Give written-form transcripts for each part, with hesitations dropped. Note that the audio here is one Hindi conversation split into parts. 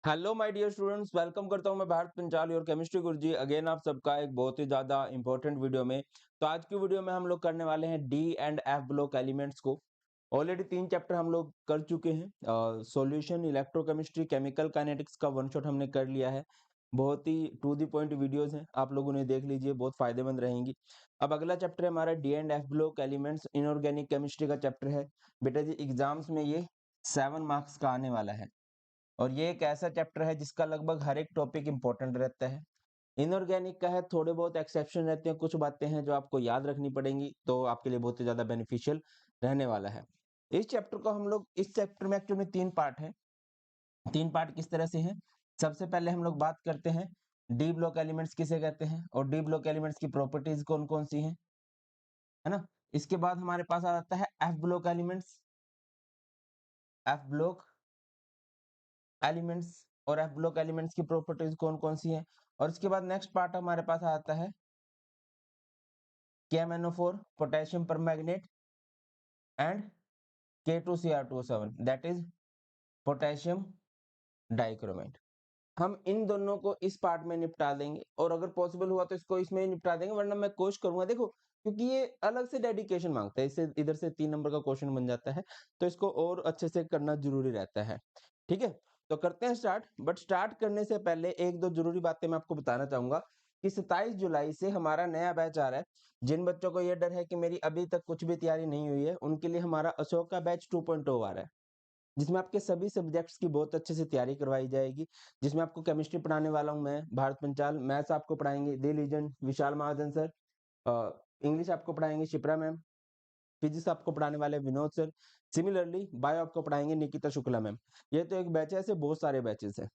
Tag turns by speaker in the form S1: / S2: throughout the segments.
S1: Hello my dear students, welcome करता हूं मैं भारत पंचाल और केमिस्ट्री गुरुजी अगेन आप सबका एक बहुत ही ज़्यादा इंपॉर्टेंट वीडियो में। तो आज की वीडियो में हम लोग करने वाले हैं D and F block elements को। ऑलरेडी 3 चैप्टर हम लोग कर चुके हैं। सॉल्यूशन, इलेक्ट्रोकेमिस्ट्री, केमिकल काइनेटिक्स का वन शॉट हमने कर लिया है। बहुत ही टू द पॉइंट वीडियोस हैं, आप लोग उन्हें देख लीजिए, बहुत फायदेमंद रहेंगी। अब अगला चैप्टर है हमारा D and F block elements, inorganic chemistry का चैप्टर है। बेटा जी एग्जाम्स में ये 7 मार्क्स का आने वाला है और ये एक ऐसा चैप्टर है जिसका लगभग हर एक टॉपिक इंपॉर्टेंट रहता है। इनऑर्गेनिक का है, थोड़े बहुत एक्सेप्शन रहते हैं, कुछ बातें हैं जो आपको याद रखनी पड़ेंगी, तो आपके लिए बहुत ही ज्यादा बेनिफिशियल रहने वाला है। इस चैप्टर को हम लोग, इस चैप्टर में एक्चुअली में 3 पार्ट है। 3 पार्ट किस तरह से हैं? सबसे पहले हम लोग बात करते हैं डी ब्लॉक एलिमेंट्स किसे कहते हैं और डी ब्लॉक एलिमेंट्स की प्रॉपर्टीज कौन कौन सी हैं, है ना। इसके बाद हमारे पास आ जाता है F block elements, F block elements और एफ ब्लॉक एलिमेंट्स की प्रॉपर्टीज कौन कौन सी हैं। और इसके बाद नेक्स्ट पार्ट हमारे पास आता है KMnO4, potassium permanganate and K2Cr2O7, that is potassium dichromate. हम इन दोनों को इस पार्ट में निपटा देंगे और अगर पॉसिबल हुआ तो इसको इसमें ही निपटा देंगे, वरना मैं कोशिश करूंगा, देखो क्योंकि ये अलग से डेडिकेशन मांगता है, इससे इधर से 3 नंबर का क्वेश्चन बन जाता है, तो इसको और अच्छे से करना जरूरी रहता है। ठीक है, तो करते हैं स्टार्ट। बट स्टार्ट करने से पहले एक दो जरूरी बातें मैं आपको बताना चाहूंगा कि 27 जुलाई से हमारा नया बैच आ रहा है। जिन बच्चों को ये डर है कि मेरी अभी तक कुछ भी तैयारी नहीं हुई है, उनके लिए हमारा अशोक का बैच 2.0 आ रहा है, जिसमें आपके सभी सब्जेक्ट्स की बहुत अच्छे से तैयारी करवाई जाएगी। जिसमें आपको केमिस्ट्री पढ़ाने वाला हूं मैं, भारत पंचाल। मैथ्स आपको पढ़ाएंगे दी लीजेंड विशाल महाजन सर। इंग्लिश आपको पढ़ाएंगे शिप्रा मैम। फिजिक्स आपको पढ़ाने वाले विनोद सर। सिमिलरली बायो आपको पढ़ाएंगे निकिता शुक्ला मैम। ये तो एक बैच है, ऐसे बहुत सारे बैचेस हैं।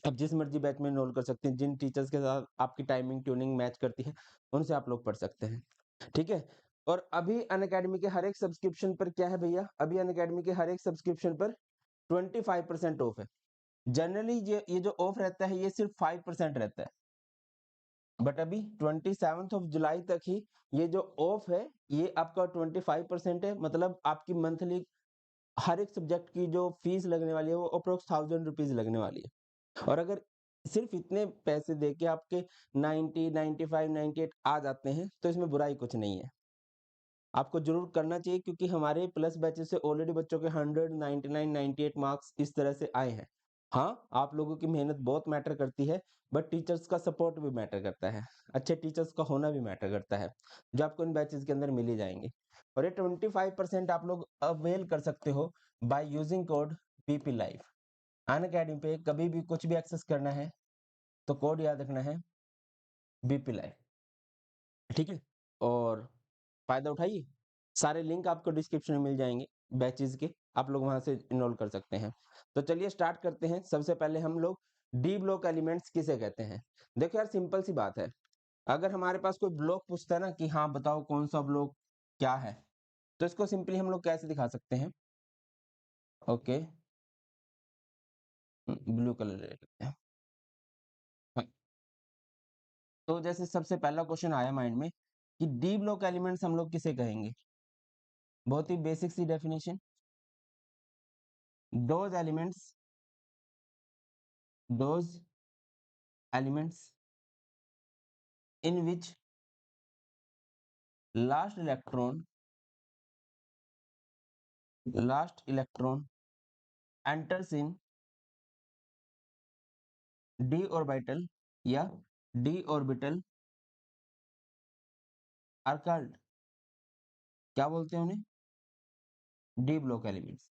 S1: आप जिस मर्जी बैच में एनरोल कर सकते हैं, जिन टीचर्स के साथ आपकी टाइमिंग ट्यूनिंग मैच करती है उनसे आप लोग पढ़ सकते हैं। ठीक है, और अभी अनअकैडमी के हर एक सब्सक्रिप्शन पर क्या है भैया, अभी अनअकैडमी के हर एक सब्सक्रिप्शन पर 25% ऑफ है। जनरली ये जो ऑफ रहता है ये सिर्फ 5% रहता है, बट अभी 27 तक ही ये जो ऑफ है ये आपका 25% है। मतलब आपकी मंथली हर एक सब्जेक्ट की जो फीस लगने वाली है वो अप्रोक्स 1000 रुपीज लगने वाली है। और अगर सिर्फ इतने पैसे दे के आपके 90, 95, 98 आ जाते हैं तो इसमें बुराई कुछ नहीं है, आपको जरूर करना चाहिए, क्योंकि हमारे प्लस बैचेस से ऑलरेडी बच्चों के 100, 99, 98 मार्क्स इस तरह से आए हैं। हाँ, आप लोगों की मेहनत बहुत मैटर करती है, बट टीचर्स का सपोर्ट भी मैटर करता है, अच्छे टीचर्स का होना भी मैटर करता है, जो आपको इन बैचेस के अंदर मिल ही जाएंगे। और ये 25% आप लोग अवेल कर सकते हो bye using code BP live. Unacademy पे कभी भी कुछ भी एक्सेस करना है तो कोड याद रखना है बीपी लाइव। ठीक है, और फायदा उठाइए। सारे लिंक आपको डिस्क्रिप्शन में मिल जाएंगे बैचेस के, आप लोग वहां से इनरोल कर सकते हैं। तो चलिए स्टार्ट करते हैं। सबसे पहले हम लोग डी ब्लॉक एलिमेंट्स किसे कहते हैं। देखो यार, सिंपल सी बात है, अगर हमारे पास कोई ब्लॉक पूछता है ना कि हाँ बताओ कौन सा ब्लॉक क्या है, तो इसको सिंपली हम लोग कैसे दिखा सकते हैं। ओके, ब्लू कलर ले लेते हैं। हाँ, तो जैसे सबसे पहला क्वेश्चन आया माइंड में कि डी ब्लॉक एलिमेंट्स हम लोग किसे कहेंगे। बहुत ही बेसिक सी definition, those elements, those elements in which last electron enters in d orbital या d orbital are called, क्या बोलते हैं उन्हें, डी ब्लॉक एलिमेंट्स।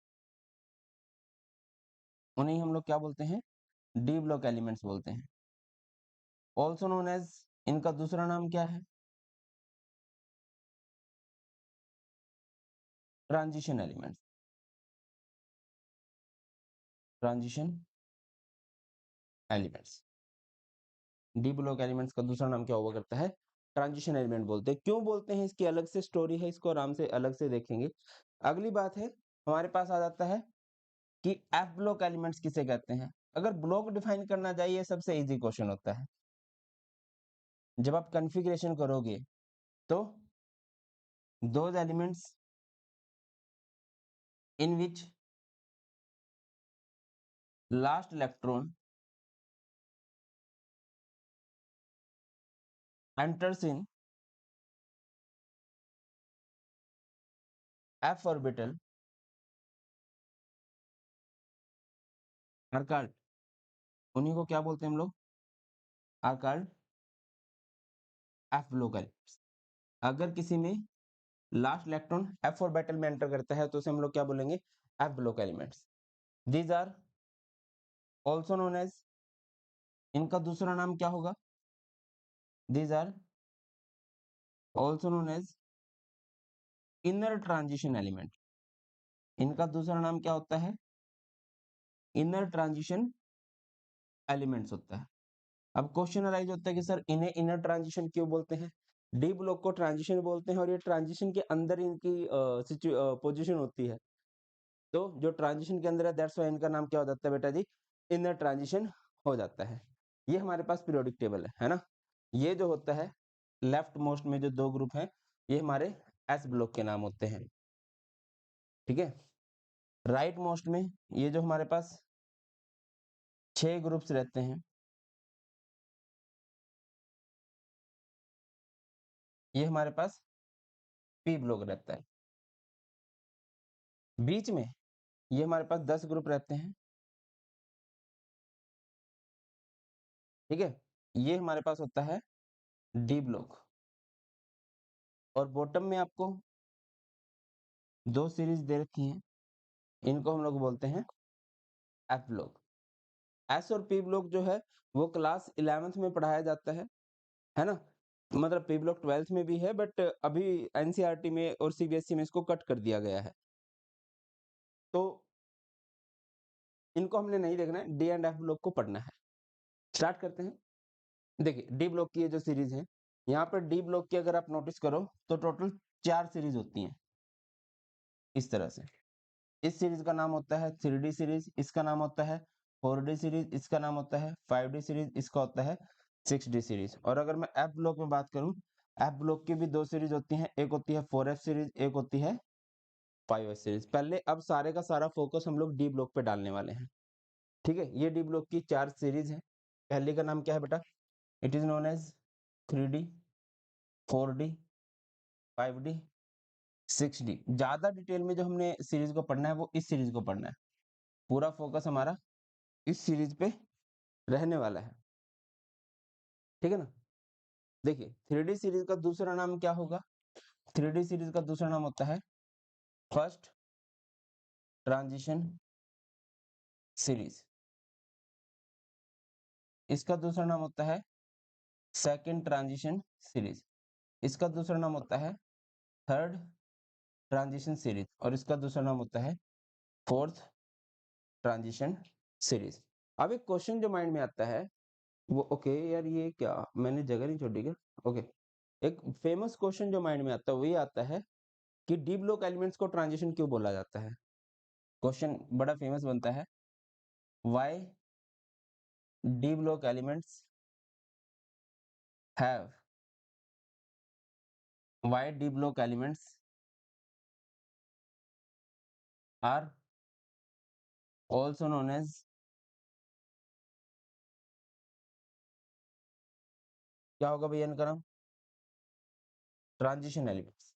S1: उन्हें हम लोग क्या बोलते हैं, डी ब्लॉक एलिमेंट्स बोलते हैं। ऑल्सो नोन एज, इनका दूसरा नाम क्या है, transition elements. Transition elements, D block elements का दूसरा नाम क्या हुआ करता है, ट्रांजिशन एलिमेंट बोलते हैं। क्यों बोलते हैं इसकी अलग से स्टोरी है, इसको आराम से अलग से देखेंगे। अगली बात है, हमारे पास आ जाता है कि एफ ब्लॉक एलिमेंट्स किसे कहते हैं। अगर ब्लॉक डिफाइन करना चाहिए, सबसे इजी क्वेश्चन होता है। जब आप कॉन्फ़िगरेशन करोगे तो those elements in which last electron enters in f orbital are called, उन्हीं को क्या बोलते हैं हम लोग, are called f block elements। अगर किसी में लास्ट इलेक्ट्रॉन f ऑर्बिटल में एंटर करता है तो उसे हम लोग क्या बोलेंगे, f block elements। these are also known as, इनका दूसरा नाम क्या होगा, these are also known as inner transition element। इनका दूसरा नाम क्या होता है, इनर ट्रांजिशन एलिमेंट्स होता है। अब क्वेश्चन अराइज होता है कि सर इन्हें इनर ट्रांजिशन क्यों बोलते हैं, डी ब्लॉक को ट्रांजिशन बोलते हैं और ये ट्रांजिशन के अंदर इनकी पोजीशन होती है, तो जो ट्रांजिशन के अंदर है दैट्स व्हाई इनका नाम क्या हो जाता है बेटा जी, इनर ट्रांजिशन हो जाता है। ये हमारे पास पीरियोडिक टेबल है ना। ये जो होता है लेफ्ट मोस्ट में जो दो ग्रुप हैं ये हमारे एस ब्लॉक के नाम होते हैं, ठीक है। राइट मोस्ट में ये जो हमारे पास 6 ग्रुप्स रहते हैं ये हमारे पास पी ब्लॉक रहता है। बीच में ये हमारे पास 10 ग्रुप रहते हैं, ठीक है। ये हमारे पास होता है डी ब्लॉक और बॉटम में आपको 2 सीरीज दे रखी हैं, इनको हम लोग बोलते हैं एफ ब्लॉक। एस और पी ब्लॉक जो है वो क्लास 11th में पढ़ाया जाता है ना। मतलब पी ब्लॉक 12th में भी है बट अभी एनसीईआरटी में और सीबीएसई में इसको कट कर दिया गया है, तो इनको हमने नहीं देखना है, डी एंड एफ ब्लॉक को पढ़ना है। स्टार्ट करते हैं। देखिए डी ब्लॉक की ये जो सीरीज है, यहाँ पर डी ब्लॉक की अगर आप नोटिस करो तो टोटल 4 सीरीज होती हैं इस तरह से। इस सीरीज का नाम होता है 3D सीरीज, इसका नाम होता है 4D सीरीज, इसका नाम होता है 5D सीरीज, इसका होता है 6D सीरीज। और अगर मैं एफ ब्लॉक में बात करूं, एफ ब्लॉक की भी 2 सीरीज होती हैं, एक होती है 4F सीरीज, एक होती है 5F सीरीज। पहले अब सारे का सारा फोकस हम लोग डी ब्लॉक पे डालने वाले हैं, ठीक है। ये डी ब्लॉक की 4 सीरीज है। पहले का नाम क्या है बेटा, it is known as 3D, 4D, 5D, 6D। ज्यादा डिटेल में जो हमने सीरीज को पढ़ना है वो इस सीरीज को पढ़ना है, पूरा फोकस हमारा इस सीरीज पे रहने वाला है, ठीक है ना। देखिए 3D सीरीज का दूसरा नाम क्या होगा, 3D सीरीज का दूसरा नाम होता है फर्स्ट ट्रांजिशन सीरीज, इसका दूसरा नाम होता है सेकंड ट्रांजिशन सीरीज, इसका दूसरा नाम होता है थर्ड ट्रांजिशन सीरीज और इसका दूसरा नाम होता है फोर्थ ट्रांजिशन सीरीज। अब एक क्वेश्चन जो माइंड में आता है वो, ओके यार ये क्या मैंने जगह नहीं छोड़ी क्या, ओके। एक फेमस क्वेश्चन जो माइंड में आता है वो ये आता है कि डी ब्लॉक एलिमेंट्स को ट्रांजिशन क्यों बोला जाता है। क्वेश्चन बड़ा फेमस बनता है, why D block elements have, why D block elements are also known as, क्या होगा भैया इनका नाम, transition elements.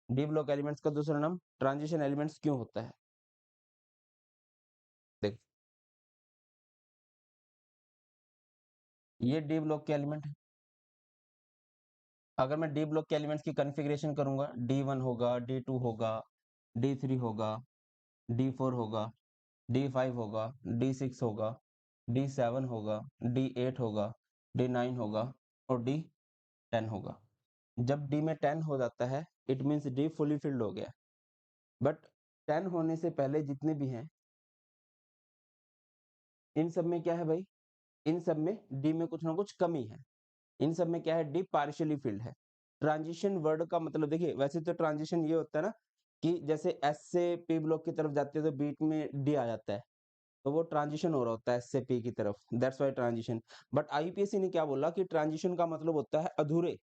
S1: D block elements का दूसरा नाम ट्रांजिशन एलिमेंट्स क्यों होता है, देख ये डी ब्लॉक के एलिमेंट है। अगर मैं डी ब्लॉक के एलिमेंट्स की कॉन्फ़िगरेशन करूंगा, D1 होगा, D2 होगा, D3 होगा, D4 होगा, D5 होगा, D6 होगा, D7 होगा, D8 होगा, D9 होगा और D10 होगा। जब D में 10 हो जाता है it means D fully filled हो गया, बट 10 होने से पहले जितने भी हैं इन सब में क्या है भाई, इन सब में D में कुछ ना कुछ कमी है, इन सब में क्या है, D पार्शियली फिल्ड है। ट्रांजिशन वर्ड का मतलब देखिए, वैसे तो ट्रांजिशन ये होता है ना कि जैसे S से P ब्लॉक की तरफ जाते हैं तो बीच में D आ जाता है, तो वो ट्रांजिशन हो रहा होता है S से P की तरफ, that's why transition. But IPSC ने क्या बोला कि ट्रांजिशन का मतलब होता है अधूरे,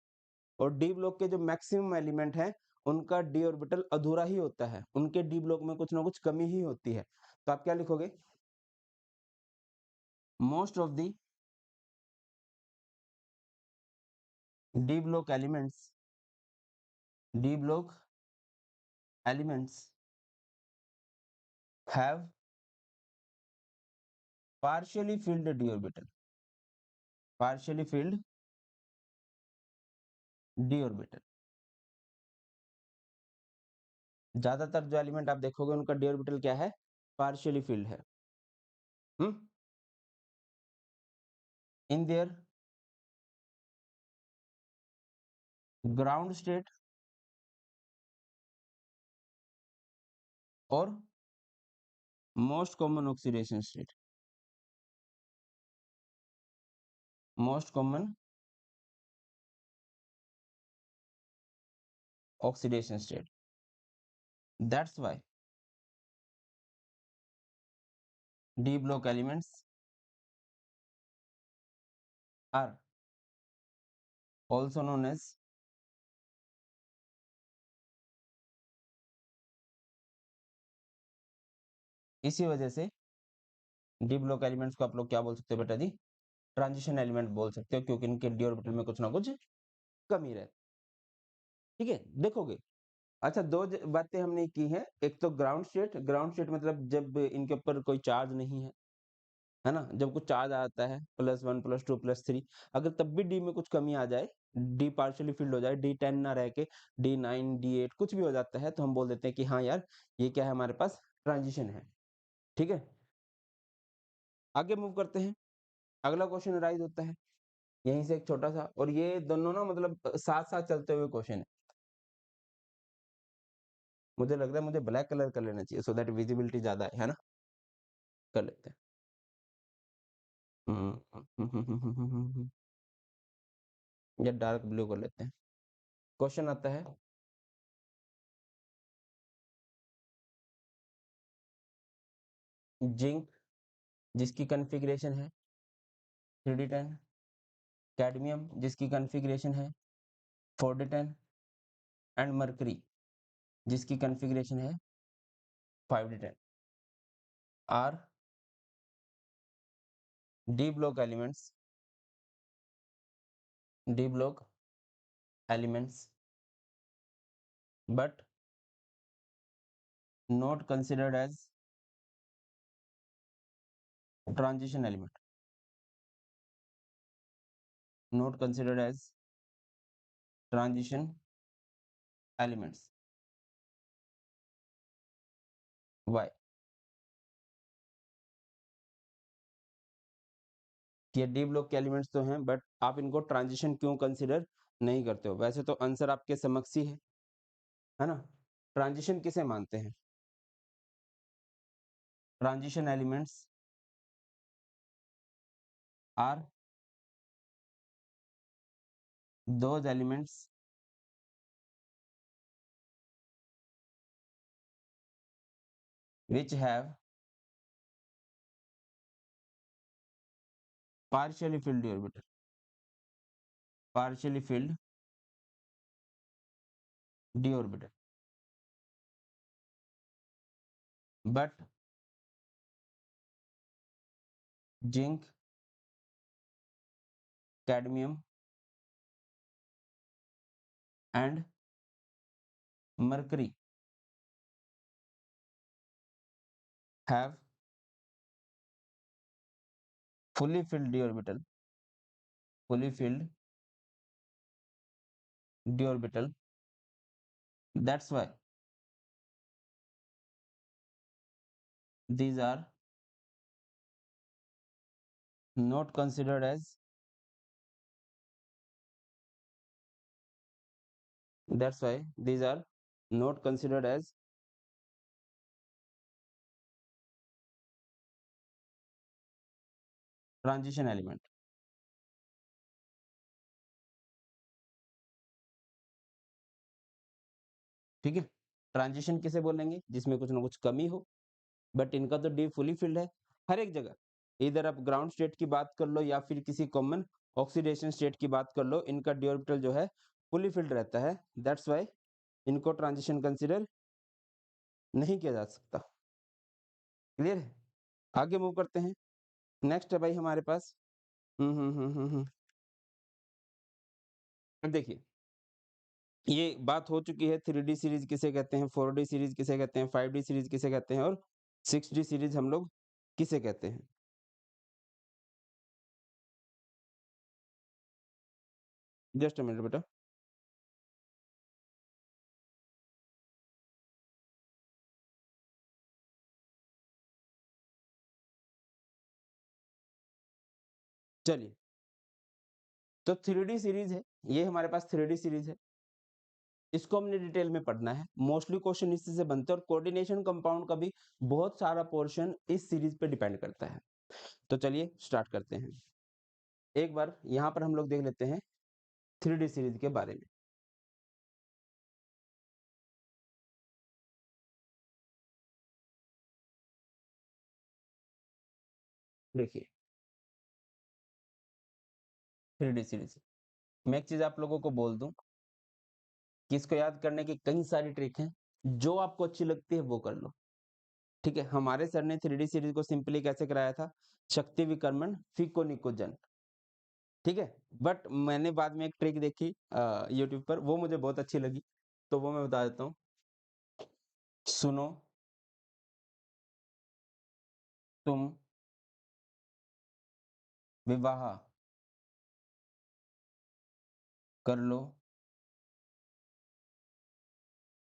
S1: और डी ब्लॉक के जो मैक्सिमम एलिमेंट हैं उनका डी ऑर्बिटल अधूरा ही होता है, उनके डी ब्लॉक में कुछ ना कुछ कमी ही होती है। तो आप क्या लिखोगे? Most of the D block elements have partially filled d orbital, partially filled d orbital। ज्यादातर जो एलिमेंट आप देखोगे उनका डी ऑर्बिटल क्या है? पार्शियली फिल्ड है। इन देयर ग्राउंड स्टेट और most common oxidation state, most common oxidation state, that's why D block elements are also known as इसी वजह से डी ब्लॉक एलिमेंट्स को आप लोग क्या बोल सकते हो बेटा जी? ट्रांजिशन एलिमेंट बोल सकते हो, क्योंकि इनके डी ऑर्बिटल में कुछ ना कुछ कमी रहती। ठीक है, देखोगे। अच्छा, दो बातें हमने की हैं। एक तो ग्राउंड स्टेट मतलब जब इनके ऊपर कोई चार्ज नहीं है ना, जब कुछ चार्ज आता है +1 +2 +3, अगर तब भी डी में कुछ कमी आ जाए, डी पार्शियली फिल्ड हो जाए, D10 ना रह के D9 D8 कुछ भी हो जाता है, तो हम बोल देते हैं कि हाँ यार ये क्या है, हमारे पास ट्रांजिशन है। ठीक है, आगे मूव करते हैं। अगला क्वेश्चन राइज होता है यहीं से, एक छोटा सा, और ये दोनों ना मतलब साथ साथ चलते हुए क्वेश्चन है। मुझे लग रहा है मुझे ब्लैक कलर कर लेना चाहिए, सो दैट विजिबिलिटी ज्यादा है ना। कर लेते हैं। या डार्क ब्लू कर लेते हैं। क्वेश्चन आता है, जिंक जिसकी कॉन्फ़िगरेशन है 3d10, कैडमियम जिसकी कॉन्फ़िगरेशन है 4d10, एंड मरकरी जिसकी कॉन्फ़िगरेशन है 5d10 R D block elements but not considered as transition element, not considered as transition elements। why? ये डी ब्लॉक के एलिमेंट्स तो हैं, बट आप इनको ट्रांजिशन क्यों कंसिडर नहीं करते हो? वैसे तो आंसर आपके समक्ष ही है ना। ट्रांजिशन किसे मानते हैं? Transition elements are those elements which have partially filled d orbital, partially filled d orbital, but zinc, cadmium and mercury have fully filled d orbital, fully filled d orbital, that's why these are not considered as, that's why these are not considered as transition element. ठीक है, ट्रांजिशन किसे बोलेंगे? जिसमें कुछ ना कुछ कमी हो, बट इनका तो डी फुली फिल्ड है हर एक जगह। इधर आप ग्राउंड स्टेट की बात कर लो या फिर किसी कॉमन ऑक्सीडेशन स्टेट की बात कर लो, इनका डी ऑर्बिटल जो है फुली फिल्ड रहता है। दैट्स व्हाई इनको ट्रांजिशन कंसिडर नहीं किया जा सकता। क्लियर है? आगे मूव करते हैं। नेक्स्ट है भाई हमारे पास अब देखिए, ये बात हो चुकी है 3D सीरीज किसे कहते हैं, 4D सीरीज किसे कहते हैं, 5D सीरीज किसे कहते हैं और 6D सीरीज हम लोग किसे कहते हैं। जस्ट अ मिनट बेटा। चलिए, तो 3D सीरीज है, ये हमारे पास 3D सीरीज है। इसको हमने डिटेल में पढ़ना है, मोस्टली क्वेश्चन इसी से बनते हैं और कोऑर्डिनेशन कंपाउंड का भी बहुत सारा पोर्शन इस सीरीज पे डिपेंड करता है। तो चलिए स्टार्ट करते हैं। एक बार यहाँ पर हम लोग देख लेते हैं 3D सीरीज के बारे में। देखिए 3D सीरीज, मैं एक चीज आप लोगों को बोल दूं कि इसको याद करने की कई सारी ट्रिक हैं, जो आपको अच्छी लगती है वो कर लो। ठीक है, हमारे सर ने 3D सीरीज को सिंपली कैसे कराया था, शक्ति विकर्मण फिको निकोजन। ठीक है, बट मैंने बाद में एक ट्रिक देखी यूट्यूब पर, वो मुझे बहुत अच्छी लगी, तो वो मैं बता देता हूँ। सुनो तुम विवाह कर लो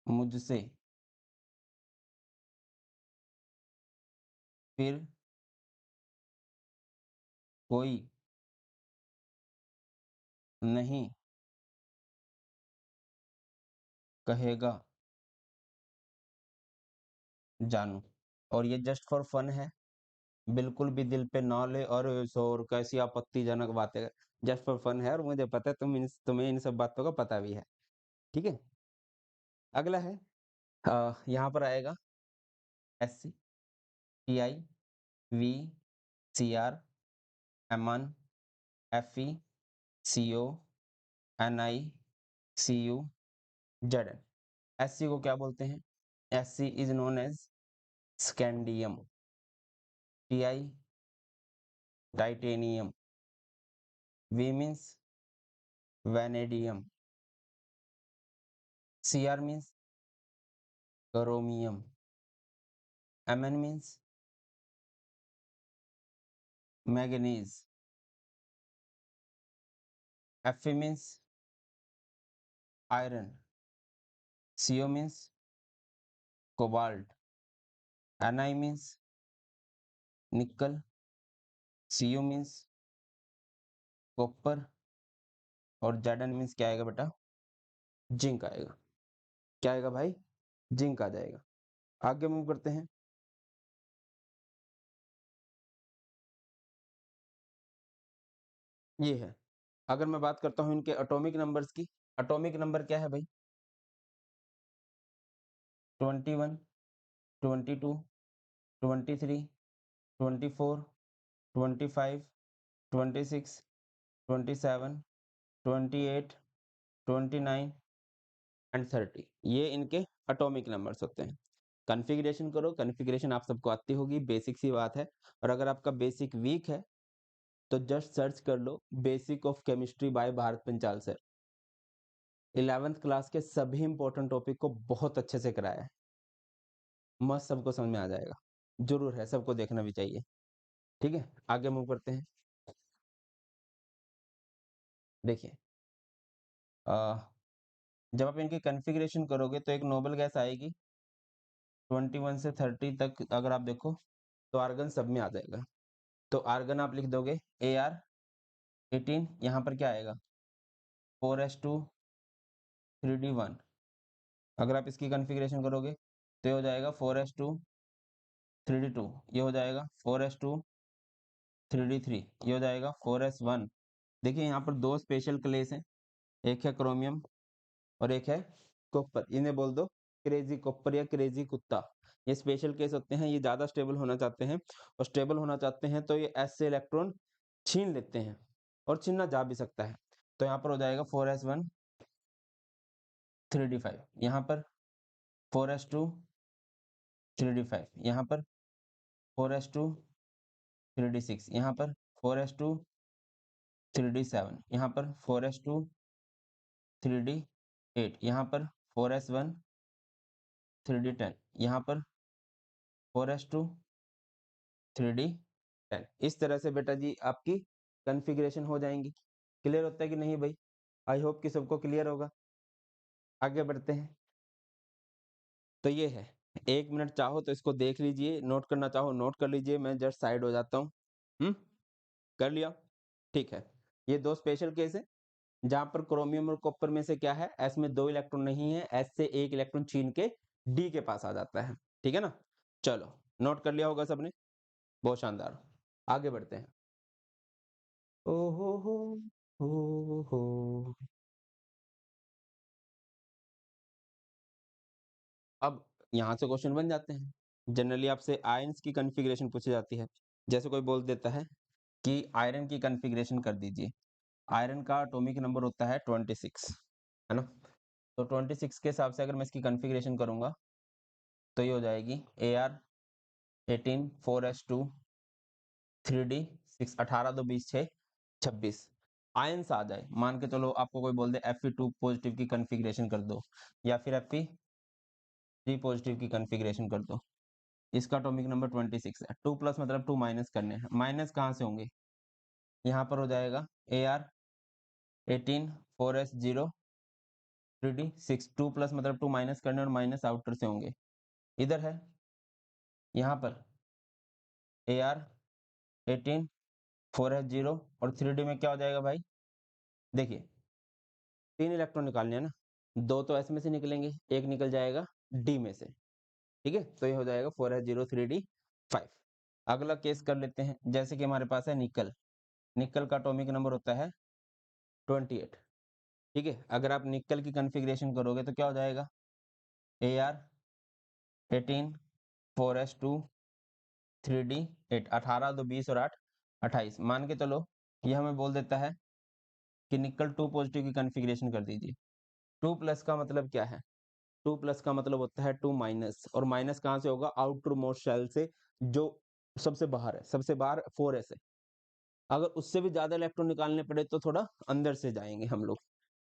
S1: मुझसे, फिर कोई नहीं कहेगा जानू। और ये जस्ट फॉर फन है, बिल्कुल भी दिल पे ना ले और शोर कैसी आपत्तिजनक बातें, जस्ट फॉर फन है और मुझे पता है तुम्हें इन सब बातों का पता भी है। ठीक है, अगला है यहाँ पर आएगा SC TI VCR MN FE CO NI CU ZN। SC को क्या बोलते हैं? SC is known as scandium, TI titanium, V means vanadium, CR means chromium, MN means manganese, Fe means iron, CO means cobalt, Ni means nickel, Cu means copper और Zn मीन्स क्या आएगा बेटा? जिंक आएगा। क्या आएगा भाई? जिंक आ जाएगा। आगे मूव करते हैं। ये है, अगर मैं बात करता हूँ इनके एटॉमिक नंबर्स की, एटॉमिक नंबर क्या है भाई? 21 22 23 24 25 26 27 28 29 एंड 30, ये इनके एटॉमिक नंबर्स होते हैं। कॉन्फ़िगरेशन करो, कॉन्फ़िगरेशन आप सबको आती होगी, बेसिक सी बात है। और अगर आपका बेसिक वीक है तो जस्ट सर्च कर लो basic of chemistry by Bharat Panchal sir. 11th class के सभी इंपॉर्टेंट टॉपिक को बहुत अच्छे से कराया है, मस्त सबको समझ में आ जाएगा। जरूर है, सबको देखना भी चाहिए। ठीक है, आगे मूव करते हैं। देखिए जब आप इनकी कॉन्फ़िगरेशन करोगे तो एक नोबल गैस आएगी 21 से 30 तक, अगर आप देखो तो आर्गन सब में आ जाएगा। तो आर्गन आप लिख दोगे AR18, यहाँ पर क्या आएगा 4s2 3d1। अगर आप इसकी कॉन्फ़िगरेशन करोगे तो ये हो जाएगा 4s2 3d2, ये हो जाएगा 4s2 3d3, ये हो जाएगा 4s1। देखिए यहाँ पर दो स्पेशल क्लेस हैं, एक है क्रोमियम और एक है कॉपर। इन्हें बोल दो क्रेजी कॉपर या क्रेजी कुत्ता। ये स्पेशल केस होते हैं, ये ज्यादा स्टेबल होना चाहते हैं और स्टेबल होना चाहते हैं तो ये S से इलेक्ट्रॉन छीन लेते हैं और छीनना जा भी सकता है। तो यहाँ पर हो जाएगा 4s1 3d5, यहाँ पर 4s2 3d5, यहाँ पर 4s2 3d6, यहाँ पर 4s2 3d7, यहाँ पर 4s2 3d8, यहाँ पर 4s1 3d10, यहाँ पर 4s2 3d10। इस तरह से बेटा जी आपकी कॉन्फ़िगरेशन हो जाएंगी। क्लियर होता है कि नहीं भाई? आई होप कि सबको क्लियर होगा। आगे बढ़ते हैं। तो ये है, 1 मिनट चाहो तो इसको देख लीजिए, नोट करना चाहो नोट कर लीजिए, मैं जस्ट साइड हो जाता हूँ। कर लिया? ठीक है। ये 2 स्पेशल केस है जहाँ पर क्रोमियम और कॉपर में से क्या है, एस में 2 इलेक्ट्रॉन नहीं है, एस से 1 इलेक्ट्रॉन छीन के डी के पास आ जाता है। ठीक है ना? चलो, नोट कर लिया होगा सबने? बहुत शानदार। आगे बढ़ते हैं। ओ हो। अब यहाँ से क्वेश्चन बन जाते हैं। जनरली आपसे आयंस की कॉन्फ़िगरेशन पूछी जाती है। जैसे कोई बोल देता है कि आयरन की कॉन्फ़िगरेशन कर दीजिए। आयरन का एटॉमिक नंबर होता है 26, है ना? तो 26 के हिसाब से अगर मैं इसकी कॉन्फ़िगरेशन करूँगा तो ये हो जाएगी Ar18 4s2 3d6 18 2 20 6 26। आयंस आ जाए, मान के चलो आपको कोई बोल दे Fe2 पॉजिटिव की कॉन्फ़िगरेशन कर दो या फिर Fe3 पॉजिटिव की कॉन्फ़िगरेशन कर दो। इसका एटॉमिक नंबर 26 है। 2 प्लस मतलब 2 माइनस करने हैं। माइनस कहाँ से होंगे? यहाँ पर हो जाएगा Ar18 4s0 3d6 2 प्लस मतलब 2 माइनस करने और माइनस आउटर से होंगे। इधर है यहाँ पर Ar18 4s0 और 3d में क्या हो जाएगा भाई? देखिए 3 इलेक्ट्रॉन निकालने हैं ना, 2 तो s में से निकलेंगे, 1 निकल जाएगा d में से। ठीक है? तो ये हो जाएगा 4s0 3d5। अगला केस कर लेते हैं। जैसे कि हमारे पास है निकल। निकल का एटॉमिक नंबर होता है 28। ठीक है? अगर आप निकल की कॉन्फ़िगरेशन करोगे तो क्या हो जाएगा? Ar18 4s2 3d8 18 2 20 और 8 28। मान के चलो ये हमें बोल देता है कि निकल 2 पॉजिटिव की कॉन्फ़िगरेशन कर दीजिए। 2 प्लस का मतलब क्या है? 2 प्लस का मतलब होता है 2 माइनस, और माइनस कहाँ से होगा? आउटर मोस्ट शेल से, जो सबसे बाहर है। सबसे बाहर 4s है। अगर उससे भी ज़्यादा इलेक्ट्रॉन निकालने पड़े तो थोड़ा अंदर से जाएँगे हम लोग।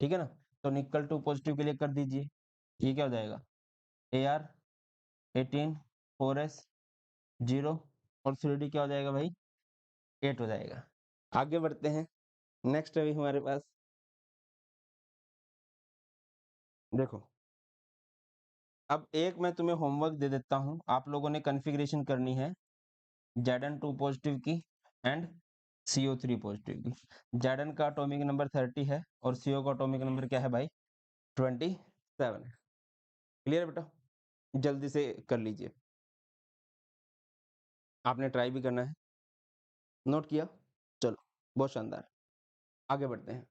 S1: ठीक है ना? तो निकल 2 पॉजिटिव के लिए कर दीजिए। ये क्या हो जाएगा? Ar18 4s0 और 3d क्या हो जाएगा भाई? 8 हो जाएगा। आगे बढ़ते हैं। नेक्स्ट अभी हमारे पास देखो, अब एक मैं तुम्हें होमवर्क दे देता हूँ। आप लोगों ने कॉन्फ़िगरेशन करनी है Zn2 पॉजिटिव की एंड CO3 पॉजिटिव की। Zn का एटॉमिक नंबर 30 है और CO का एटॉमिक नंबर क्या है भाई? 27 है। क्लियर बेटा? जल्दी से कर लीजिए। आपने ट्राई भी करना है। नोट किया? चलो, बहुत शानदार। आगे बढ़ते हैं।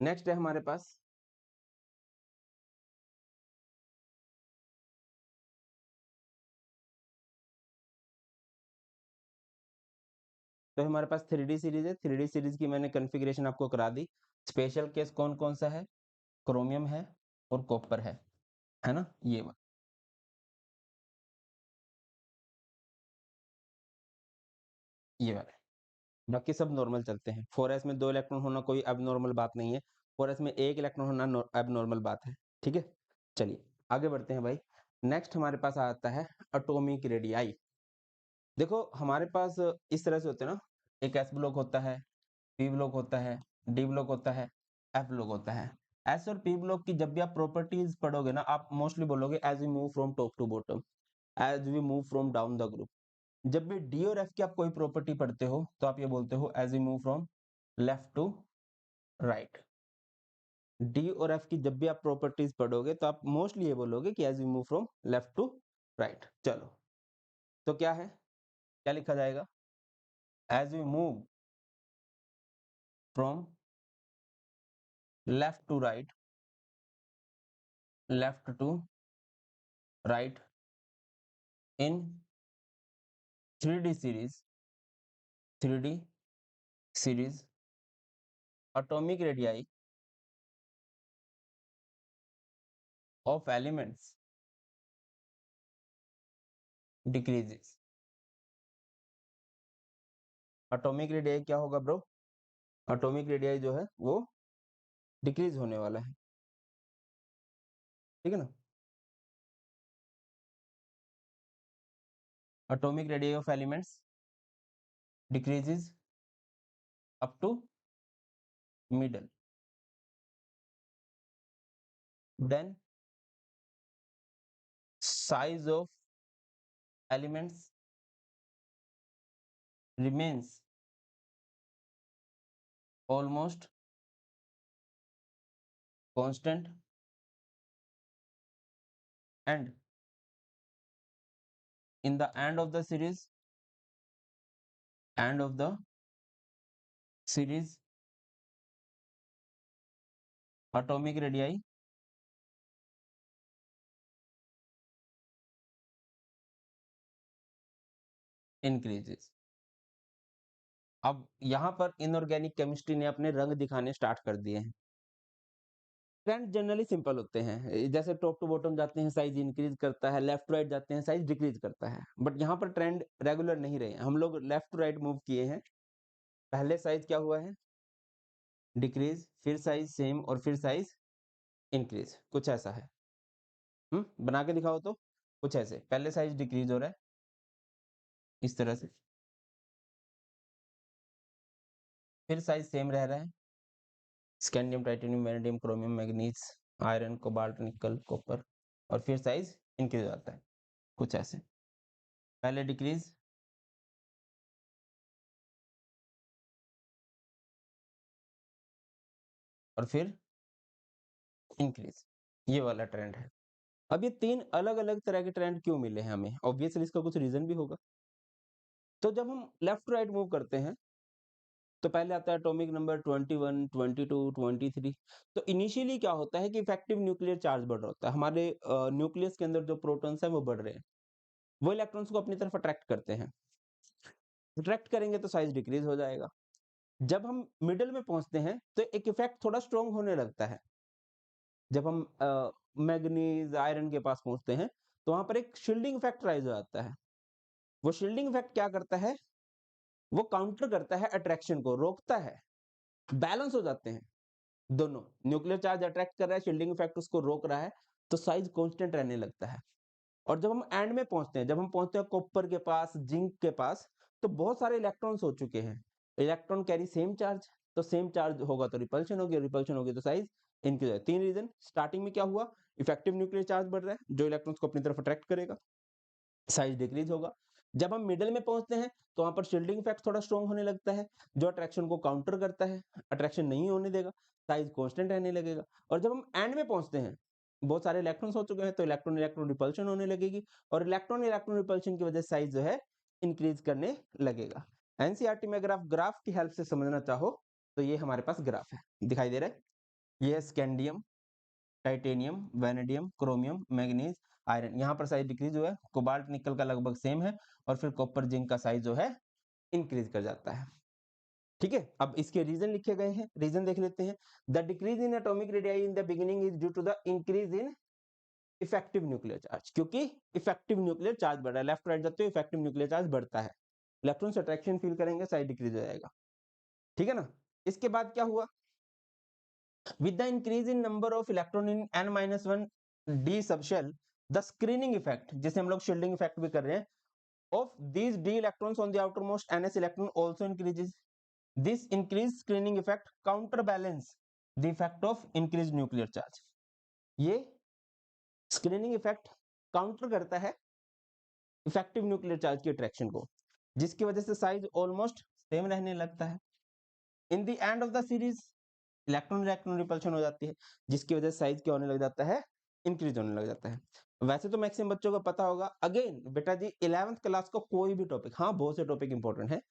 S1: नेक्स्ट है हमारे पास तो हमारे पास 3D सीरीज है। 3D सीरीज की मैंने कॉन्फ़िगरेशन आपको करा दी। स्पेशल केस कौन-कौन सा है? क्रोमियम है और कॉपर है ना? ये वाला। ये वाला। बाकी सब नॉर्मल चलते हैं। 4s में 2 इलेक्ट्रॉन होना कोई एबनॉर्मल बात नहीं है। 4s में 1 इलेक्ट्रॉन होना एबनॉर्मल बात है। ठीक है? चलिए आगे बढ़ते हैं भाई। नेक्स्ट हमारे पास आता है एटॉमिक रेडियाई। देखो हमारे पास इस तरह से होते हैं ना, एक s ब्लॉक होता है, p ब्लॉक होता है, d ब्लॉक होता है, f ब्लॉक होता है। s और p ब्लॉक की जब भी आप प्रॉपर्टीज पढ़ोगे ना, आप मोस्टली बोलोगे as we move from top to bottom, as we move from down the group. जब भी डी और एफ की आप कोई प्रॉपर्टी पढ़ते हो तो आप ये बोलते हो as we move from left to right. D और एफ की जब भी आप प्रॉपर्टीज पढ़ोगे तो आप मोस्टली ये बोलोगे कि as we move from left to right. चलो, तो क्या है, क्या लिखा जाएगा? As we move from left to right, left to right in 3D series, 3D series atomic radii of elements decreases. Atomic radii क्या होगा ब्रो? एटॉमिक रेडियाई जो है वो डिक्रीज होने वाला है, ठीक है ना। Atomic radii of elements decreases up to middle, then size of elements remains almost constant, and in the end of the series atomic radii increases। अब यहाँ पर इनऑर्गेनिक केमिस्ट्री ने अपने रंग दिखाने स्टार्ट कर दिए हैं। ट्रेंड जनरली सिंपल होते हैं, जैसे टॉप टू बॉटम जाते हैं साइज इंक्रीज करता है, लेफ्ट टू राइट जाते हैं साइज डिक्रीज करता है, बट यहाँ पर ट्रेंड रेगुलर नहीं रहे, हम लोग लेफ्ट टू राइट मूव किए हैं। पहले साइज क्या हुआ है? डिक्रीज, फिर साइज सेम, और फिर साइज इंक्रीज, कुछ ऐसा है। बना के दिखाओ तो। कुछ ऐसे पहले साइज डिक्रीज हो रहा है इस तरह से, फिर साइज सेम रह रहा है, scandium, titanium, vanadium, chromium, manganese, iron, cobalt, निकल, कॉपर, और फिर साइज इंक्रीज हो जाता है, कुछ ऐसे। पहले डिक्रीज, और फिर इंक्रीज, ये वाला ट्रेंड है। अब ये तीन अलग अलग तरह के ट्रेंड क्यों मिले हैं हमें? ऑब्वियसली इसका कुछ रीजन भी होगा। तो जब हम लेफ्ट टू राइट मूव करते हैं तो पहले आता है एटॉमिक नंबर 21, 22, 23। तो इनिशियली क्या होता है कि इफेक्टिव न्यूक्लियर चार्ज बढ़ रहा होता है, हमारे न्यूक्लियस के अंदर जो प्रोटॉन्स हैं वो बढ़ रहे हैं, वो इलेक्ट्रॉन्स को अपनी तरफ अट्रैक्ट करते हैं। अट्रैक्ट करेंगे तो साइज डिक्रीज हो जाएगा। जब हम मिडल में पहुंचते हैं तो एक इफेक्ट थोड़ा स्ट्रॉन्ग होने लगता है। जब हम मैग्नीज, आयरन के पास पहुंचते हैं तो वहां पर एक शील्डिंग इफेक्ट राइज हो जाता है। वो शील्डिंग इफेक्ट क्या करता है? वो काउंटर करता है अट्रैक्शन को, रोकता है, बैलेंस हो जाते हैं दोनों। न्यूक्लियर चार्ज अट्रैक्ट कर रहा है, शील्डिंग इफेक्ट उसको रोक रहा है, तो साइज कांस्टेंट रहने लगता है। और जब हम एंड में पहुंचते हैं, जब हम पहुंचते हैं कॉपर के पास, जिंक के पास, तो बहुत सारे इलेक्ट्रॉन्स हो चुके हैं। इलेक्ट्रॉन कैरी सेम चार्ज, तो सेम चार्ज होगा तो रिपल्शन होगी, रिपल्शन होगी तो साइज इंक्रीज। तीन रीजन। स्टार्टिंग में क्या हुआ? इफेक्टिव न्यूक्लियर चार्ज बढ़ रहा है जो इलेक्ट्रॉन्स को अपनी तरफ अट्रैक्ट करेगा, साइज डिक्रीज होगा। जब हम मिडल में पहुंचते हैं तो वहां पर शील्डिंग इफेक्ट थोड़ा स्ट्रॉन्ग होने लगता है जो अट्रैक्शन को काउंटर करता है, अट्रैक्शन नहीं होने देगा, साइज कांस्टेंट रहने लगेगा। और जब हम एंड में पहुंचते हैं, बहुत सारे इलेक्ट्रॉन्स हो चुके हैं, तो इलेक्ट्रॉन इलेक्ट्रॉन रिपल्शन होने लगेगी, और इलेक्ट्रॉन इलेक्ट्रॉन रिपल्शन की वजह से साइज जो है इंक्रीज करने लगेगा। एनसीईआरटी में अगर आप ग्राफ की हेल्प से समझना चाहो तो ये हमारे पास ग्राफ है, दिखाई दे रहा है। ये है scandium, titanium, vanadium, chromium, manganese, iron. यहाँ पर साइज डिक्रीज हुआ है, कोबाल्ट, निकल का लगभग सेम है, और फिर कॉपर, जिंक का साइज जो है इंक्रीज कर जाता है। ठीक है, अब इसके रीजन लिखे गए हैं, रीजन देख लेते हैं। The decrease in atomic radii in the beginning is due to the increase in effective nuclear charge, क्योंकि इफेक्टिव न्यूक्लियर चार्ज बढ़ रहा है, लेफ्ट राइट जाते हो इफेक्टिव न्यूक्लियर चार्ज बढ़ता है, इलेक्ट्रॉन्स अट्रैक्शन फील करेंगे, साइज डिक्रीज हो जाएगा। ठीक है ना। इसके बाद क्या हुआ? With the increase in number of electron in n-1 d subshell, the screening effect, जिसे हम लोग shielding effect भी कर रहे हैं, of these d electrons on the outermost ns electron also increases. This increased screening effect counterbalance the effect of increased nuclear charge. ये screening effect काउंटर करता है इफेक्टिव न्यूक्लियर चार्ज की अट्रैक्शन को, जिसकी वजह से साइज ऑलमोस्ट सेम रहने लगता है। In the end of the series electron electron repulsion हो जाती है, जिसकी वजह से साइज क्या होने लग जाता है? इंक्रीज होने लग जाता है। वैसे तो मैक्सिमम बच्चों को पता होगा। अगेन बेटा जी 11th क्लास का कोई भी टॉपिक, हाँ बहुत से टॉपिक इंपॉर्टेंट है,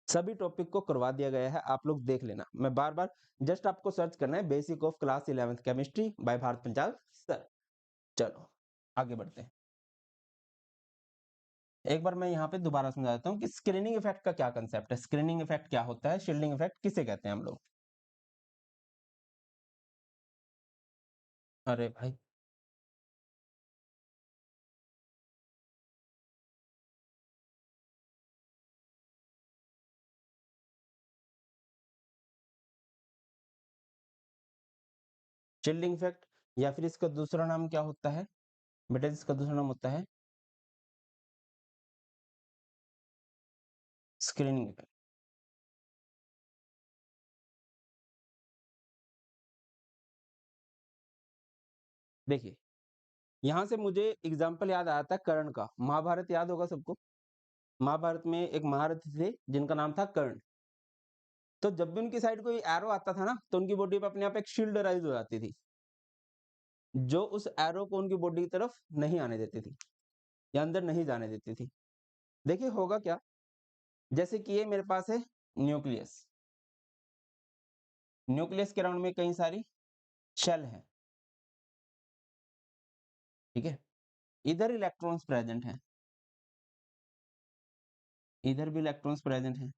S1: सभी टॉपिक को करवा दिया गया है, आप लोग देख लेना। मैं बार बार जस्ट आपको सर्च करना है basic of class 11th chemistry by Bharat Panchal sir. चलो आगे बढ़ते हैं। एक बार मैं यहाँ पे दोबारा समझा देता हूँ कि स्क्रीनिंग इफेक्ट का क्या कंसेप्ट है, स्क्रीनिंग इफेक्ट क्या होता है, शील्डिंग इफेक्ट किसे कहते हैं हम लोग। अरे भाई शील्डिंग इफेक्ट, या फिर इसका दूसरा नाम क्या होता है बेटा, इसका दूसरा नाम होता है स्क्रीनिंग इफेक्ट। देखिए यहाँ से मुझे एग्जाम्पल याद आया था कर्ण का, महाभारत याद होगा सबको। महाभारत में एक महारथी थे जिनका नाम था कर्ण। तो जब भी उनकी साइड कोई एरो आता था ना, तो उनकी बॉडी पे अपने आप एक शील्ड राइज हो जाती थी, जो उस एरो को उनकी बॉडी की तरफ नहीं आने देती थी या अंदर नहीं जाने देती थी। देखिए होगा क्या, जैसे कि ये मेरे पास है न्यूक्लियस, न्यूक्लियस के अराउंड में कई सारी शेल है, ठीक है। इधर इलेक्ट्रॉन्स प्रेजेंट हैं, इधर भी इलेक्ट्रॉन्स प्रेजेंट हैं,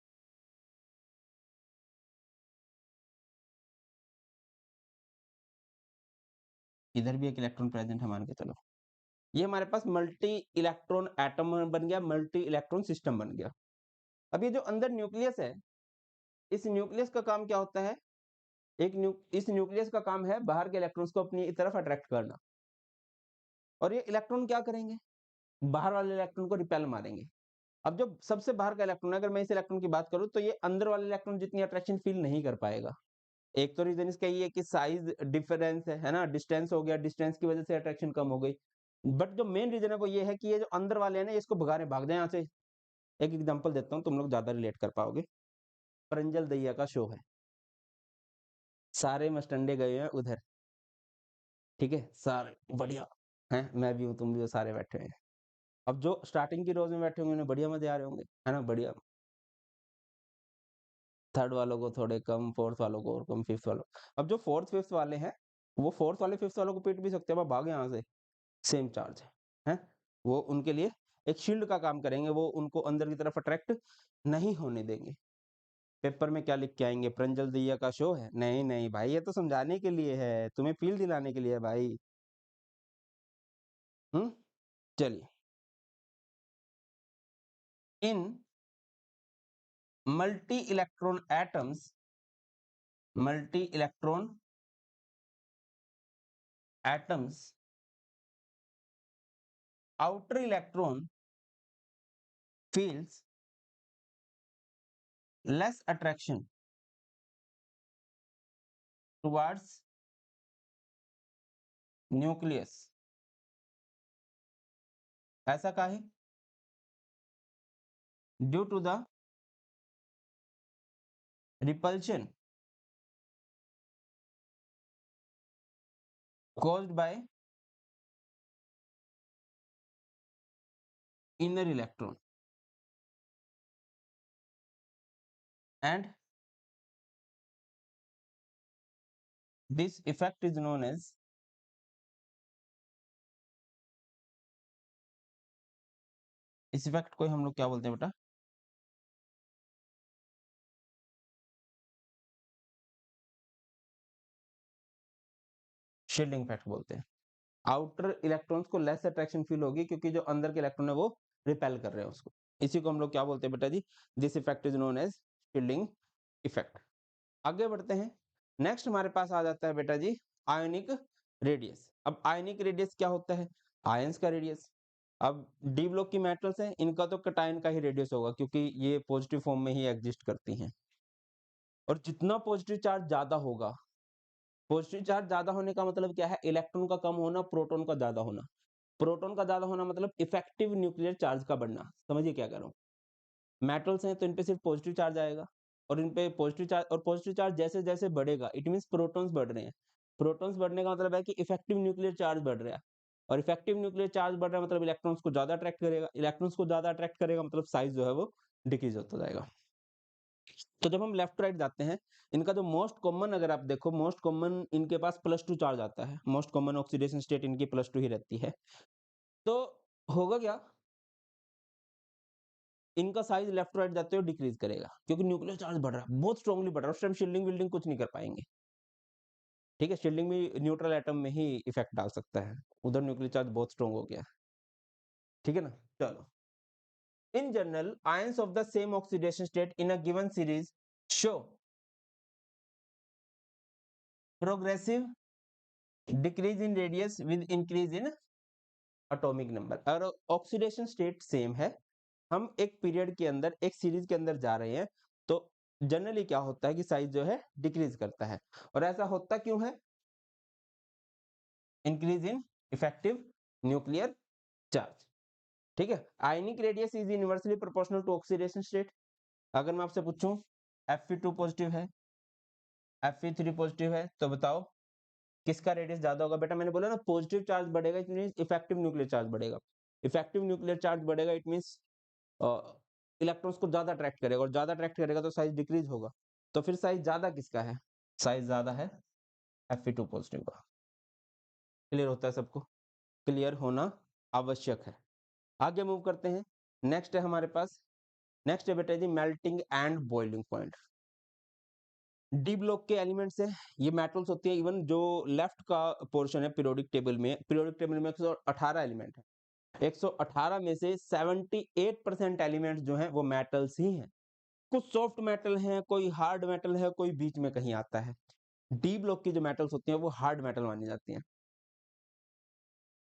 S1: इधर भी एक इलेक्ट्रॉन प्रेजेंट है मान के चलो। ये हमारे पास मल्टी इलेक्ट्रॉन एटम बन गया, मल्टी इलेक्ट्रॉन सिस्टम बन गया। अब ये जो अंदर न्यूक्लियस है, इस न्यूक्लियस का काम क्या होता है, इस न्यूक्लियस का काम है बाहर के इलेक्ट्रॉन्स को अपनी तरफ अट्रैक्ट करना। और ये इलेक्ट्रॉन क्या करेंगे, बाहर वाले इलेक्ट्रॉन को रिपेल मारेंगे। अब जो सबसे बाहर का इलेक्ट्रॉन है, अगर मैं इस इलेक्ट्रॉन की बात करूं, तो ये अंदर वाले इलेक्ट्रॉन जितनी अट्रैक्शन फील नहीं कर पाएगा। एक तो रीजन इसका ये है कि साइज डिफरेंस है ना, डिस्टेंस हो गया, डिस्टेंस की वजह से अट्रैक्शन कम हो गई। बट जो मेन रीजन है वो ये है कि ये जो अंदर वाले हैं ना, इसको भगा रहे, भाग जाए यहाँ से। एक एग्जांपल देता हूँ, तुम लोग ज्यादा रिलेट कर पाओगे। परंजल दैया का शो है, सारे मस्टंडे गए हैं उधर, ठीक है, सारे बढ़िया हैं, मैं भी हूँ, तुम भी हो, सारे बैठे हैं। अब जो स्टार्टिंग की रोज में बैठे होंगे उन्हें बढ़िया मजे आ रहे होंगे, है ना, बढ़िया। थर्ड वालों को थोड़े कम, फोर्थ वालों को और कम, फिफ्थ वालों। अब जो फोर्थ फिफ्थ वाले हैं, वो फोर्थ वाले फिफ्थ वालों को पीट भी सकते हैं, भाग यहाँ से, सेम चार्ज है, हैं? वो उनके लिए एक शील्ड का काम करेंगे, वो उनको अंदर की तरफ अट्रैक्ट नहीं होने देंगे। पेपर में क्या लिख के आएंगे, प्रंजल दहिया का शो है? नहीं नहीं भाई, ये तो समझाने के लिए है, तुम्हें फील दिलाने के लिए है भाई। चलिए, in multi electron atoms, multi electron atoms, outer electron feels less attraction towards nucleus। ऐसा काहे? Due to the repulsion caused by inner electron, and this effect is known as, इस इफेक्ट को हम लोग क्या बोलते हैं बेटा? शील्डिंग इफेक्ट बोलते हैं। आउटर इलेक्ट्रॉन्स को लेस अट्रैक्शन फील होगी, क्योंकि जो अंदर के इलेक्ट्रॉन है वो रिपेल कर रहे हैं उसको। इसी को हम लोग क्या बोलते हैं बेटा जी? This effect is known as shielding effect. आगे बढ़ते हैं, नेक्स्ट हमारे पास आ जाता है बेटा जी आयोनिक रेडियस। अब आयोनिक रेडियस क्या होता है? आयंस का रेडियस। अब डी ब्लॉक की मेटल्स हैं, इनका तो कटायन का ही रेडियस होगा, क्योंकि ये पॉजिटिव फॉर्म में ही एग्जिस्ट करती हैं। और जितना पॉजिटिव चार्ज ज्यादा होगा, पॉजिटिव चार्ज ज्यादा होने का मतलब क्या है? इलेक्ट्रॉन का कम होना, प्रोटॉन का ज्यादा होना। प्रोटॉन का ज्यादा होना मतलब इफेक्टिव न्यूक्लियर चार्ज का बढ़ना। समझिए क्या कह रहा हूं? मेटल्स हैं तो इन पे सिर्फ पॉजिटिव चार्ज आएगा, और इन पे पॉजिटिव चार्ज, और पॉजिटिव चार्ज जैसे जैसे बढ़ेगा, इट मींस प्रोटॉन्स बढ़ रहे हैं। प्रोटॉन्स बढ़ने का मतलब है कि इफेक्टिव न्यूक्लियर चार्ज बढ़ रहा है, और इफेक्टिव न्यूक्लियर चार्ज बढ़ रहा है मतलब इलेक्ट्रॉन्स को ज्यादा अट्रैक्ट करेगा, इलेक्ट्रॉन्स को ज्यादा अट्रैक्ट करेगा मतलब साइज जो है वो डिक्रीज होता जाएगा। तो जब हम लेफ्ट राइट जाते हैं, इनका जो मोस्ट कॉमन, अगर आप देखो, मोस्ट कॉमन इनके पास +2 चार्ज आता है, मोस्ट कॉमन ऑक्सीडेशन स्टेट इनकी +2 ही रहती है। तो होगा क्या, इनका साइज लेफ्ट राइट जाते हुए डिक्रीज करेगा, क्योंकि न्यूक्लियर चार्ज बढ़ रहा है, बहुत स्ट्रांगली बढ़ रहा है। उस टाइम शील्डिंग विल्डिंग कुछ नहीं कर पाएंगे, ठीक है। शील्डिंग भी न्यूट्रल एटम में ही इफेक्ट डाल सकता है, उधर न्यूक्लियर चार्ज बहुत स्ट्रांग हो गया, ठीक है ना। चलो, in general ions of the same oxidation state in a given series show progressive decrease in radius with increase in atomic number. और ऑक्सीडेशन स्टेट सेम है, हम एक पीरियड के अंदर एक सीरीज के अंदर जा रहे हैं तो जनरली क्या होता है कि साइज जो है डिक्रीज करता है। और ऐसा होता क्यों है? Increase in effective nuclear charge. ठीक है, ionic radius is inversely proportional to oxidation state. अगर मैं आपसे पूछूं Fe2 पॉजिटिव है, Fe3 पॉजिटिव है, तो बताओ किसका रेडियस ज्यादा होगा? बेटा मैंने बोला ना, पॉजिटिव चार्ज बढ़ेगा it means effective nuclear charge बढ़ेगा। इफेक्टिव न्यूक्लियर चार्ज बढ़ेगा इट मींस इलेक्ट्रॉन्स को ज्यादा अट्रैक्ट करेगा, और ज्यादा अट्रैक्ट करेगा तो साइज डिक्रीज होगा। तो फिर साइज ज्यादा किसका है? साइज ज्यादा है Fe2 पॉजिटिव का। क्लियर होता है सबको? क्लियर होना आवश्यक है। आगे मूव करते हैं। नेक्स्ट है हमारे पास, नेक्स्ट है बेटा जी melting and boiling point. D block के एलिमेंट्स है, ये मेटल्स होती है। इवन जो लेफ्ट का पोर्शन है पीरियोडिक टेबल में, पीरियोडिक टेबल में 118 एलिमेंट है। 118 में से 78% एलिमेंट्स जो हैं वो मेटल्स ही हैं। कुछ सॉफ्ट मेटल हैं, कोई हार्ड मेटल है, कोई बीच में कहीं आता है। डी ब्लॉक की जो मेटल्स होती हैं वो हार्ड मेटल मानी जाती हैं,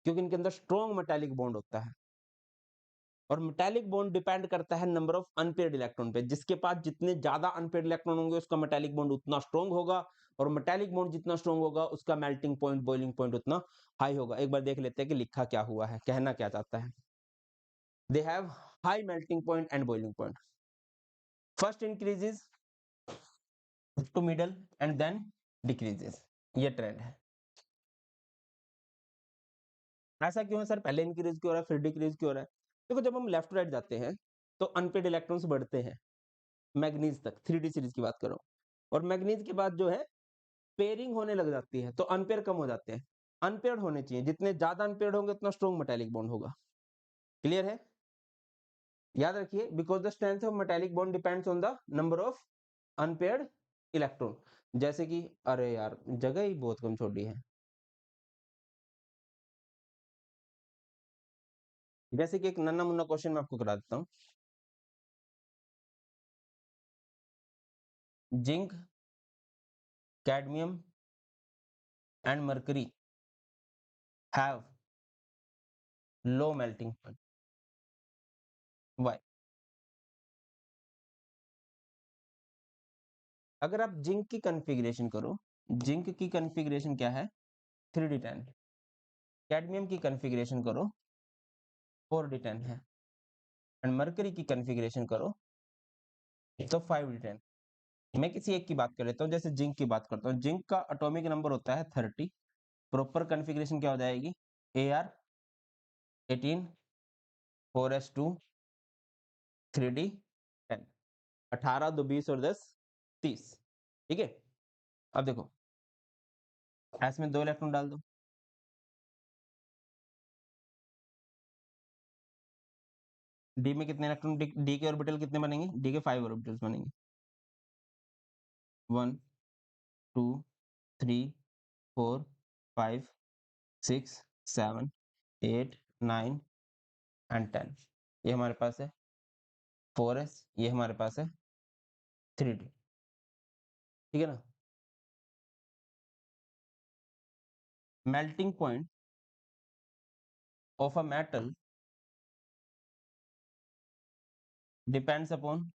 S1: क्योंकि इनके अंदर स्ट्रॉन्ग मेटालिक बॉन्ड होता है। और मेटालिक बॉन्ड डिपेंड करता है नंबर ऑफ अनपेयर्ड इलेक्ट्रॉन पे। जिसके पास जितने ज्यादा अनपेयर्ड इलेक्ट्रॉन होंगे उसका मेटालिक बॉन्ड उतना स्ट्रॉन्ग होगा, और मेटालिक बॉन्ड जितना स्ट्रॉन्ग होगा उसका मेल्टिंग पॉइंट बॉइलिंग पॉइंट उतना हाई होगा। एक बार देख लेते हैं कि लिखा क्या हुआ है, कहना क्या चाहता है। They have high melting point and boiling point. First increases to middle and then decreases, ये ट्रेंड है। ऐसा क्यों है सर? पहले इंक्रीज क्यों हो रहा है फिर डिक्रीज क्यों हो रहा है? देखो जब हम लेफ्ट राइट जाते हैं तो अनपेड इलेक्ट्रॉन्स बढ़ते हैं मैग्नीज तक, 3D सीरीज की बात करो। और मैग्नीज के बाद जो है पेयरिंग होने लग जाती है तो अनपेयर कम हो जाते हैं। अनपेयर्ड होने चाहिए, जितने ज्यादा अनपेयर्ड होंगे उतना स्ट्रॉन्ग मेटालिक बॉन्ड होगा। क्लियर है? याद रखिए, because the strength of metallic bond depends on the number of unpaired electron. जैसे कि अरे यार जगह ही बहुत कम छोड़ी है। जैसे कि एक नन्ना मुन्ना क्वेश्चन मैं आपको करा देता हूँ। Zinc, cadmium and mercury have low melting point. Why? अगर आप जिंक की कॉन्फ़िगरेशन करो, जिंक की कॉन्फ़िगरेशन क्या है? 3d10। कैडमियम की कॉन्फ़िगरेशन करो 4d10 है, एंड मरकरी की कॉन्फ़िगरेशन करो तो 5d10। मैं किसी एक की बात कर लेता हूँ, जैसे जिंक की बात करता हूँ। जिंक का एटॉमिक नंबर होता है 30। प्रॉपर कॉन्फ़िगरेशन क्या हो जाएगी? Ar 18 4s2 3d10। 18 2 20 और 10 30। ठीक है, अब देखो एस में 2 इलेक्ट्रॉन डाल दो, डी में कितने इलेक्ट्रॉन? डी के ऑर्बिटल कितने बनेंगे? डी के 5 ऑर्बिटल्स बनेंगे। 1 2 3 4 5 6 7 8 9 एंड 10। ये हमारे पास है 4s, ये हमारे पास है 3d। ठीक है ना? Melting point of a metal depends upon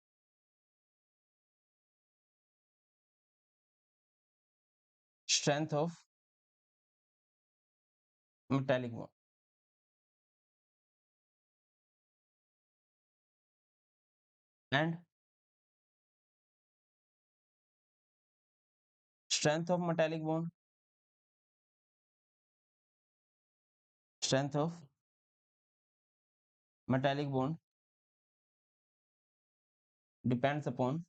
S1: strength of metallic bond and strength of metallic bond, strength of metallic bond depends upon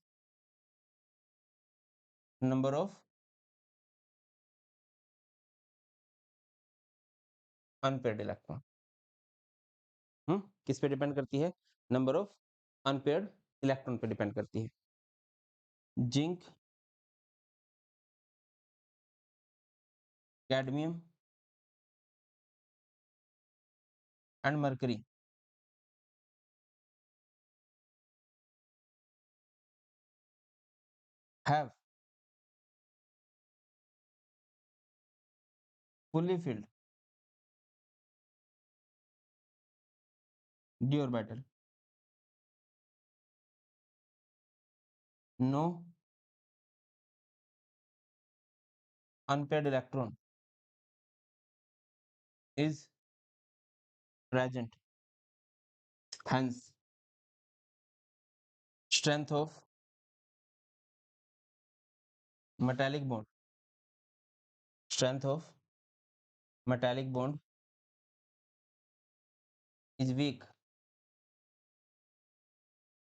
S1: number of unpaired electron. किस पे डिपेंड करती है? नंबर ऑफ अनपेयर्ड इलेक्ट्रॉन पे डिपेंड करती है। Zinc, cadmium and mercury have fully filled d orbital, no unpaired electron is present, hence strength of metallic bond, strength of metallic bond is weak,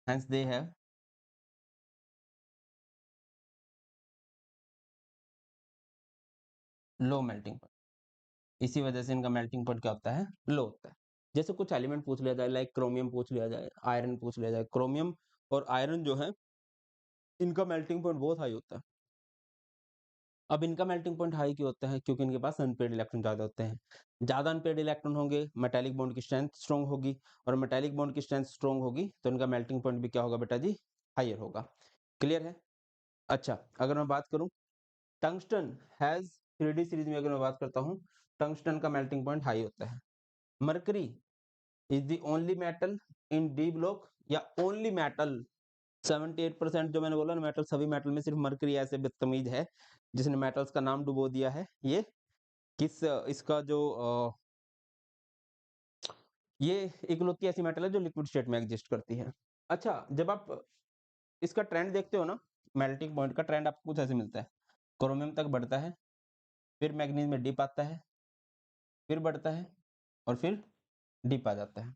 S1: hence they have low melting point. इसी वजह से इनका मेल्टिंग पॉइंट क्या होता है, लो होता है। जैसे कुछ एलिमेंट पूछ लिया जाए, लाइक क्रोमियम पूछ लिया जाए, आयरन पूछ लिया जाए, क्रोमियम और आयरन जो है इनका मेल्टिंग पॉइंट बहुत हाई होता है। अब इनका मेल्टिंग पॉइंट हाई क्यों होता है, क्योंकि इनके पास अनपेड इलेक्ट्रॉन ज़्यादा होते हैं। ज़्यादा अनपेड इलेक्ट्रॉन होंगे, मेटालिक बॉन्ड की स्ट्रेंथ स्ट्रॉन्ग होगी, और मेटालिक बॉन्ड की स्ट्रेंथ स्ट्रॉन्ग होगी तो इनका मेल्टिंग पॉइंट भी क्या होगा बेटा जी, हायर होगा। क्लियर है? अच्छा, अगर मैं बात करूं टंगस्टन हैज 3D सीरीज में, अगर मैं बात करता हूं टंगस्टन का मेल्टिंग पॉइंट हाई होता है। Mercury is the only metal in D block, या ओनली मेटल 78% जो मैंने बोला ना मेटल, सभी मेटल में सिर्फ मरकरी ऐसे बदतमीज है जिसने मेटल्स का नाम डुबो दिया है। ये किस इसका जो ये इकलौती ऐसी मेटल है जो लिक्विड स्टेट में एग्जिस्ट करती है। अच्छा, जब आप इसका ट्रेंड देखते हो ना, मेल्टिंग पॉइंट का ट्रेंड आपको कुछ ऐसे मिलता है, क्रोमियम तक बढ़ता है, फिर मैग्नीज में डिप आता है, फिर बढ़ता है, और फिर डिप आ जाता है।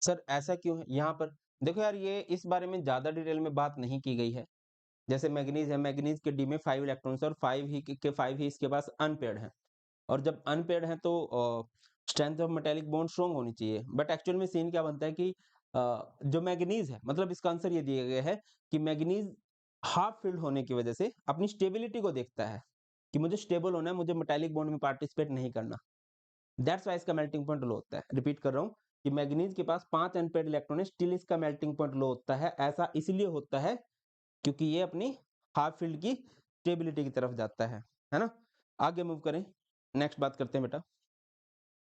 S1: सर ऐसा क्यों है यहाँ पर? देखो यार, ये इस बारे में ज्यादा डिटेल में बात नहीं की गई है। जैसे मैग्नीज है, मैग्नीज के डी में 5 इलेक्ट्रॉन्स और 5 ही के 5 ही इसके पास अनपेयर्ड हैं, और जब अनपेयर्ड है तो strength of metallic bond strong होनी चाहिए। बट एक्चुअल में सीन क्या बनता है कि जो मैग्नीज है, मतलब इसका आंसर ये दिया गया है कि मैग्नीज हाफ फिल्ड होने की वजह से अपनी स्टेबिलिटी को देखता है कि मुझे स्टेबल होना है, मुझे मेटेलिक बॉन्ड में पार्टिसिपेट नहीं करना। दैट्स वाई इसका मेल्टिंग पॉइंट लो होता है। रिपीट कर रहा हूँ कि मैग्नीज के पास 5 अनपेयर्ड इलेक्ट्रॉन है, स्टिल इसका मेल्टिंग पॉइंट लो होता है। ऐसा इसलिए होता है क्योंकि ये अपनी हाफ फील्ड की स्टेबिलिटी की तरफ जाता है ना। आगे मूव करें, नेक्स्ट बात करते हैं बेटा।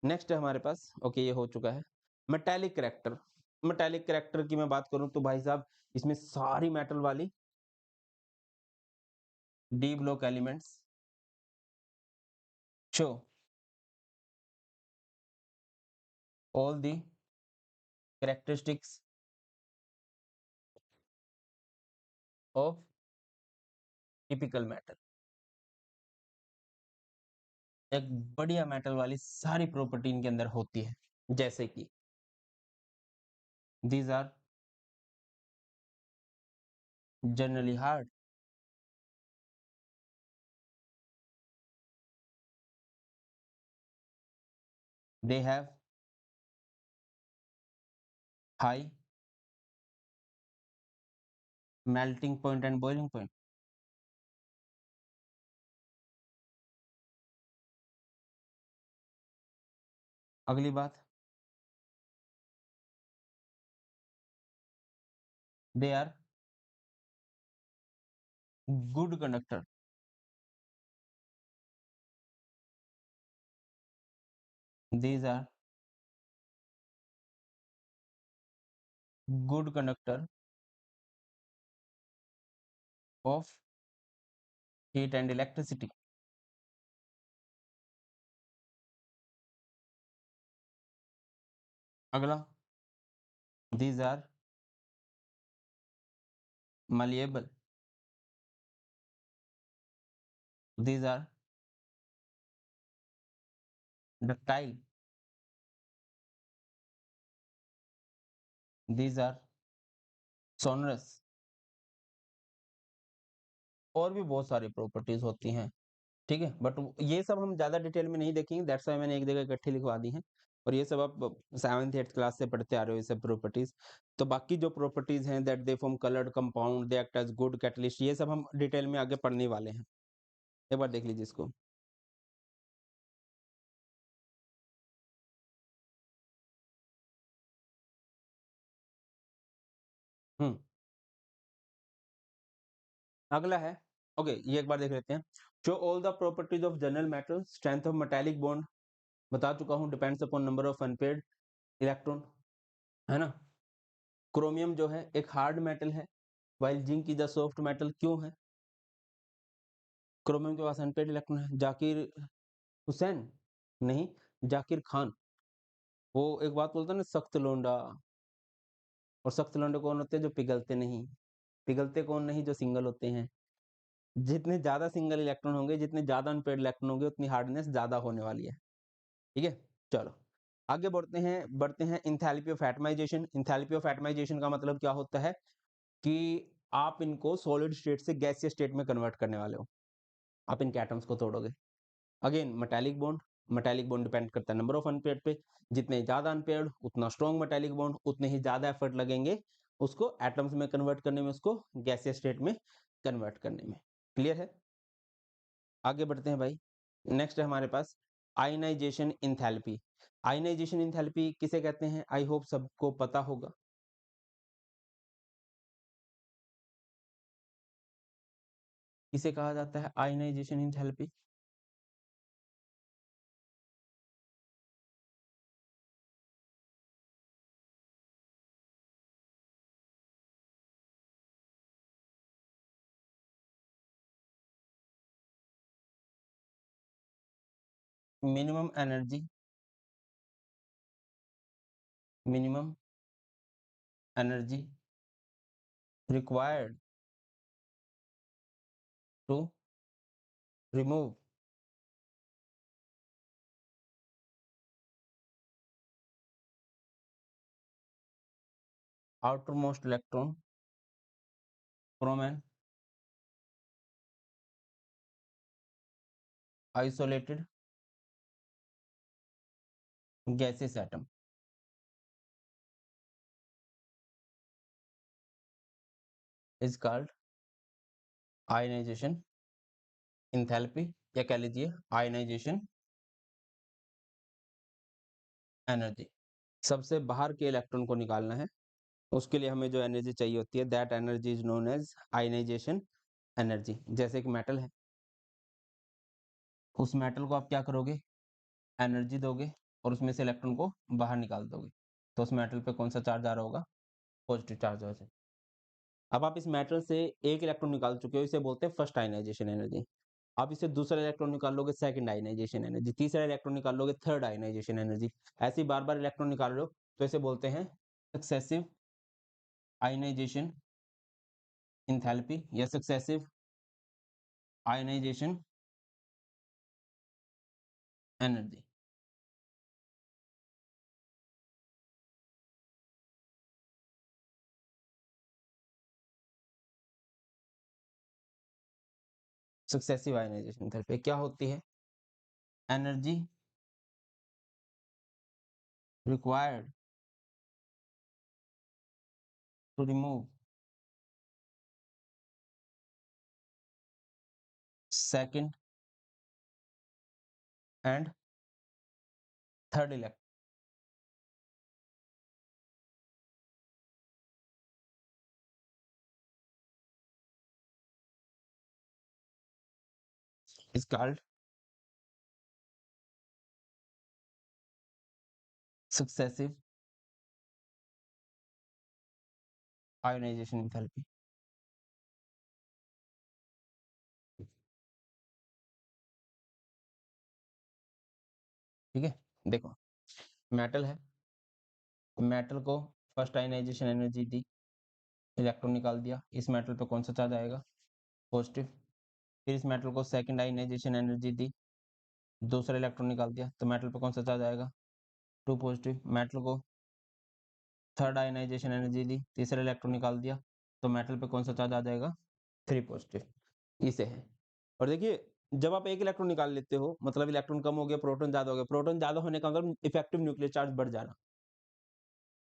S1: नेक्स्ट है हमारे पास, ओके ये हो चुका है, मेटालिक करैक्टर। मेटालिक करैक्टर की मैं बात करूं तो भाई साहब इसमें सारी मेटल वाली D block elements show all the characteristics of typical metal. एक बढ़िया मेटल वाली सारी प्रॉपर्टी इनके अंदर होती है, जैसे कि these are generally hard, they have high melting point and boiling point. अगली बात, they are good conductor. These are good conductor of heat and electricity. अगला, these are malleable, these are ductile, these are sonorous, और भी बहुत सारी प्रॉपर्टीज होती हैं। ठीक है, बट ये सब हम ज्यादा डिटेल में नहीं देखेंगे, दैट्स व्हाई मैंने एक जगह इकट्ठी लिखवा दी हैं। और ये सब आप 7th 8th क्लास से पढ़ते आ रहे हो ये सब प्रॉपर्टीज। तो बाकी जो प्रॉपर्टीज हैं, that they form coloured compound, they act as good catalyst, ये सब हम डिटेल में आगे पढ़ने वाले हैं। एक बार देख लीजिए इसको। हम्म अगला है, ओके ये एक बार देख लेते हैं। Show all the properties of general metal, strength of metallic bond बता चुका हूँ, depends upon number of unpaired electron, है ना। क्रोमियम जो है एक हार्ड मेटल है, while zinc is a soft metal. क्यों है? क्रोमियम के पास अनपेयर्ड इलेक्ट्रॉन है। जाकिर हुसैन नहीं, जाकिर खान, वो एक बात बोलता है ना, सख्त लोंडा। और सख्त लोंडे कौन होते हैं? जो पिघलते नहीं। पिघलते कौन नहीं? जो सिंगल होते हैं। जितने ज्यादा सिंगल इलेक्ट्रॉन होंगे, जितने ज्यादा अनपेयर्ड इलेक्ट्रॉन होंगे, उतनी हार्डनेस ज्यादा होने वाली है। ठीक है, चलो आगे बढ़ते हैं enthalpy of atomisation. Enthalpy of atomisation का मतलब क्या होता है कि आप इनको सॉलिड स्टेट से गैसीय स्टेट में कन्वर्ट करने वाले हो, आप इनके एटम्स को तोड़ोगे। अगेन मेटालिक बॉन्ड डिपेंड करता है नंबर ऑफ अनपेयर्ड पे। जितने ज्यादा अनपेयर्ड उतना स्ट्रॉन्ग मेटालिक बॉन्ड, उतने ही ज्यादा एफर्ट लगेंगे उसको एटम्स में कन्वर्ट करने में, उसको गैसीय स्टेट में कन्वर्ट करने में। क्लियर है? आगे बढ़ते हैं भाई। नेक्स्ट है हमारे पास आयनाइजेशन इंथैल्पी। आयनाइजेशन इंथैल्पी किसे कहते हैं? आई होप सबको पता होगा। किसे कहा जाता है ionisation enthalpy? Minimum energy, minimum energy required to remove outermost electron from an isolated gaseous atom is called ionization enthalpy, या कह लीजिए ionization energy। सबसे बाहर के इलेक्ट्रॉन को निकालना है, उसके लिए हमें जो एनर्जी चाहिए होती है, that energy is known as ionisation energy. जैसे एक मेटल है, उस मेटल को आप क्या करोगे? एनर्जी दोगे और उसमें से इलेक्ट्रॉन को बाहर निकाल दोगे, तो उस मेटल पे कौन सा चार्ज आ रहा होगा? पॉजिटिव चार्ज हो जाए। अब आप इस मेटल से एक इलेक्ट्रॉन निकाल चुके हो, इसे बोलते हैं फर्स्ट आयनाइजेशन एनर्जी। आप इसे दूसरा इलेक्ट्रॉन निकाल लोगे, सेकंड आयनाइजेशन एनर्जी। तीसरा इलेक्ट्रॉन निकाल लोगे, थर्ड आयनाइजेशन एनर्जी। ऐसे ही बार बार इलेक्ट्रॉन निकाल रहे हो, तो इसे बोलते हैं सक्सेसिव आयनाइजेशन इंथैल्पी या successive ionisation energy. Successive ionisation enthalpy क्या होती है? Energy required to remove second and third electron is called successive ionization enthalpy। ठीक है, देखो मेटल है, मेटल को फर्स्ट आयनाइजेशन एनर्जी दी, इलेक्ट्रॉन निकाल दिया, इस मेटल पे कौन सा चार्ज आएगा? पॉजिटिव। फिर इस मेटल को सेकंड आयनाइजेशन एनर्जी दी, दूसरा इलेक्ट्रॉन निकाल दिया, तो मेटल पे कौन सा चार्ज आएगा? Two positive. मेटल को थर्ड आयनाइजेशन एनर्जी दी, तीसरा इलेक्ट्रॉन निकाल दिया, तो मेटल पे कौन सा चार्ज आ जाएगा? Three positive. इसे है। और देखिए जब आप एक इलेक्ट्रॉन निकाल लेते हो, मतलब इलेक्ट्रॉन कम हो गया, प्रोटॉन ज्यादा हो गया। प्रोटॉन ज्यादा होने का मतलब इफेक्टिव न्यूक्लियर चार्ज बढ़ जाना।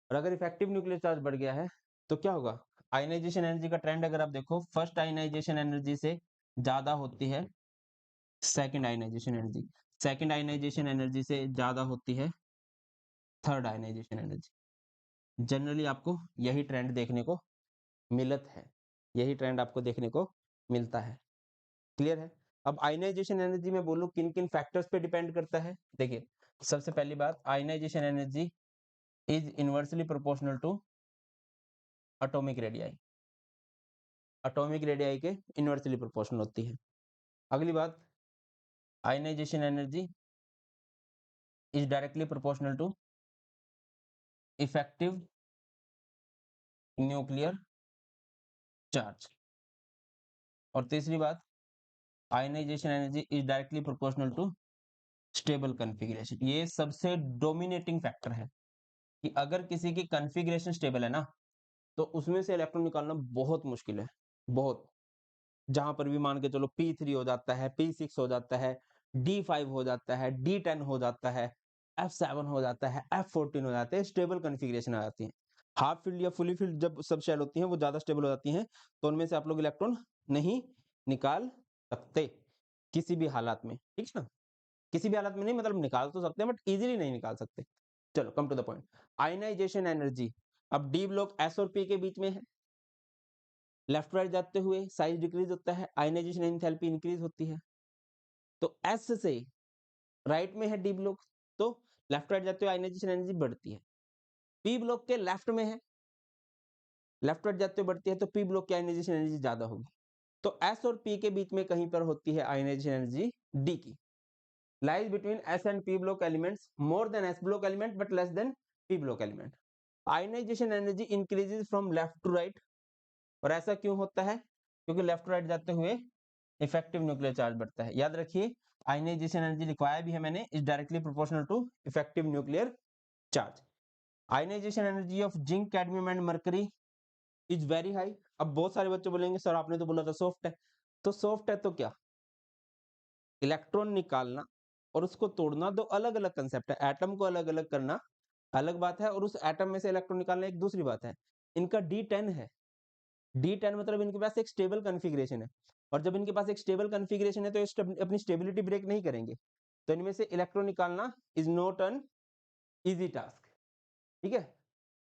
S1: और अगर इफेक्टिव न्यूक्लियर चार्ज बढ़ गया है, तो क्या होगा? आयनाइजेशन एनर्जी का ट्रेंड अगर आप देखो, फर्स्ट आयनाइजेशन एनर्जी से ज्यादा होती है second ionisation energy, second ionisation energy से ज्यादा होती है थर्ड आयनाइजेशन एनर्जी। जनरली आपको यही ट्रेंड देखने को मिलत है, यही ट्रेंड आपको देखने को मिलता है। क्लियर है? अब आयनाइजेशन एनर्जी में बोलूं किन किन फैक्टर्स पे डिपेंड करता है। देखिए, सबसे पहली बात, ionisation energy is inversely proportional to atomic radii. Atomic radii के इनवर्सली प्रोपोर्शनल होती है। अगली बात, ionisation energy is directly proportional to effective nuclear charge. और तीसरी बात, ionisation energy is directly proportional to stable configuration. ये सबसे डोमिनेटिंग फैक्टर है कि अगर किसी की कॉन्फ़िगरेशन स्टेबल है ना, तो उसमें से इलेक्ट्रॉन निकालना बहुत मुश्किल है, बहुत। जहां पर भी मान के चलो P3 हो जाता है, P6 हो जाता है, D5 हो जाता है, D10 हो जाता है, F7 हो जाता है, F14 हो जाते हैं, स्टेबल कॉन्फ़िगरेशन आ जाती है। हाफ फील्ड या फुली फील्ड जब सब शेल होती हैं वो ज्यादा स्टेबल हो जाती हैं, तो उनमें से आप लोग इलेक्ट्रॉन नहीं निकाल सकते किसी भी हालात में, ठीक है ना? किसी भी हालत में नहीं, मतलब निकाल तो सकते हैं बट इजीली नहीं निकाल सकते। चलो come to the point. Ionisation energy, अब डी ब्लॉक एस और पी के बीच में है, लेफ्ट राइट जाते हुए साइज डिक्रीज होता है, आयनाइजेशन एंथैल्पी इंक्रीज होती है। तो एस से राइट में है डी ब्लॉक, तो लेफ्ट राइट जाते हुए आयनाइजेशन एनर्जी बढ़ती है। पी ब्लॉक के लेफ्ट में है, लेफ्ट राइट जाते हुए बढ़ती है, तो पी ब्लॉक की आयनाइजेशन एनर्जी ज्यादा होगी। तो एस और पी के बीच में कहीं पर होती है आयनाइजेशन एनर्जी डी की। lies between S and P block elements more than S block element but less than P block element. Ionization energy increases from left to right, और ऐसा क्यों होता है? क्योंकि लेफ्ट टू राइट जाते हुए इफेक्टिव न्यूक्लियर चार्ज बढ़ता है। याद रखिए, आयनाइजेशन एनर्जी लिखवाया भी है मैंने, is directly proportional to effective nuclear charge. Ionisation energy of zinc, cadmium and mercury is very high. अब बहुत सारे बच्चे बोलेंगे सर आपने तो बोला था सॉफ्ट है, तो सॉफ्ट है तो क्या? इलेक्ट्रॉन निकालना और उसको तोड़ना दो अलग अलग कंसेप्ट है। एटम को अलग अलग करना अलग बात है, और उस एटम में से इलेक्ट्रॉन निकालना एक दूसरी बात है। इनका D10 है, D10 मतलब इनके पास एक स्टेबल कॉन्फ़िगरेशन है, और जब इनके पास एक स्टेबल कॉन्फ़िगरेशन है तो ये अपनी स्टेबिलिटी ब्रेक नहीं करेंगे, तो इनमें से इलेक्ट्रॉन निकालना is not an easy task, ठीक है?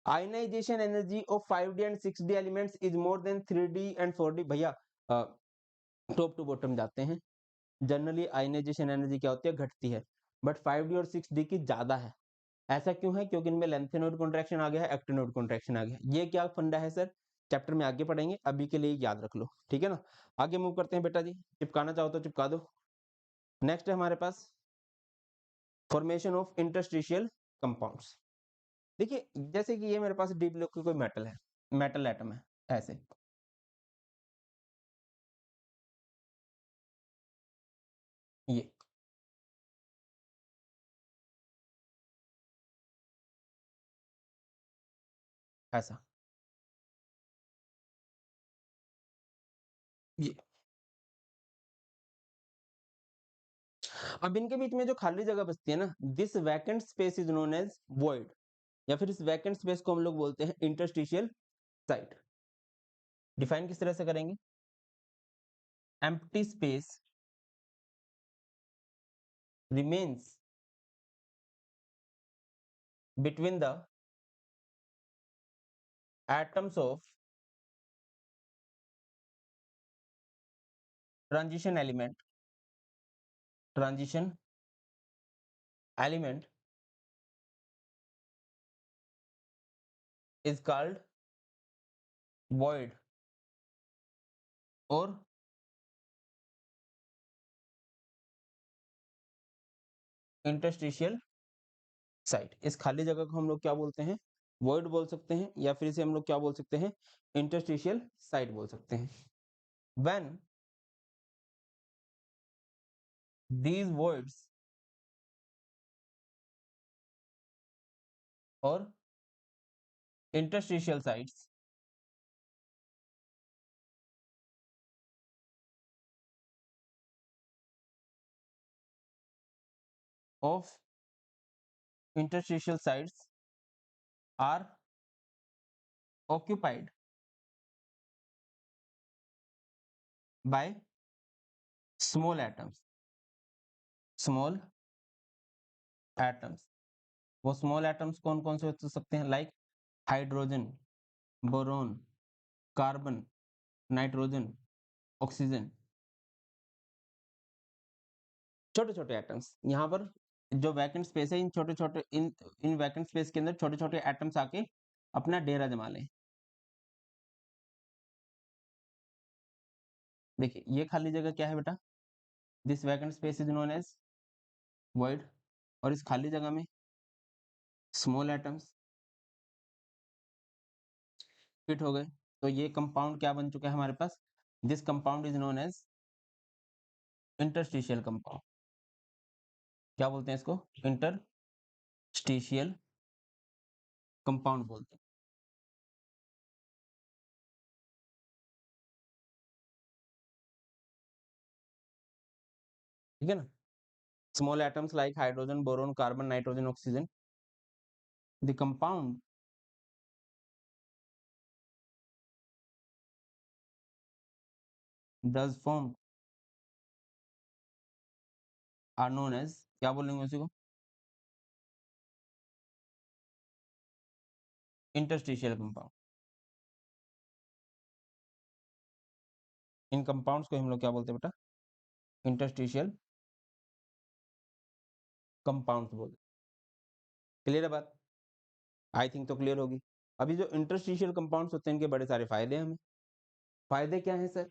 S1: Ionisation energy of 5D and 6D elements is more than 3D and 4D। भैया टॉप टू बॉटम जाते हैं। जनरली आयनाइजेशन एनर्जी क्या होती है? घटती है, बट 5D और 6D की ज्यादा है। ऐसा क्यों है? क्योंकि इनमें लेंथेनोइड कॉन्ट्रैक्शन आ गया है, एक्टिनोइड कॉन्ट्रैक्शन आ गया है। ये क्या फंडा है सर? चैप्टर में आगे पढ़ेंगे, अभी के लिए याद रख लो, ठीक है ना? आगे मूव करते हैं बेटा जी, चिपकाना चाहो तो चिपका दो। नेक्स्ट है हमारे पास फॉर्मेशन ऑफ इंटरस्टिशियल कंपाउंड्स। देखिए, जैसे कि ये मेरे पास डी ब्लॉक की कोई मेटल है, मेटल एटम है, ऐसे ये ऐसा, ये। अब इनके बीच में जो खाली जगह बचती है ना, this vacant space is known as void, या फिर इस वैकेंट स्पेस को हम लोग बोलते हैं इंटरस्टिशियल साइट। डिफाइन किस तरह से करेंगे? Empty space remains between the atoms of transition element, transition element is called void or interstitial site. इस खाली जगह को हम लोग क्या बोलते हैं? void बोल सकते हैं, या फिर इसे हम लोग क्या बोल सकते हैं? interstitial साइट बोल सकते हैं। when these voids or interstitial sites of interstitial sites are occupied by small atoms, small atoms। वो स्मॉल एटम्स कौन कौन से हो सकते हैं? Like hydrogen, boron, carbon, nitrogen, oxygen, छोटे छोटे एटम्स। यहाँ पर जो वैकेंट स्पेस है, इन छोटे छोटे इन वैकेंट स्पेस के अंदर छोटे छोटे एटम्स आके अपना डेरा जमा लें। देखिए ये खाली जगह क्या है बेटा, this vacant space is known as void, और इस खाली जगह में स्मॉल एटम्स फिट हो गए। तो ये कंपाउंड क्या बन चुका है हमारे पास, this compound is known as interstitial compound. क्या बोलते हैं इसको, इंटरस्टिशियल कंपाउंड बोलते हैं। ठीक है ना, small atoms like hydrogen, boron, carbon, nitrogen, oxygen, the compound thus formed are known as, क्या बोलेंगे उसी को, इंटरस्टिशियल कंपाउंड। इन कंपाउंड्स को हम लोग क्या बोलते हैं बेटा, इंटरस्टिशियल कंपाउंड्स बोलते हैं। क्लियर है बात, आई थिंक तो क्लियर होगी। अभी जो इंटरस्टिशियल कंपाउंड्स होते हैं इनके बड़े सारे फायदे हैं हमें। फायदे क्या हैं सर,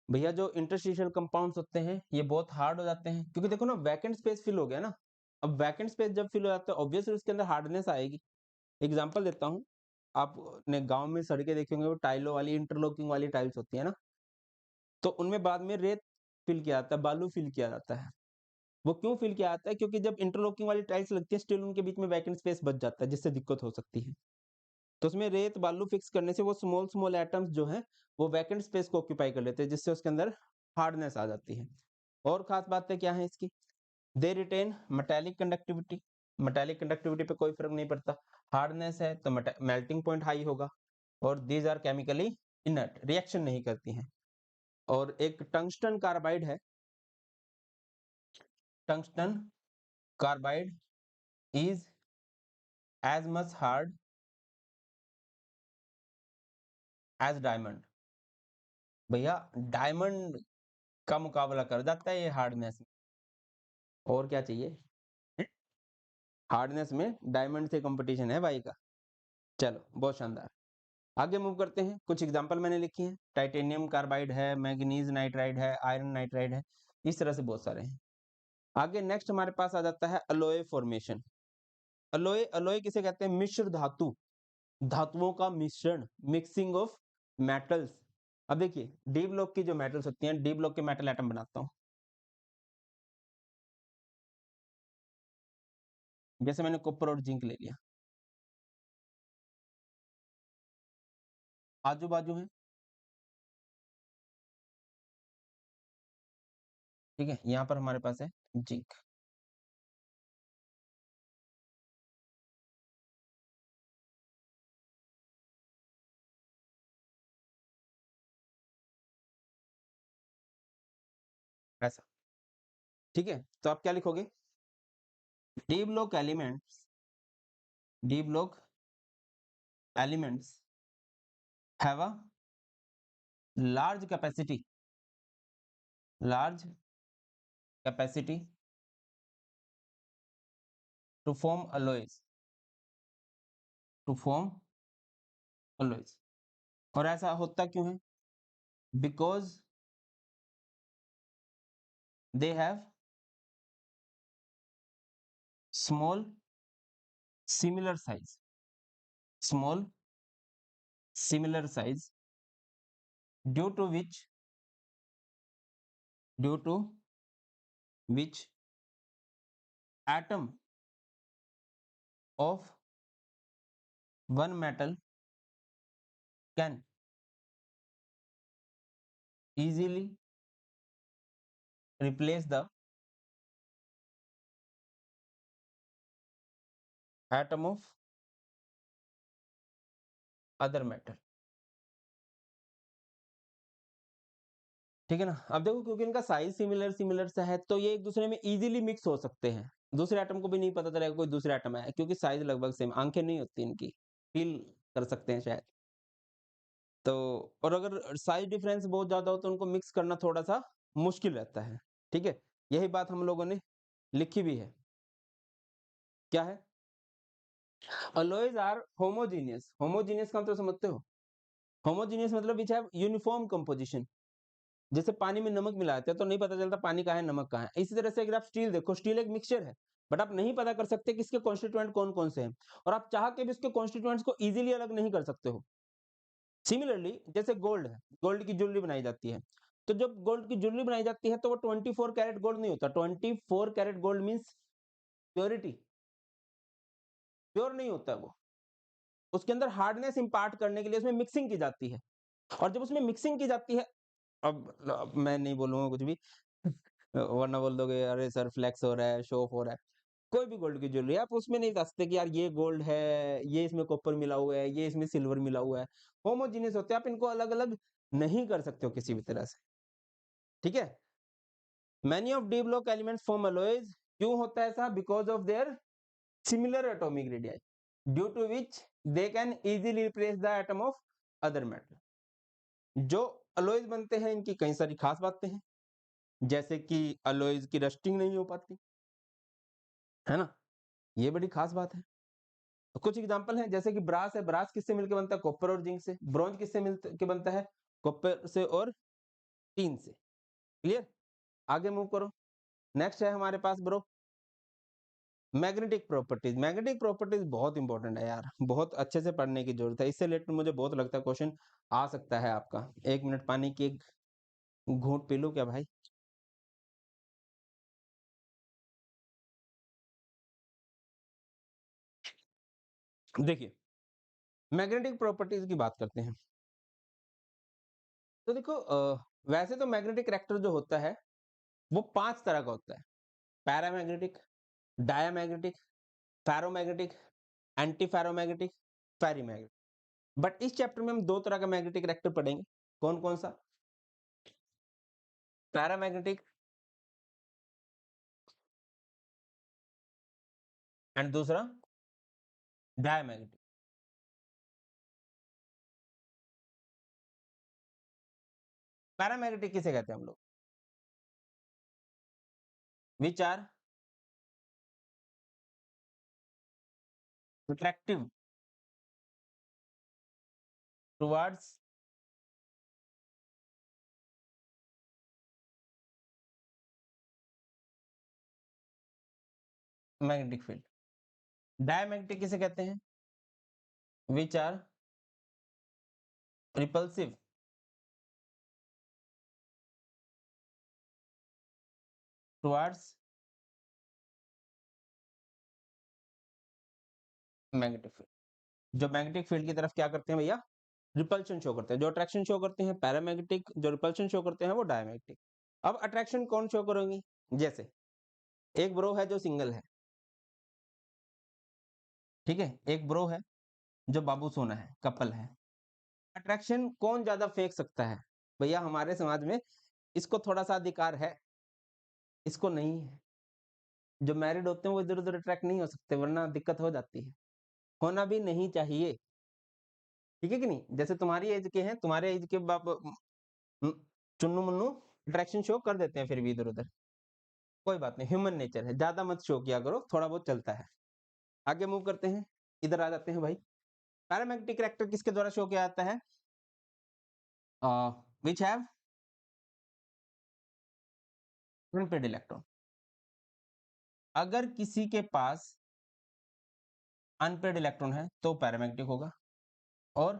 S1: भैया जो इंटरस्टिशियल कंपाउंड्स होते हैं ये बहुत हार्ड हो जाते हैं, क्योंकि देखो ना वैकेंट स्पेस फिल हो गया ना। अब वैकेंट स्पेस जब फिल हो जाता है ऑब्वियसली उसके अंदर हार्डनेस आएगी। एग्जांपल देता हूँ, आपने गांव में सड़कें देखी होंगे, वो टाइलों वाली इंटरलॉकिंग वाली टाइल्स होती है ना, तो उनमें बाद में रेत फिल किया जाता है, बालू फिल किया जाता है। वो क्यों फिल किया जाता है, क्योंकि जब इंटरलॉकिंग वाली टाइल्स लगती है स्टिल उनके बीच में वैकेंट स्पेस बच जाता है, जिससे दिक्कत हो सकती है। तो उसमें रेत बालू फिक्स करने से वो स्मॉल स्मॉल एटम्स जो है वो वैकेंट स्पेस को ऑक्यूपाई कर लेते हैं, जिससे उसके अंदर हार्डनेस आ जाती है। और खास बातें क्या है इसकी, they retain metallic conductivity, metallic conductivity पे कोई फर्क नहीं पड़ता। हार्डनेस है तो मेल्टिंग पॉइंट हाई होगा, और these are chemically inert, reaction नहीं करती हैं। और एक टंगस्टन कार्बाइड है, tungsten carbide is as much hard as diamond। भैया डायमंड का मुकाबला कर जाता है ये हार्डनेस में, और क्या चाहिए, हार्डनेस में डायमंड से कंपटीशन है भाई का। चलो बहुत शानदार, आगे मूव करते हैं। कुछ एग्जांपल मैंने लिखी हैं, टाइटेनियम कार्बाइड है, मैग्नीज नाइट्राइड है, आयरन नाइट्राइड है, इस तरह से बहुत सारे हैं। आगे नेक्स्ट हमारे पास आ जाता है अलोए फॉर्मेशन। अलोए, अलोए किसे कहते हैं, मिश्र धातु, धातुओं का मिश्रण, मिक्सिंग ऑफ मेटल्स। अब देखिए डी ब्लॉक की जो मेटल्स होती हैं, डी ब्लॉक के मेटल एटम बनाता हूं, जैसे मैंने कॉपर और जिंक ले लिया, आजू बाजू है, ठीक है, यहाँ पर हमारे पास है जिंक। ऐसा, ठीक है, तो आप क्या लिखोगे, D block elements, D block elements have a large capacity, large capacity to form alloys, to form alloys। और ऐसा होता क्यों है, because they have small similar size, small similar size, due to which, due to which atom of one metal can easily replace the atom of other metal। ठीक है ना, अब देखो क्योंकि इनका साइज सिमिलर सिमिलर सा है तो ये एक दूसरे में इजीली मिक्स हो सकते हैं, दूसरे एटम को भी नहीं पता चलेगा कोई दूसरा एटम है, क्योंकि साइज लगभग सेम, आंखें नहीं होती इनकी, फील कर सकते हैं शायद। तो और अगर साइज डिफरेंस बहुत ज़्यादा हो तो उनको मिक्स करना थोड़ा-सा मुश्किल रहता है, ठीक है? यही बात हम लोगों ने लिखी भी है। क्या है? अलॉयज़ आर होमोजेनियस, होमोजेनियस का मतलब समझते हो? होमोजेनियस मतलब व्हिच हैव यूनिफॉर्म कंपोजिशन। जैसे पानी में नमक मिलाते हैं तो नहीं पता चलता पानी कहाँ है, नमक कहाँ है। इसी तरह से अगर आप स्टील देखो, स्टील एक मिक्सचर है, बट आप नहीं पता कर सकते कि इसके कॉन्स्टिट्यूएंट कौन-कौन से हैं और आप चाह के भी उसके कॉन्स्टिट्यूएंट्स को ईज़िली अलग नहीं कर सकते हो। सिमिलरली जैसे गोल्ड है, गोल्ड की ज्वेलरी बनाई जाती है, तो जब गोल्ड की ज्वेलरी बनाई जाती है तो वो 24 कैरेट गोल्ड नहीं होता, 24 carat gold means purity, pure नहीं होता वो। उसके अंदर हार्डनेस इम्पार्ट करने के लिए उसमें मिक्सिंग की जाती है और जब उसमें मिक्सिंग की जाती है अब मैं नहीं बोलूँगा कुछ भी वरना बोल दोगे अरे सर फ्लेक्स हो रहा है, शो ऑफ हो रहा है। कोई भी गोल्ड की ज्वेलरी है, आप उसमें नहीं बता सकते कि यार ये गोल्ड है, ये इसमें कॉपर मिला हुआ है, ये इसमें सिल्वर मिला हुआ है। होमोजेनियस होते हैं, आप इनको अलग-अलग नहीं कर सकते हो किसी भी तरह से, ठीक है? Many of D block elements form alloys, क्यों होता है ऐसा? Because of their similar atomic radii, due to which they can easily replace the atom of other metal. जो अलॉयज बनते हैं इनकी कई सारी खास बातें हैं, जैसे कि अलॉयज की रस्टिंग नहीं हो पाती, है ना? ये बड़ी खास बात है। तो कुछ एग्जांपल हैं जैसे कि ब्रास है, ब्रास किससे मिलके बनता है? कॉपर और जिंक से। ब्रोंज किससे मिल के बनता है? कॉपर से और टीन से। क्लियर? आगे मूव करो। नेक्स्ट है हमारे पास bro magnetic properties. Magnetic properties बहुत इंपॉर्टेंट है यार, बहुत अच्छे से पढ़ने की जरूरत है। इससे रिलेटेड मुझे बहुत लगता है क्वेश्चन आ सकता है आपका। 1 मिनट पानी की एक घूंट पी लूं क्या भाई? देखिए, मैग्नेटिक प्रॉपर्टीज की बात करते हैं। तो देखो वैसे तो मैग्नेटिक रेक्टर जो होता है वो 5 तरह का होता है। Paramagnetic, diamagnetic, ferromagnetic, anti ferromagnetic, ferrimagnetic. But इस चैप्टर में हम 2 तरह का मैग्नेटिक रेक्टर पढ़ेंगे। कौन-कौन सा? पैरामैग्नेटिक एंड दूसरा डायामैग्नेटिक। पैरामैग्नेटिक किसे कहते हैं हम लोग? Which are attractive towards magnetic field. Diamagnetic किसे कहते हैं? Which are repulsive towards magnetic field. जो मैग्नेटिक फील्ड की तरफ क्या करते हैं भैया? रिपल्शन शो करते हैं। जो अट्रैक्शन शो करते हैं पैरामैग्नेटिक, जो रिपल्शन शो करते हैं वो डायमैग्नेटिक। अब अट्रैक्शन कौन शो करेंगे? जैसे एक ब्रो है जो सिंगल है, ठीक है? एक ब्रो है जो बाबू सोना है, कपल है। अट्रैक्शन कौन ज्यादा फेंक सकता है? भैया हमारे समाज में इसको थोड़ा सा अधिकार है, इसको नहीं है। जो मैरिड होते हैं वो इधर उधर अट्रैक्ट नहीं हो सकते वरना दिक्कत हो जाती है। होना भी नहीं चाहिए, ठीक है कि नहीं? जैसे तुम्हारी एज के हैं, तुम्हारे एज के बाप चुन्नू मुन्नू अट्रैक्शन शो कर देते हैं फिर भी इधर उधर। कोई बात नहीं, ह्यूमन नेचर है, ज्यादा मत शो किया करो, थोड़ा बहुत चलता है। आगे मूव करते हैं, इधर आ जाते हैं भाई। पैरामैग्नेटिक रिएक्टर किसके द्वारा शो किया जाता है? Which have unpaired electron. अगर किसी के पास अनपेड इलेक्ट्रॉन है तो पैरामैग्नेटिक होगा, और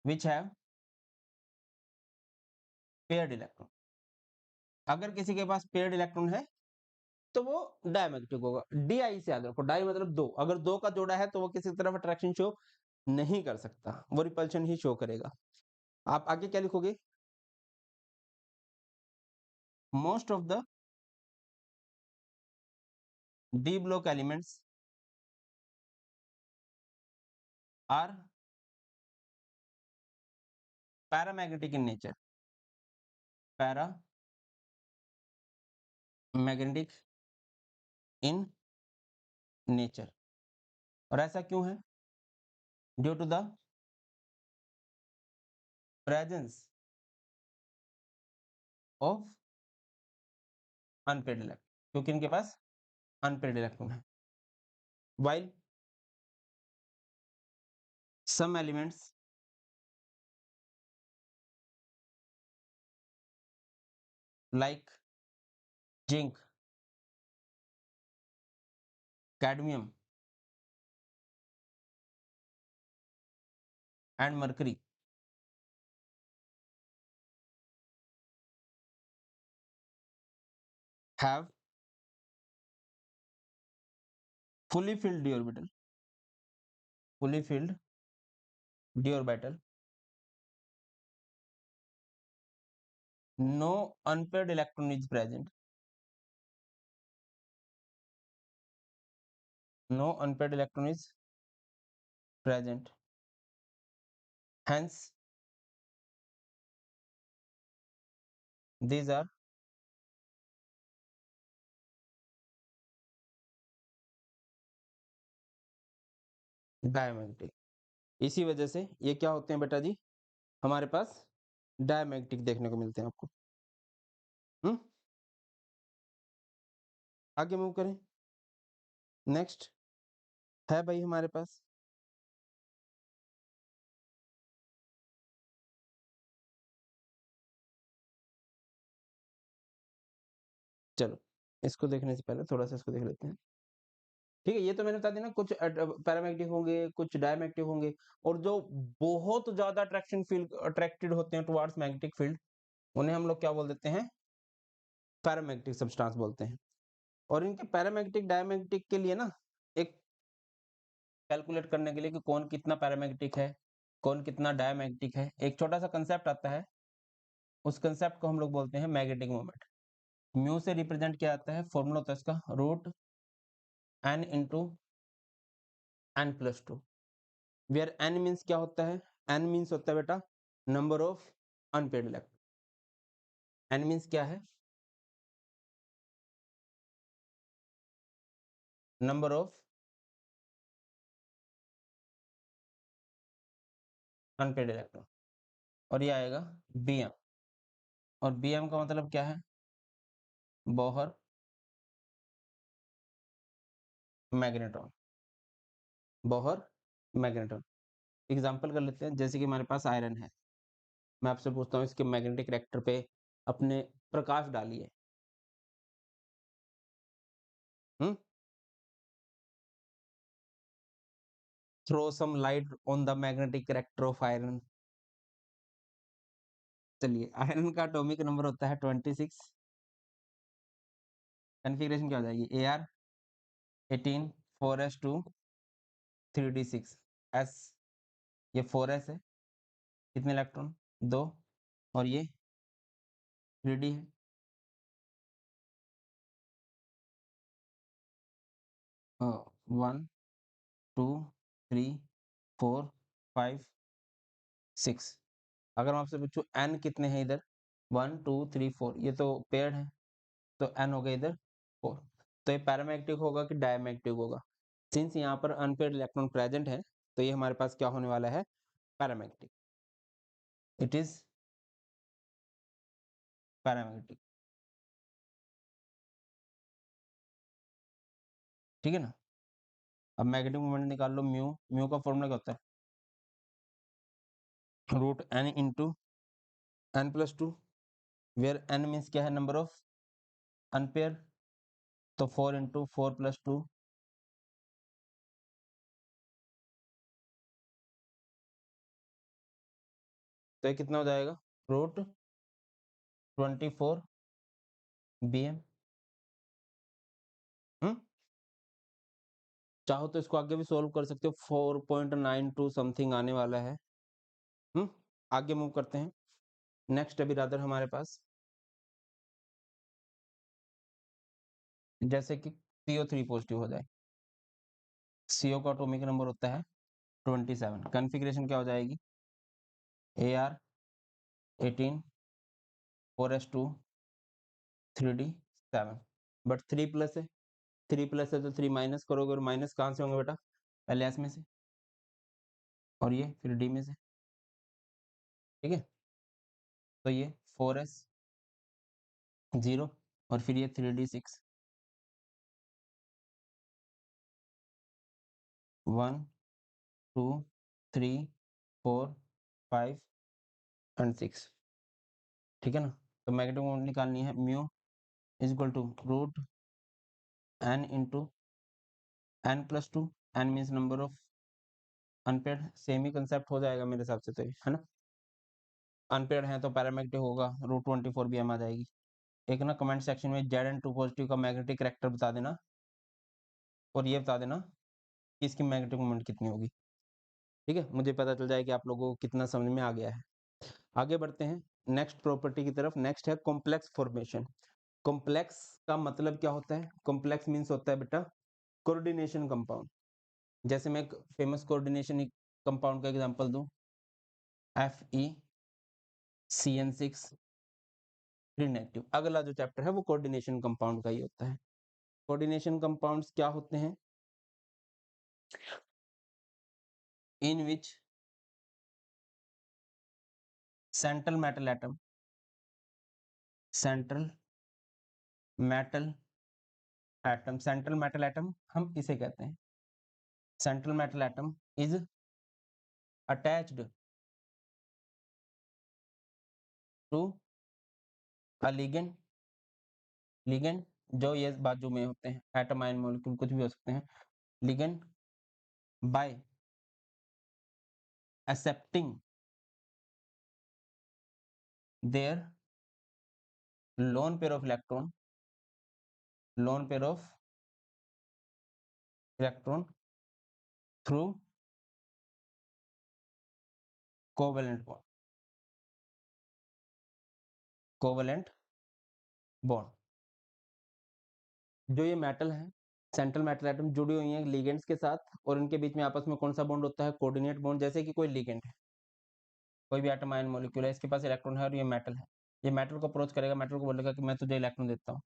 S1: विच हैव पेयर्ड इलेक्ट्रॉन। अगर किसी के पास पेयर्ड इलेक्ट्रॉन है तो वो डायमैग्नेटिक होगा। DI से याद रखो, डाई मतलब दो, अगर दो का जोड़ा है तो वो किसी तरफ अट्रैक्शन शो नहीं कर सकता, वो रिपल्शन ही शो करेगा। आप आगे क्या लिखोगे? Most of the D block elements are paramagnetic in nature. Paramagnetic in nature. और ऐसा क्यों है? Due to the presence of unpaired electron, क्योंकि इनके पास अनपेड इलेक्ट्रॉन है। while some elements like zinc, cadmium and mercury have fully filled d orbital, fully filled d orbital, no unpaired electron is present, no unpaired electron is present, hence these are diamagnetic. इसी वजह से ये क्या होते हैं बेटा जी, हमारे पास डायमैग्नेटिक देखने को मिलते हैं आपको। आगे मूव करें, नेक्स्ट है भाई हमारे पास चलो इसको देखने से पहले थोड़ा सा इसको देख लेते हैं। ठीक है, ये तो मैंने बता दिया ना, कुछ पैरामैग्नेटिक होंगे, कुछ डायमैग्नेटिक होंगे, और जो बहुत ज्यादा अट्रैक्शन फील्ड अट्रैक्टेड होते हैं टुवर्ड्स मैग्नेटिक फील्ड, उन्हें हम लोग क्या बोल देते हैं, पैरामैग्नेटिक सब्सटेंस बोलते हैं। और इनके पैरामैग्नेटिक डायमैग्नेटिक के लिए ना एक कैलकुलेट करने के लिए कि कौन कितना पैरामैग्नेटिक है, कौन कितना डायमैग्नेटिक है, एक छोटा सा कंसेप्ट आता है, उस कंसेप्ट को हम लोग बोलते हैं मैग्नेटिक मोमेंट। म्यू से रिप्रेजेंट किया जाता है, फॉर्मूला होता है इसका root n into n+2, where n means क्या होता है, n मीन्स होता है बेटा number of unpaired electron. n means क्या है, नंबर ऑफ अनपेड इलेक्ट्रॉन, और ये आएगा bm, और bm का मतलब क्या है, Bohr magnetron, Bohr magnetron. Example कर लेते हैं, जैसे कि हमारे पास आयरन है, मैं आपसे पूछता हूँ इसके मैग्नेटिक रिएक्टर पे अपने प्रकाश डालिए। Throw some light on the magnetic reactor of iron. चलिए, आयरन का एटॉमिक नंबर होता है 26, कॉन्फ़िगरेशन क्या हो जाएगी, Ar 18 4s2 3d6 s, ये 4s है, कितने इलेक्ट्रॉन, 2, और ये 3d है, 1 2 3 4 5 6। अगर मैं आपसे पूछूं n कितने हैं इधर, 1 2 3 4, ये तो पेयर है, तो n हो गया इधर 4। तो ये पैरामैग्नेटिक होगा कि डायमैग्नेटिक होगा, सिंस यहाँ पर अनपेयर्ड इलेक्ट्रॉन प्रेजेंट है, तो ये हमारे पास क्या होने वाला है, पैरामैग्नेटिक, इट इज पैरामैग्नेटिक। ठीक है ना। अब मैग्नेटिक मोमेंट निकाल लो, म्यू, म्यू का फॉर्मूला क्या होता है, root n into n+2, where n means क्या है, नंबर ऑफ अनपेयर, तो 4 इंटू 4+2, तो ये कितना हो जाएगा, रूट 24 bm। चाहो तो इसको आगे भी सोल्व कर सकते हो, 4.92 समथिंग आने वाला है। आगे मूव करते हैं, नेक्स्ट अभी रादर हमारे पास जैसे कि CO3 पॉजिटिव हो जाए, CO का एटॉमिक नंबर होता है 27, कॉन्फ़िगरेशन क्या हो जाएगी, Ar 18 4s2 3d7, but 3 plus है, 3 प्लस है तो 3 माइनस करोगे, और माइनस कहाँ से होंगे बेटा, पहले s में से, और ये फिर d में से। ठीक है, तो ये 4s 0 और फिर ये 3d6 1 2 3 4 5 एंड 6। ठीक है ना। तो मैग्नेटिक मोमेंट निकालनी है, mu is equal to root n into n+2। n means number of unpaired, same ही कंसेप्ट हो जाएगा मेरे हिसाब से, तो ये है ना। अनपेड है तो पैरामैग्नेटिक होगा, √24 भी m आ जाएगी। एक ना कमेंट सेक्शन में Zn2 पॉजिटिव का मैग्नेटिक करेक्टर बता देना, और ये बता देना कि इसकी मैग्नेटिक मोमेंट कितनी होगी। ठीक है, मुझे पता चल जाए कि आप लोगों को कितना समझ में आ गया है। आगे बढ़ते हैं नेक्स्ट प्रॉपर्टी की तरफ। नेक्स्ट है कॉम्प्लेक्स फॉर्मेशन। कॉम्प्लेक्स का मतलब क्या होता है? कॉम्प्लेक्स मीन्स होता है बेटा कोऑर्डिनेशन कंपाउंड। जैसे मैं एक फेमस कोऑर्डिनेशन कंपाउंड का एग्जांपल दूं, FeCN6 3 नेगेटिव। अगला जो चैप्टर है वो कोऑर्डिनेशन कंपाउंड का ही होता है। कोऑर्डिनेशन कंपाउंड्स क्या होते हैं? In which central metal atom central metal atom हम इसे कहते हैं। Central metal atom is attached to a ligand. Ligand जो ये बाजू में होते हैं, एटम आयन मॉलिक्यूल कुछ भी हो सकते हैं। Ligand bye accepting there lone pair of electron through covalent bond. जो ये मेटल है, सेंट्रल मेटल एटम जुड़ी हुई हैं लिगेंड्स के साथ, और इनके बीच में आपस में कौन सा बॉन्ड होता है? Coordinate bond. जैसे कि कोई लिगेंड है, कोई भी एटम आयन मॉलिक्यूल है, इसके पास इलेक्ट्रॉन है और ये मेटल है। ये मेटल को अप्रोच करेगा, मेटल को बोलेगा कि मैं तुझे इलेक्ट्रॉन देता हूँ,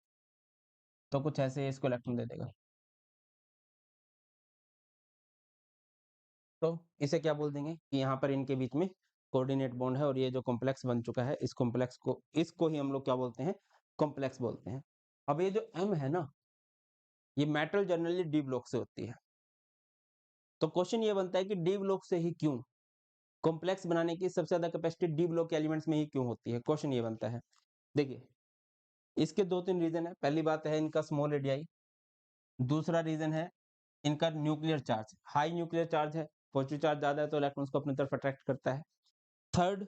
S1: तो कुछ ऐसे इसको इलेक्ट्रॉन दे देगा। तो इसे क्या बोल देंगे कि यहाँ पर इनके बीच में कोऑर्डिनेट बॉन्ड है, और ये जो कॉम्प्लेक्स बन चुका है, इस कॉम्प्लेक्स को, इसको ही हम लोग क्या बोलते हैं? कॉम्प्लेक्स बोलते हैं। अब ये जो M है ना, ये मेटल जनरली डी ब्लॉक से होती है। तो क्वेश्चन ये बनता है कि डी ब्लॉक से ही क्यों? कॉम्प्लेक्स बनाने की सबसे ज्यादा कैपेसिटी डी ब्लॉक के एलिमेंट्स में ही क्यों होती है? क्वेश्चन ये बनता है। देखिए, इसके 2-3 रीजन है। पहली बात है इनका स्मॉल रेडियाई। दूसरा रीजन है इनका nuclear charge, high nuclear charge है, पॉजिटिव चार्ज ज्यादा है तो इलेक्ट्रॉन्स को अपनी तरफ अट्रैक्ट करता है। थर्ड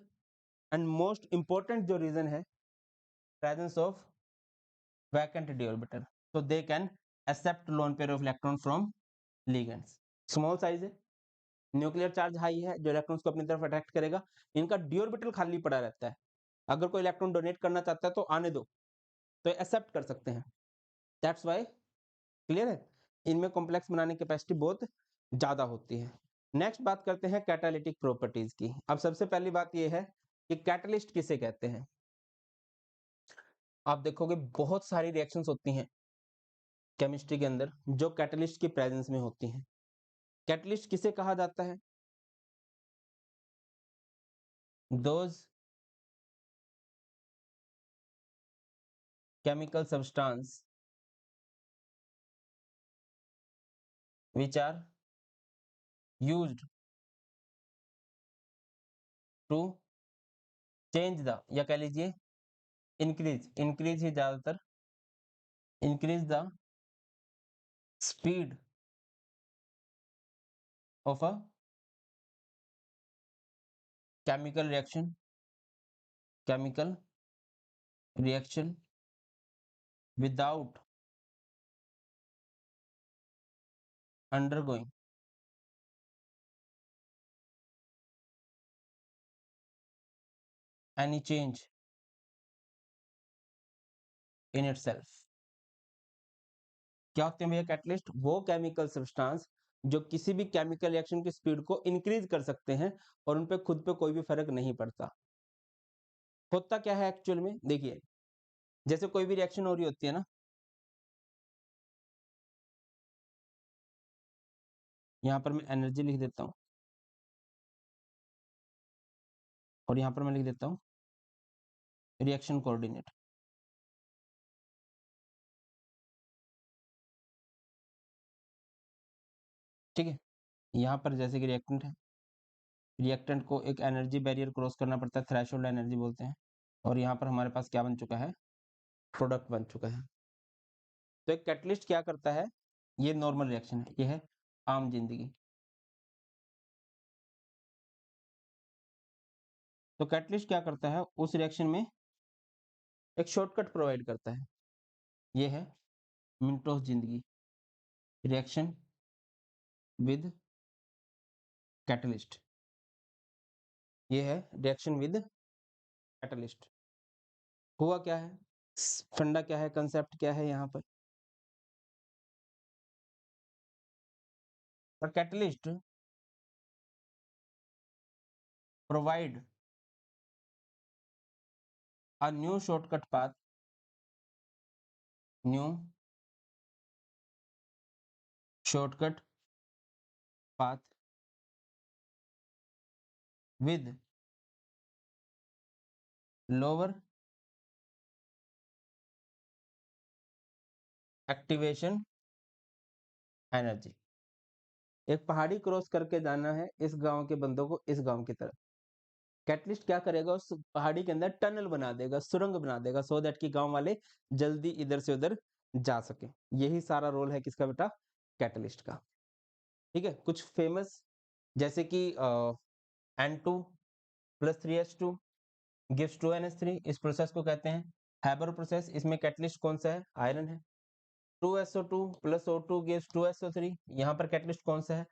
S1: एंड मोस्ट इंपॉर्टेंट जो रीजन है, presence of vacant d orbital, so they can accept lone pair of electron from ligands। Small size है, न्यूक्लियर चार्ज हाई है जो इलेक्ट्रॉन्स को अपनी तरफ अट्रैक्ट करेगा। इनका d ऑर्बिटल खाली पड़ा रहता है, अगर कोई इलेक्ट्रॉन डोनेट करना चाहता है तो आने दो, तो एक्सेप्ट कर सकते हैं। दैट्स वाई, क्लियर है, इनमें कॉम्प्लेक्स बनाने की कैपेसिटी बहुत ज्यादा होती है। नेक्स्ट बात करते हैं कैटालिटिक प्रॉपर्टीज की। अब सबसे पहली बात यह है कि कैटलिस्ट किसे कहते हैं। आप देखोगे बहुत सारी रिएक्शंस होती हैं केमिस्ट्री के अंदर जो कैटलिस्ट की प्रेजेंस में होती हैं। कैटलिस्ट किसे कहा जाता है? Those chemical substance which are used to change the, या कह लीजिए इंक्रीज ही ज्यादातर, increase the speed of a chemical reaction without undergoing any change in itself। क्या होते हैं भैया कैटलिस्ट? वो केमिकल सब्सटेंस जो किसी भी केमिकल रिएक्शन की स्पीड को इंक्रीज कर सकते हैं और उन पे खुद पे कोई भी फर्क नहीं पड़ता। होता क्या है एक्चुअल में, देखिए, जैसे कोई भी रिएक्शन हो रही होती है ना, यहाँ पर मैं एनर्जी लिख देता हूँ और यहाँ पर मैं लिख देता हूँ रिएक्शन कोऑर्डिनेट। ठीक है, यहाँ पर जैसे कि रिएक्टेंट है, रिएक्टेंट को एक एनर्जी बैरियर क्रॉस करना पड़ता है, थ्रेशोल्ड एनर्जी बोलते हैं, और यहाँ पर हमारे पास क्या बन चुका है, प्रोडक्ट बन चुका है। तो एक कैटलिस्ट क्या करता है, ये नॉर्मल रिएक्शन है, ये है आम जिंदगी। तो कैटलिस्ट क्या करता है, उस रिएक्शन में एक शॉर्टकट प्रोवाइड करता है, ये है मिनटों जिंदगी, रिएक्शन विद कैटलिस्ट, ये है रिएक्शन विद कैटलिस्ट। हुआ क्या है, फंडा क्या है, कंसेप्ट क्या है यहाँ पर catalyst provide a new shortcut path, new shortcut path with lower activation energy। एक पहाड़ी क्रॉस करके जाना है इस गांव के बंदों को इस गांव की तरफ, कैटलिस्ट क्या करेगा, उस पहाड़ी के अंदर टनल बना देगा, सुरंग बना देगा, सो दैट कि गांव वाले जल्दी इधर से उधर जा सके। यही सारा रोल है किसका बेटा, कैटलिस्ट का। ठीक है, कुछ फेमस जैसे कि N2 + 3H2 गिव्स 2NH3, इस प्रोसेस को कहते हैं हैबर प्रोसेस। इसमें कैटलिस्ट कौन सा है, आयरन है। 2SO2 + O2 गिव्स 2SO3, यहाँ पर कैटलिस्ट कौन सा है,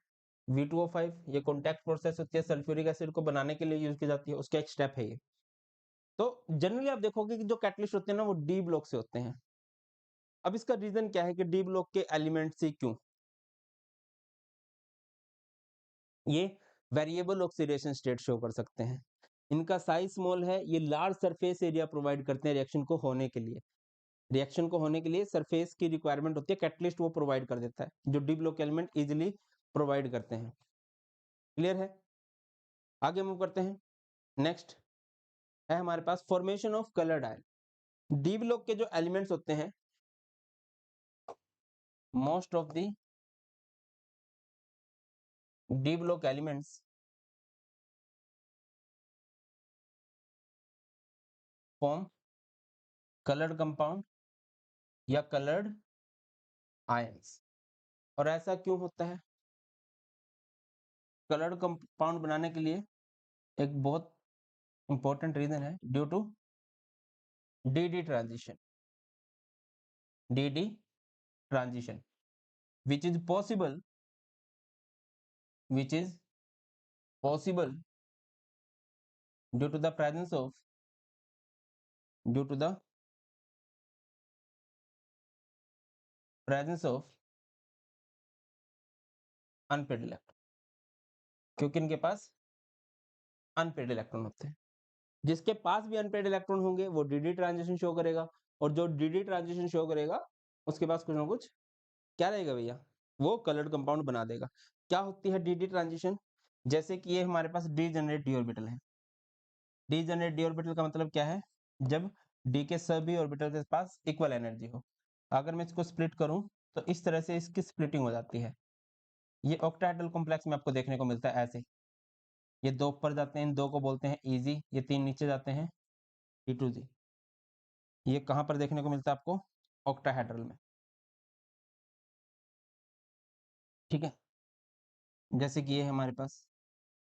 S1: V2O5। ये कॉन्टैक्ट प्रोसेस होती है, सल्फ्यूरिक एसिड को बनाने के लिए यूज की जाती है, उसका एक स्टेप है ये। तो जनरली आप देखोगे कि जो कैटलिस्ट होते हैं ना, वो डी ब्लॉक से होते हैं। अब इसका रीजन क्या है कि डी ब्लॉक के एलिमेंट से क्यों, ये वेरिएबल ऑक्सीडेशन स्टेट शो कर सकते हैं, इनका साइज स्मॉल है, ये लार्ज सरफेस एरिया प्रोवाइड करते हैं रिएक्शन को होने के लिए। रिएक्शन को होने के लिए सरफेस की रिक्वायरमेंट होती है, कैटलिस्ट वो प्रोवाइड कर देता है, जो D block element easily provide करते हैं। क्लियर है, आगे मूव करते हैं। नेक्स्ट है हमारे पास formation of coloured ion. D block के जो एलिमेंट्स होते हैं, most of the D block elements form coloured compound या कलर्ड आयंस। और ऐसा क्यों होता है, कलर्ड कंपाउंड बनाने के लिए एक बहुत इंपॉर्टेंट रीजन है, due to D transition, D transition which is possible, which is possible due to the presence of, due to the presence of unpaid electron, क्योंकि इनके पास अनपेड इलेक्ट्रॉन होते हैं। जिसके पास भी अनपेड इलेक्ट्रॉन होंगे वो डी ट्रांजिशन शो करेगा, और जो डी ट्रांजिशन शो करेगा उसके पास कुछ ना कुछ क्या रहेगा भैया, वो कलर्ड कंपाउंड बना देगा। क्या होती है डी ट्रांजिशन, जैसे कि ये हमारे पास डी जनरेट डी ऑर्बिटल है। डी जनरेट डी ऑर्बिटल का मतलब क्या है, जब डी के सभी ऑर्बिटल के पास इक्वल एनर्जी हो। अगर मैं इसको स्प्लिट करूं तो इस तरह से इसकी स्प्लिटिंग हो जाती है। ये ऑक्टाहेड्रल कॉम्प्लेक्स में आपको देखने को मिलता है ऐसे, ये दो ऊपर जाते हैं, इन दो को बोलते हैं इजी, ये तीन नीचे जाते हैं T2G। ये कहां पर देखने को मिलता है आपको, ऑक्टाहेड्रल में। ठीक है, जैसे कि ये हमारे पास,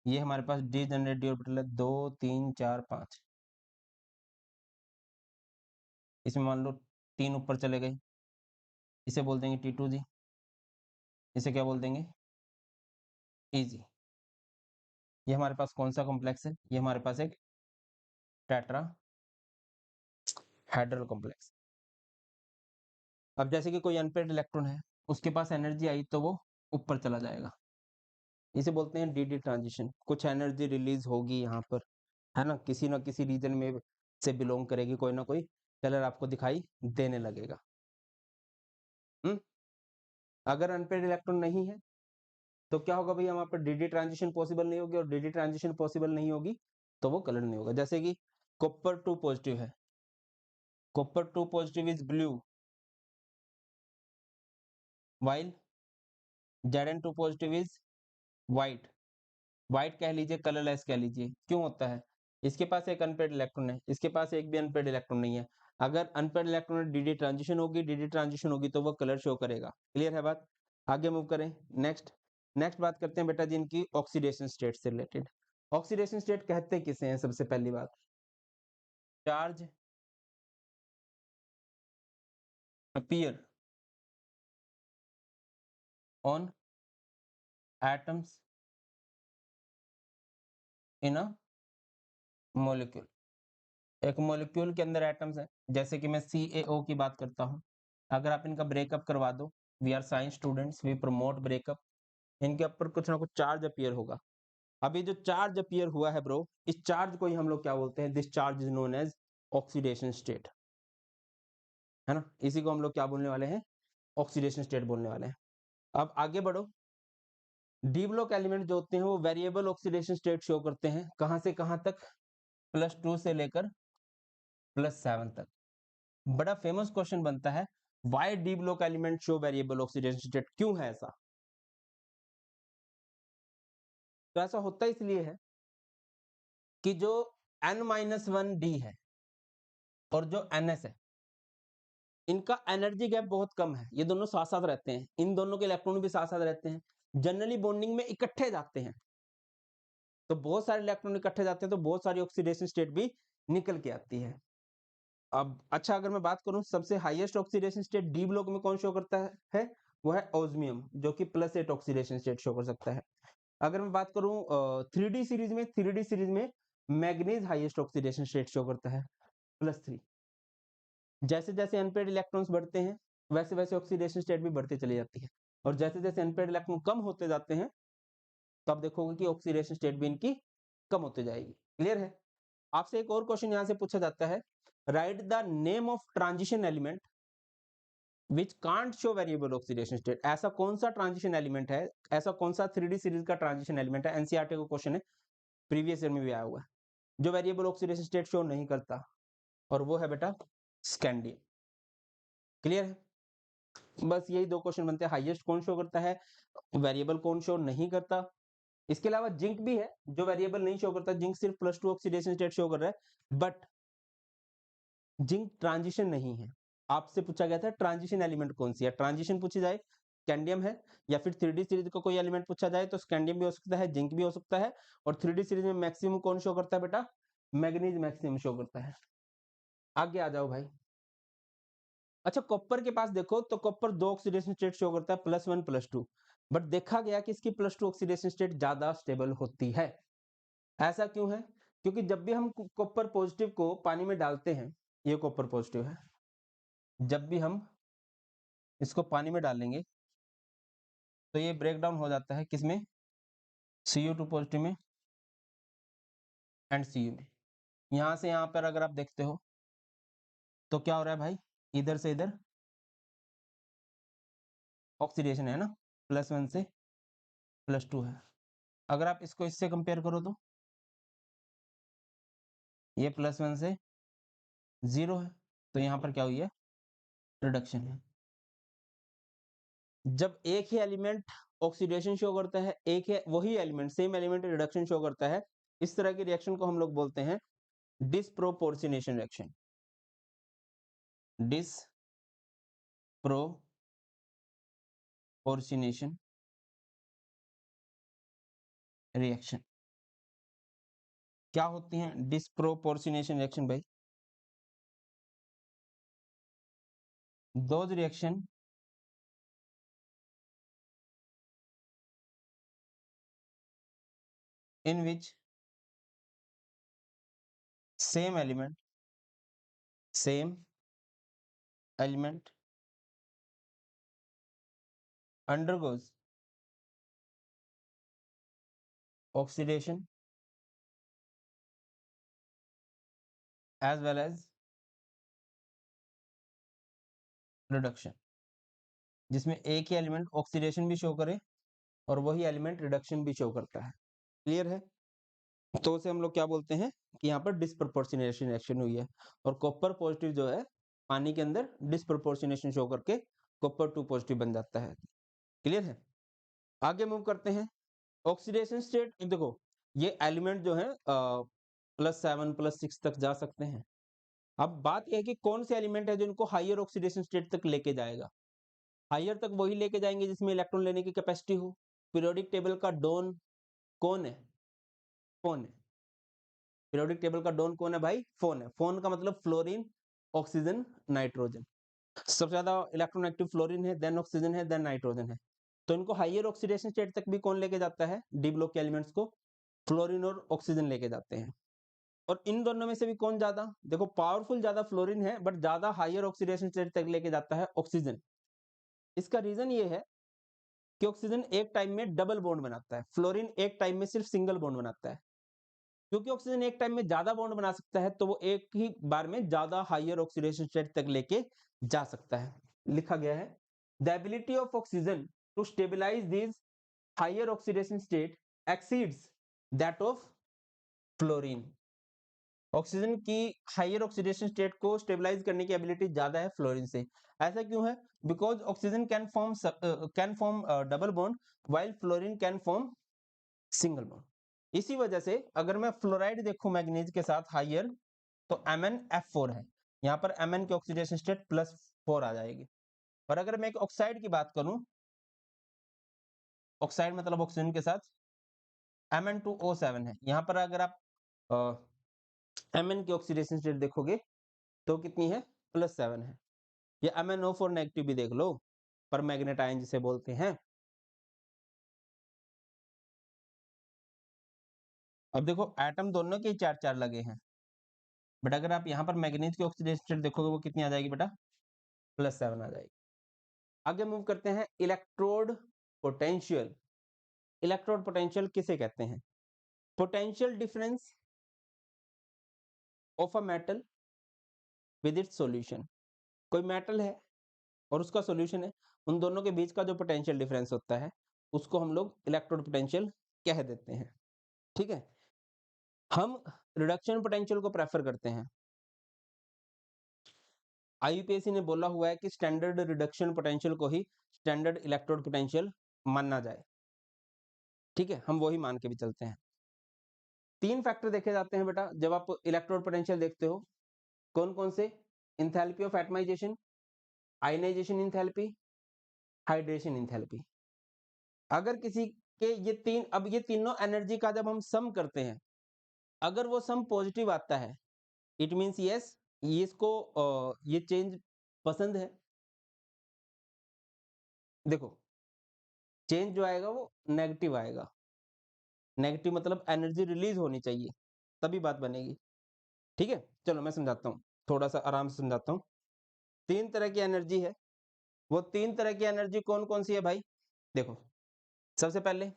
S1: ये हमारे पास डी जनरेट डी ऑर्बिटल है 2 3 4 5, इसमें मान लो तीन ऊपर चले गए, इसे बोल देंगे T2G, इसे क्या बोल देंगे, इजी। ये हमारे पास कौन सा कॉम्प्लेक्स है, ये हमारे पास एक टेट्रा हाइड्रल कॉम्प्लेक्स। अब जैसे कि कोई अनपेड इलेक्ट्रॉन है, उसके पास एनर्जी आई तो वो ऊपर चला जाएगा, इसे बोलते हैं डी ट्रांजिशन। कुछ एनर्जी रिलीज होगी यहाँ पर, है ना किसी रीजन में से बिलोंग करेगी, कोई ना कोई कलर आपको दिखाई देने लगेगा। अगर अनपेड इलेक्ट्रॉन नहीं है तो क्या होगा भैया, वहां पर डी ट्रांजिशन पॉसिबल नहीं होगी, और डी ट्रांजिशन पॉसिबल नहीं होगी तो वो कलर नहीं होगा। जैसे कि कॉपर 2 पॉजिटिव है, copper 2 positive is blue while Zn2 positive is white. White कह लीजिए, कलरलेस कह लीजिए, क्यों होता है? इसके पास एक अनपेड इलेक्ट्रॉन है, इसके पास एक भी अनपेड इलेक्ट्रॉन नहीं है। अगर अनपेड इलेक्ट्रॉन डी ट्रांजिशन होगी, डी ट्रांजिशन होगी तो वो कलर शो करेगा। क्लियर है बात? आगे मूव करें। नेक्स्ट बात करते हैं बेटा जी इनकी ऑक्सीडेशन स्टेट से रिलेटेड। ऑक्सीडेशन स्टेट कहते किसे हैं? सबसे पहली बात, charge appear on atoms in a molecule. एक मॉलिक्यूल के अंदर एटम्स हैं, जैसे कि मैं CaO की बात करता हूं, अगर आप इनका ब्रेकअप करवा दो, we are science students, we promote breakup, इनके ऊपर कुछ ना कुछ चार्ज अपीयर होगा। अभी जो चार्ज अपीयर हुआ है ब्रो, इस चार्ज को ही हम लोग क्या बोलते हैं? This charge is known as oxidation state, है ना? इसी को हम लोग क्या बोलने वाले हैं? ऑक्सीडेशन स्टेट बोलने वाले हैं। अब आगे बढ़ो। डी ब्लॉक एलिमेंट जो होते हैं वो वेरिएबल ऑक्सीडेशन स्टेट शो करते हैं। कहां से कहां तक? +2 से लेकर +7 तक। बड़ा फेमस क्वेश्चन बनता है, why D block element show variable oxidation state? क्यों है ऐसा? तो ऐसा होता इसलिए है कि जो N-1D है और जो NS है, इनका एनर्जी गैप बहुत कम है। ये दोनों साथ साथ रहते हैं, इन दोनों के इलेक्ट्रॉन भी साथ साथ रहते हैं, जनरली बॉन्डिंग में इकट्ठे जाते हैं। तो बहुत सारे इलेक्ट्रॉन इकट्ठे जाते हैं तो बहुत सारी ऑक्सीडेशन स्टेट भी निकल के आती है। अब अच्छा, अगर मैं बात करूं सबसे highest oxidation state D block में कौन शो करता है? वो है ऑस्मियम, जो कि +8 ऑक्सीडेशन स्टेट शो कर सकता है। अगर मैं बात करूं 3D सीरीज में manganese highest oxidation state show करता है, +3। जैसे जैसे अनपेड इलेक्ट्रॉन्स बढ़ते हैं वैसे वैसे ऑक्सीडेशन स्टेट भी बढ़ती चली जाती है, और जैसे जैसे अनपेड इलेक्ट्रॉन कम होते जाते हैं तो आप देखोगे कि ऑक्सीडेशन स्टेट भी इनकी कम होते जाएगी। क्लियर है? आपसे एक और क्वेश्चन यहां से पूछा जाता है, right the name of transition element which can't show variable oxidation state. ऐसा कौन सा ट्रांजिशन एलिमेंट है, ऐसा कौन सा 3D सीरीज का ट्रांजिशन एलिमेंट है, एनसीईआरटी का क्वेश्चन है, प्रीवियस ईयर में भी आया हुआ है, जो वेरिएबल ऑक्सीडेशन स्टेट शो नहीं करता? और वो है बेटा स्कैंडियम। क्लियर है? बस यही दो क्वेश्चन बनते हैं, हाईएस्ट कौन शो करता है, वेरिएबल कौन शो नहीं करता। इसके अलावा जिंक भी है जो वेरिएबल नहीं शो करता, जिंक सिर्फ +2 ऑक्सीडेशन स्टेट शो कर रहा है, बट जिंक ट्रांजिशन नहीं है। आपसे पूछा गया था ट्रांजिशन एलिमेंट कौन सी है, ट्रांजिशन पूछी जाए स्कैंडियम है, या फिर 3D सीरीज का कोई एलिमेंट पूछा जाए तो स्कैंडियम भी हो सकता है, जिंक भी हो सकता है, और 3D सीरीज में मैक्सिमम कौन शो करता है बेटा? मैग्नीज मैक्सिमम शो करता है। आगे आ जाओ भाई। अच्छा, कॉपर के पास देखो तो कॉपर 2 ऑक्सीडेशन स्टेट शो करता है, +1 +2, बट देखा गया कि इसकी +2 ऑक्सीडेशन स्टेट ज्यादा स्टेबल होती है। ऐसा क्यों है? क्योंकि जब भी हम कॉपर पॉजिटिव को पानी में डालते हैं, ये कॉपर पॉजिटिव है, जब भी हम इसको पानी में डालेंगे तो ये ब्रेक डाउन हो जाता है किसमें? Cu2 पॉजिटिव में एंड Cu में। यहां से यहां पर अगर आप देखते हो तो क्या हो रहा है भाई? इधर से इधर ऑक्सीडेशन है ना, +1 से +2 है। अगर आप इसको इससे कंपेयर करो तो ये +1 से 0 है, तो यहाँ पर क्या हुई है? रिडक्शन है। जब एक ही एलिमेंट ऑक्सीडेशन शो करता है, एक है वही element, same element reduction show करता है, इस तरह के रिएक्शन को हम लोग बोलते हैं डिसप्रोपोर्शनेशन रिएक्शन। Disproportionation reaction. क्या होती हैं डिसप्रोपोर्शनेशन रिएक्शन भाई? those reaction in which same element undergoes oxidation as well as reduction, जिसमें एक ही एलिमेंट ऑक्सीडेशन भी शो करे और वही एलिमेंट रिडक्शन भी शो करता है। क्लियर है? तो उसे हम लोग क्या बोलते हैं कि यहाँ पर डिसप्रोपोर्शनेशन रिएक्शन हुई है। और कॉपर पॉजिटिव जो है पानी के अंदर डिस्प्रोपोर्शनेशन शो करके कॉपर 2 पॉजिटिव बन जाता है। क्लियर है? आगे मूव करते हैं। ऑक्सीडेशन स्टेट, देखो ये एलिमेंट जो है +7 +6 तक जा सकते हैं। अब बात यह है कि कौन से एलिमेंट है जो इनको हायर ऑक्सीडेशन स्टेट तक लेके जाएगा। हायर तक वही लेके जाएंगे जिसमें इलेक्ट्रॉन लेने की कैपेसिटी हो। पीरियोडिक टेबल का डॉन कौन है? फोन है। पीरियोडिक टेबल का डॉन कौन है भाई? फोन है। फोन का मतलब फ्लोरीन, ऑक्सीजन, नाइट्रोजन। सबसे ज्यादा इलेक्ट्रॉन एक्टिव फ्लोरीन है, देन ऑक्सीजन है, देन नाइट्रोजन है। तो इनको हायर ऑक्सीडेशन स्टेट तक भी कौन लेके जाता है? डी ब्लॉक के एलिमेंट्स को फ्लोरीन और ऑक्सीजन लेके जाते हैं। और इन दोनों में से भी कौन ज्यादा? देखो पावरफुल ज्यादा फ्लोरीन है, बट ज्यादा हायर ऑक्सीडेशन स्टेट तक लेके जाता है ऑक्सीजन। इसका रीजन ये है कि ऑक्सीजन एक टाइम में डबल बॉन्ड बनाता है, फ्लोरीन एक टाइम में सिर्फ सिंगल बॉन्ड बनाता है। क्योंकि ऑक्सीजन एक टाइम में ज्यादा बॉन्ड बना सकता है, तो वो एक ही बार में ज्यादा हायर ऑक्सीडेशन स्टेट तक लेके जा सकता है। लिखा गया है the ability of oxygen to stabilise this higher oxidation state exceeds that of fluorine. Oxygen की हायर ऑक्सीडेशन स्टेट को स्टेबलाइज करने की एबिलिटी ज्यादा है फ्लोरीन से। ऐसा क्यों है? Because oxygen can form double bond while fluorine can form single bond. इसी वजह से अगर मैं फ्लोराइड देखूं मैग्नीज के साथ हायर, तो MnF4 है। यहाँ पर Mn की ऑक्सीडेशन स्टेट +4 आ जाएगी। और अगर मैं एक ऑक्साइड की बात करूं, ऑक्साइड मतलब ऑक्सीजन के साथ Mn2O7 है। यहाँ पर अगर आप Mn की ऑक्सीडेशन स्टेट देखोगे तो कितनी है? +7 है। ये MnO4 नेगेटिव भी देख लो, पर मैग्नेट आयन जिसे बोलते हैं। अब देखो एटम दोनों के 4-4 लगे हैं, बट अगर आप यहाँ पर मैग्नीज की ऑक्सीडेशन स्टेट देखोगे वो कितनी आ जाएगी बेटा? +7 आ जाएगी। आगे मूव करते हैं। Electrode potential. इलेक्ट्रोड पोटेंशियल किसे कहते हैं? Potential difference of a metal with its solution. कोई मेटल है और उसका सॉल्यूशन है, उन दोनों के बीच का जो पोटेंशियल डिफरेंस होता है उसको हम लोग इलेक्ट्रोड पोटेंशियल कह देते हैं। ठीक है? हम रिडक्शन पोटेंशियल को प्रेफर करते हैं। IUPAC ने बोला हुआ है कि स्टैंडर्ड रिडक्शन पोटेंशियल को ही स्टैंडर्ड इलेक्ट्रोड पोटेंशियल मानना जाए। ठीक है? हम वही मान के भी चलते हैं। 3 फैक्टर देखे जाते हैं बेटा जब आप इलेक्ट्रोड पोटेंशियल देखते हो। कौन कौन से? Enthalpy of atomisation, ionisation enthalpy, hydration enthalpy. अगर किसी के ये तीन, अब ये तीनों एनर्जी का जब हम सम करते हैं, अगर वो सम पॉजिटिव आता है, इट मींस यस इसको ये चेंज पसंद है। देखो चेंज जो आएगा वो नेगेटिव आएगा। नेगेटिव मतलब एनर्जी रिलीज होनी चाहिए, तभी बात बनेगी। ठीक है? चलो मैं समझाता हूँ, थोड़ा सा आराम से समझाता हूँ। 3 तरह की एनर्जी है। वो 3 तरह की एनर्जी कौन कौन सी है भाई? देखो सबसे पहले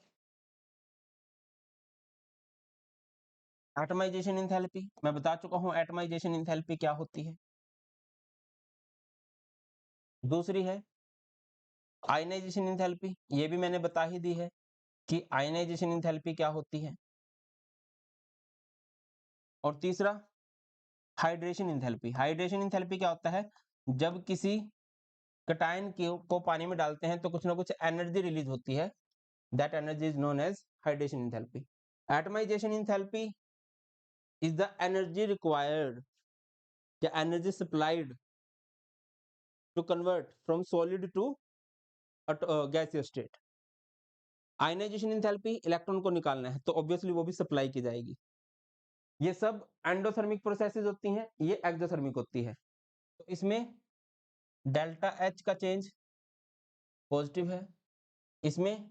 S1: एटमाइजेशन इंथैल्पी, मैं बता चुका हूं एटमाइजेशन इंथैल्पी क्या होती है। दूसरी है आयनाइजेशन इंथैल्पी, ये भी मैंने बता ही दी है कि आयनाइजेशन इंथैल्पी क्या होती है। और तीसरा हाइड्रेशन इंथैल्पी। हाइड्रेशन इंथैल्पी क्या होता है? जब किसी कटायन को पानी में डालते हैं तो कुछ ना कुछ एनर्जी रिलीज होती है, that energy is known as hydration enthalpy. Atomisation enthalpy is the energy required या energy supplied to convert from solid to gaseous state. Ionisation enthalpy electron को निकालना है तो ऑब्वियसली वो भी सप्लाई की जाएगी। ये सब एंडोथर्मिक प्रोसेसेस होती हैं, ये एक्सोथर्मिक होती है। तो इसमें डेल्टा H का चेंज पॉजिटिव है, इसमें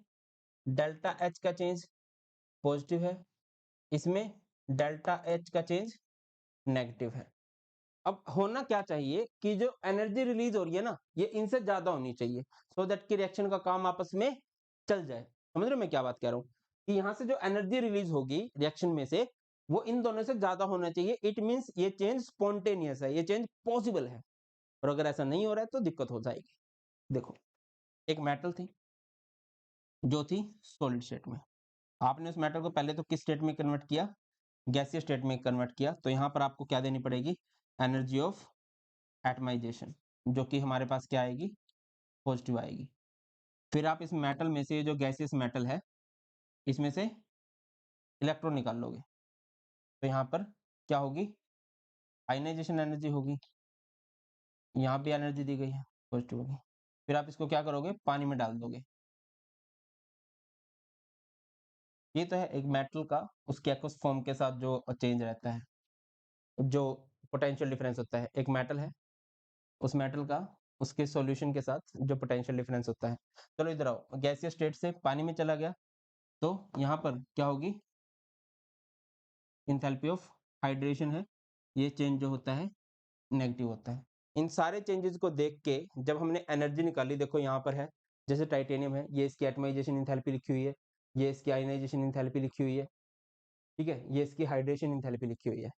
S1: डेल्टा H का चेंज पॉजिटिव है, इसमें डेल्टा H का चेंज नेगेटिव है। अब होना क्या चाहिए कि जो एनर्जी रिलीज हो रही है ना, ये इनसे ज्यादा होनी चाहिए, सो दैट कि रिएक्शन का काम आपस में चल जाए। समझ रहे हो मैं क्या बात कह रहा हूँ? कि यहाँ से जो एनर्जी रिलीज होगी रिएक्शन में से, वो इन दोनों से ज्यादा होना चाहिए। इट मींस ये चेंज स्पॉन्टेनियस है, ये चेंज पॉसिबल है। और अगर ऐसा नहीं हो रहा है तो दिक्कत हो जाएगी। देखो एक मेटल थी जो थी सॉलिड स्टेट में, आपने उस मेटल को पहले तो किस स्टेट में कन्वर्ट किया? गैसीय स्टेट में कन्वर्ट किया। तो यहाँ पर आपको क्या देनी पड़ेगी? एनर्जी ऑफ एटमाइजेशन, जो कि हमारे पास क्या आएगी, पॉजिटिव आएगी। फिर आप इस मेटल में से, जो गैसियस मेटल है, इसमें से इलेक्ट्रॉन निकाल लोगे, तो यहाँ पर क्या होगी, आयनाइजेशन एनर्जी होगी। यहाँ भी एनर्जी दी गई है, पॉजिटिव होगी। फिर आप इसको क्या करोगे, पानी में डाल दोगे। ये तो है एक मेटल का उसके एक्वस फॉर्म के साथ जो चेंज रहता है, जो पोटेंशियल डिफरेंस होता है। एक मेटल है, उस मेटल का उसके सॉल्यूशन के साथ जो पोटेंशियल डिफरेंस होता है। चलो इधर आओ, गैसीय स्टेट से पानी में चला गया, तो यहाँ पर क्या होगी, इंथैल्पी ऑफ हाइड्रेशन है, ये चेंज जो होता है नेगेटिव होता है। इन सारे चेंजेस को देख के जब हमने एनर्जी निकाली, देखो यहाँ पर है, जैसे टाइटेनियम है, ये इसकी एटमाइजेशन इंथैल्पी लिखी हुई है, ये इसकी आयनाइजेशन इंथैल्पी लिखी हुई है, ठीक है, ये इसकी हाइड्रेशन इंथैल्पी लिखी हुई है।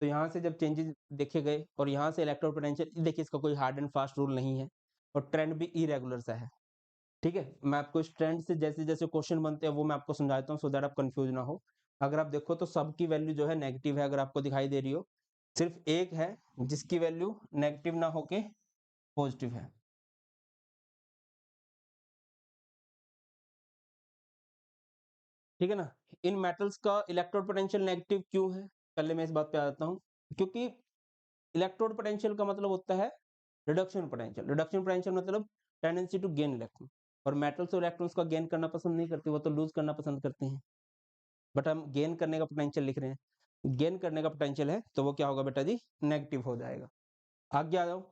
S1: तो यहाँ से जब चेंजेस देखे गए और यहाँ से इलेक्ट्रोड पोटेंशियल, देखिए इसका कोई हार्ड एंड फास्ट रूल नहीं है और ट्रेंड भी इरेगुलर सा है, ठीक है। मैं आपको इस ट्रेंड से जैसे जैसे क्वेश्चन बनते हैं वो मैं आपको समझाता हूँ, सो दैट आप कंफ्यूज ना हो। अगर आप देखो तो सबकी वैल्यू जो है नेगेटिव है, अगर आपको दिखाई दे रही हो, सिर्फ एक है जिसकी वैल्यू नेगेटिव ना होके पॉजिटिव है। ठीक है ना। इन मेटल्स का इलेक्ट्रोड पोटेंशियल नेगेटिव क्यों है, पहले मैं इस बात पे आ जाता हूँ। क्योंकि इलेक्ट्रोड पोटेंशियल का मतलब होता है रिडक्शन पोटेंशियल। रिडक्शन पोटेंशियल मतलब टेंडेंसी टू गेन इलेक्ट्रॉन, और मेटल्स और इलेक्ट्रॉन्स का गेन करना पसंद नहीं करते, वो तो लूज करना पसंद करते हैं। बट हम गेन करने का पोटेंशियल लिख रहे हैं, गेन करने का पोटेंशियल है, तो वो क्या होगा बेटा जी, नेगेटिव हो जाएगा। आगे आ जाओ,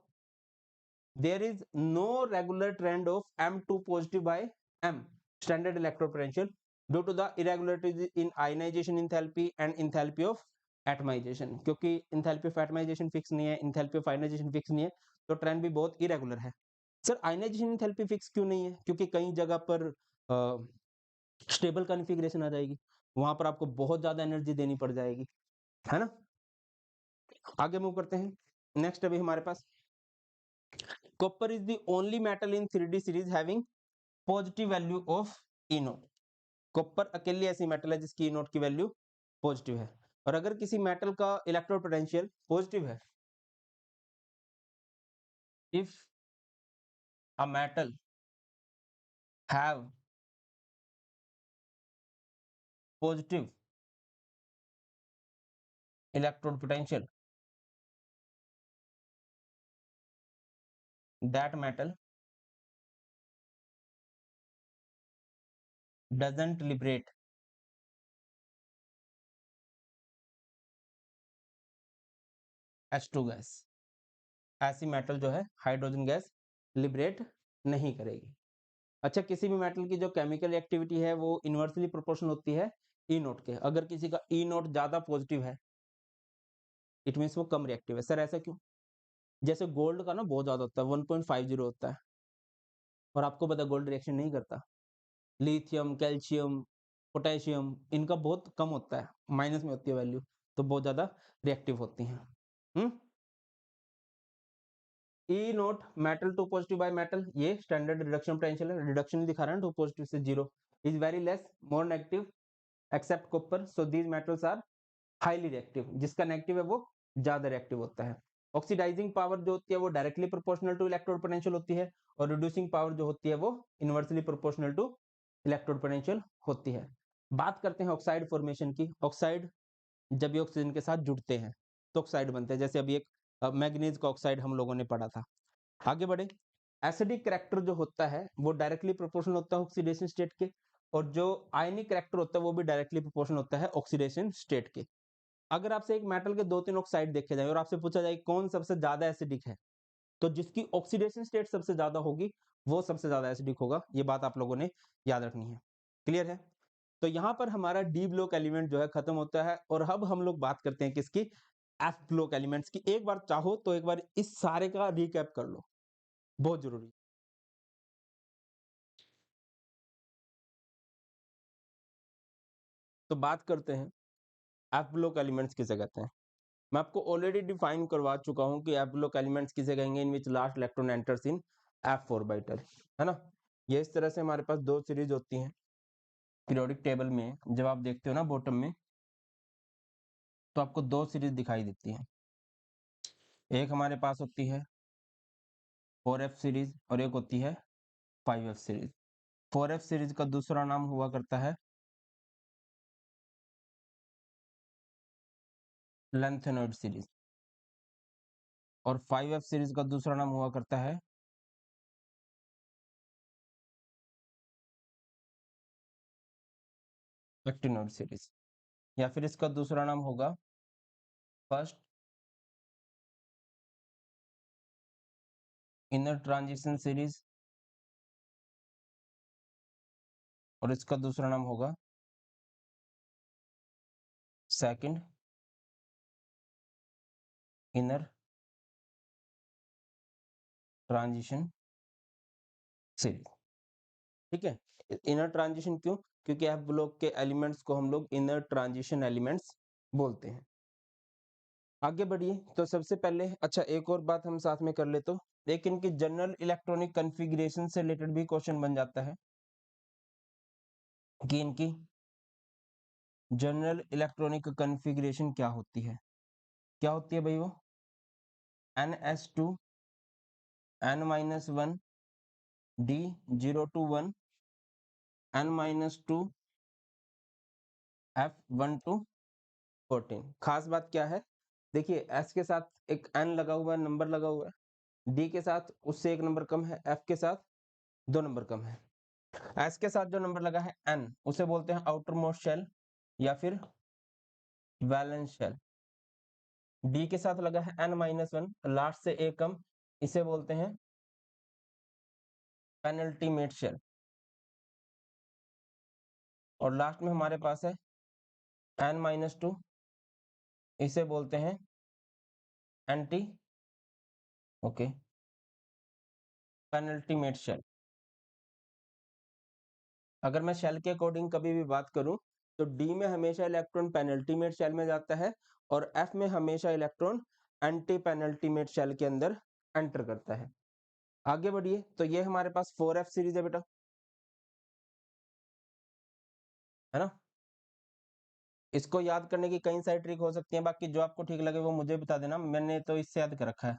S1: there is no regular trend of M2 positive by M standard electrode potential due to the irregularities in ionisation enthalpy and enthalpy of atomisation. क्योंकि इंथैल्पी ऑफ एटमाइजेशन फिक्स नहीं है, इंथैल्पी ऑफ आयनाइजेशन फिक्स नहीं है, तो ट्रेंड भी बहुत इरेगुलर है। सर आयनाइजेशन इंथैल्पी फिक्स क्यों नहीं है, क्योंकि कई जगह पर स्टेबल कॉन्फ़िगरेशन आ जाएगी, वहां पर आपको बहुत ज्यादा एनर्जी देनी पड़ जाएगी, है ना। आगे मूव करते हैं। नेक्स्ट अभी हमारे पास copper is the only metal in 3D series having positive value of E nought. Copper अकेली ऐसी मेटल है जिसकी ई नोट की वैल्यू पॉजिटिव है। और अगर किसी मेटल का इलेक्ट्रोड पोटेंशियल पॉजिटिव है, if a metal have positive electrode potential, that metal doesn't liberate H2 gas. ऐसी मेटल जो है हाइड्रोजन गैस लिबरेट नहीं करेगी। अच्छा, किसी भी मेटल की जो केमिकल एक्टिविटी है वो इनवर्सली प्रोपोर्शनल होती है ई नोट के। अगर किसी का ई नोट ज्यादा पॉजिटिव है, इट मीन्स वो कम रिएक्टिव है। सर ऐसा क्यों? जैसे गोल्ड का ना बहुत ज्यादा होता है, 1.50 होता है, और आपको पता है गोल्ड रिएक्शन नहीं करता। लिथियम, कैल्शियम, पोटेशियम, इनका बहुत कम होता है, माइनस में होती है वैल्यू, तो बहुत ज्यादा रिएक्टिव होती हैं। E nought metal two positive by metal, ये स्टैंडर्ड रिडक्शन पोटेंशियल है, रिडक्शन दिखा रहा है, टू पॉजिटिव से zero, is very less more negative except copper, so these metals are highly reactive. जिसका नेगेटिव है वो ज्यादा रिएक्टिव होता है। ऑक्सीडाइजिंग पावर जो होती है वो directly proportional to electrode potential होती है, और रिड्यूसिंग पावर जो होती है वो inversely proportional to electrode potential होती है। बात करते हैं ऑक्साइड फॉर्मेशन की। ऑक्साइड जब ये ऑक्सीजन के साथ जुड़ते हैं तो ऑक्साइड बनते हैं, जैसे अभी एक मैग्नीज का ऑक्साइड हम लोगों ने पढ़ा था। आगे बढ़े, एसिडिक करैक्टर जो होता है वो डायरेक्टली प्रोपोर्शनल होता है ऑक्सीडेशन स्टेट के, और जो आयनिक करैक्टर होता है वो भी डायरेक्टली प्रोपोर्शनल होता है ऑक्सीडेशन स्टेट के। अगर आपसे एक मेटल के दो तीन ऑक्साइड देखे जाए और आपसे पूछा जाए कौन सबसे ज्यादा एसिडिक है, तो जिसकी ऑक्सीडेशन स्टेट सबसे ज्यादा होगी वो सबसे ज्यादा एसिडिक होगा। ये बात आप लोगों ने याद रखनी है। क्लियर है? तो यहाँ पर हमारा डी ब्लॉक एलिमेंट जो है खत्म होता है, और अब हम लोग बात करते हैं किसकी, एफ ब्लॉक एलिमेंट्स की। एक बार चाहो तो एक बार इस सारे का रिकैप कर लो, बहुत जरूरी। तो बात करते हैं एफ ब्लॉक एलिमेंट्स किसे कहते हैं। मैं आपको ऑलरेडी डिफाइन करवा चुका हूं कि एफ ब्लॉक एलिमेंट्स किसे कहेंगे, in which last electron enters in F orbital, है ना। ये इस तरह से हमारे पास दो सीरीज होती हैं पीरियोडिक टेबल में। जब आप देखते हो ना बॉटम में, तो आपको दो सीरीज दिखाई देती हैं। एक हमारे पास होती है 4f सीरीज और एक होती है 5f सीरीज। 4f सीरीज का दूसरा नाम हुआ करता है लेंथेनॉइड सीरीज और 5f सीरीज का दूसरा नाम हुआ करता है एक्टिनॉइड सीरीज, या फिर इसका दूसरा नाम होगा फर्स्ट इनर ट्रांजिशन सीरीज और इसका दूसरा नाम होगा सेकंड इनर ट्रांजिशन सीरीज। ठीक है, इनर ट्रांजिशन क्यों? क्योंकि एफ ब्लॉक के एलिमेंट्स को हम लोग इनर ट्रांजिशन एलिमेंट्स बोलते हैं। आगे बढ़िए, तो सबसे पहले अच्छा एक और बात हम साथ में कर ले, तो एक इनकी जनरल इलेक्ट्रॉनिक कॉन्फ़िगरेशन से रिलेटेड भी क्वेश्चन बन जाता है कि इनकी जनरल इलेक्ट्रॉनिक कॉन्फ़िगरेशन क्या होती है। क्या होती है भाई वो? NS2 N-1 D021 N-2 F12 14। खास बात क्या है, देखिए S के साथ एक N लगा हुआ है, नंबर लगा हुआ है, D के साथ उससे एक नंबर कम है, F के साथ 2 नंबर कम है। S के साथ जो नंबर लगा है N, उसे बोलते हैं आउटर मोस्ट शेल या फिर वैलेंस शेल। D के साथ लगा है N-1, लास्ट से एक कम, इसे बोलते हैं पेनल्टीमेट शेल। और लास्ट में हमारे पास है N-2, इसे बोलते हैं एंटी ओके पेनल्टीमेट शेल। अगर मैं शेल के अकॉर्डिंग कभी भी बात करूं तो डी में हमेशा इलेक्ट्रॉन पेनल्टीमेट शेल में जाता है और एफ में हमेशा इलेक्ट्रॉन एंटी पेनल्टीमेट शेल के अंदर एंटर करता है। आगे बढ़िए, तो ये हमारे पास 4f सीरीज है बेटा, है ना। इसको याद करने की कई सारी ट्रिक हो सकती है, बाकी जो आपको ठीक लगे वो मुझे बता देना, मैंने तो इससे याद कर रखा है।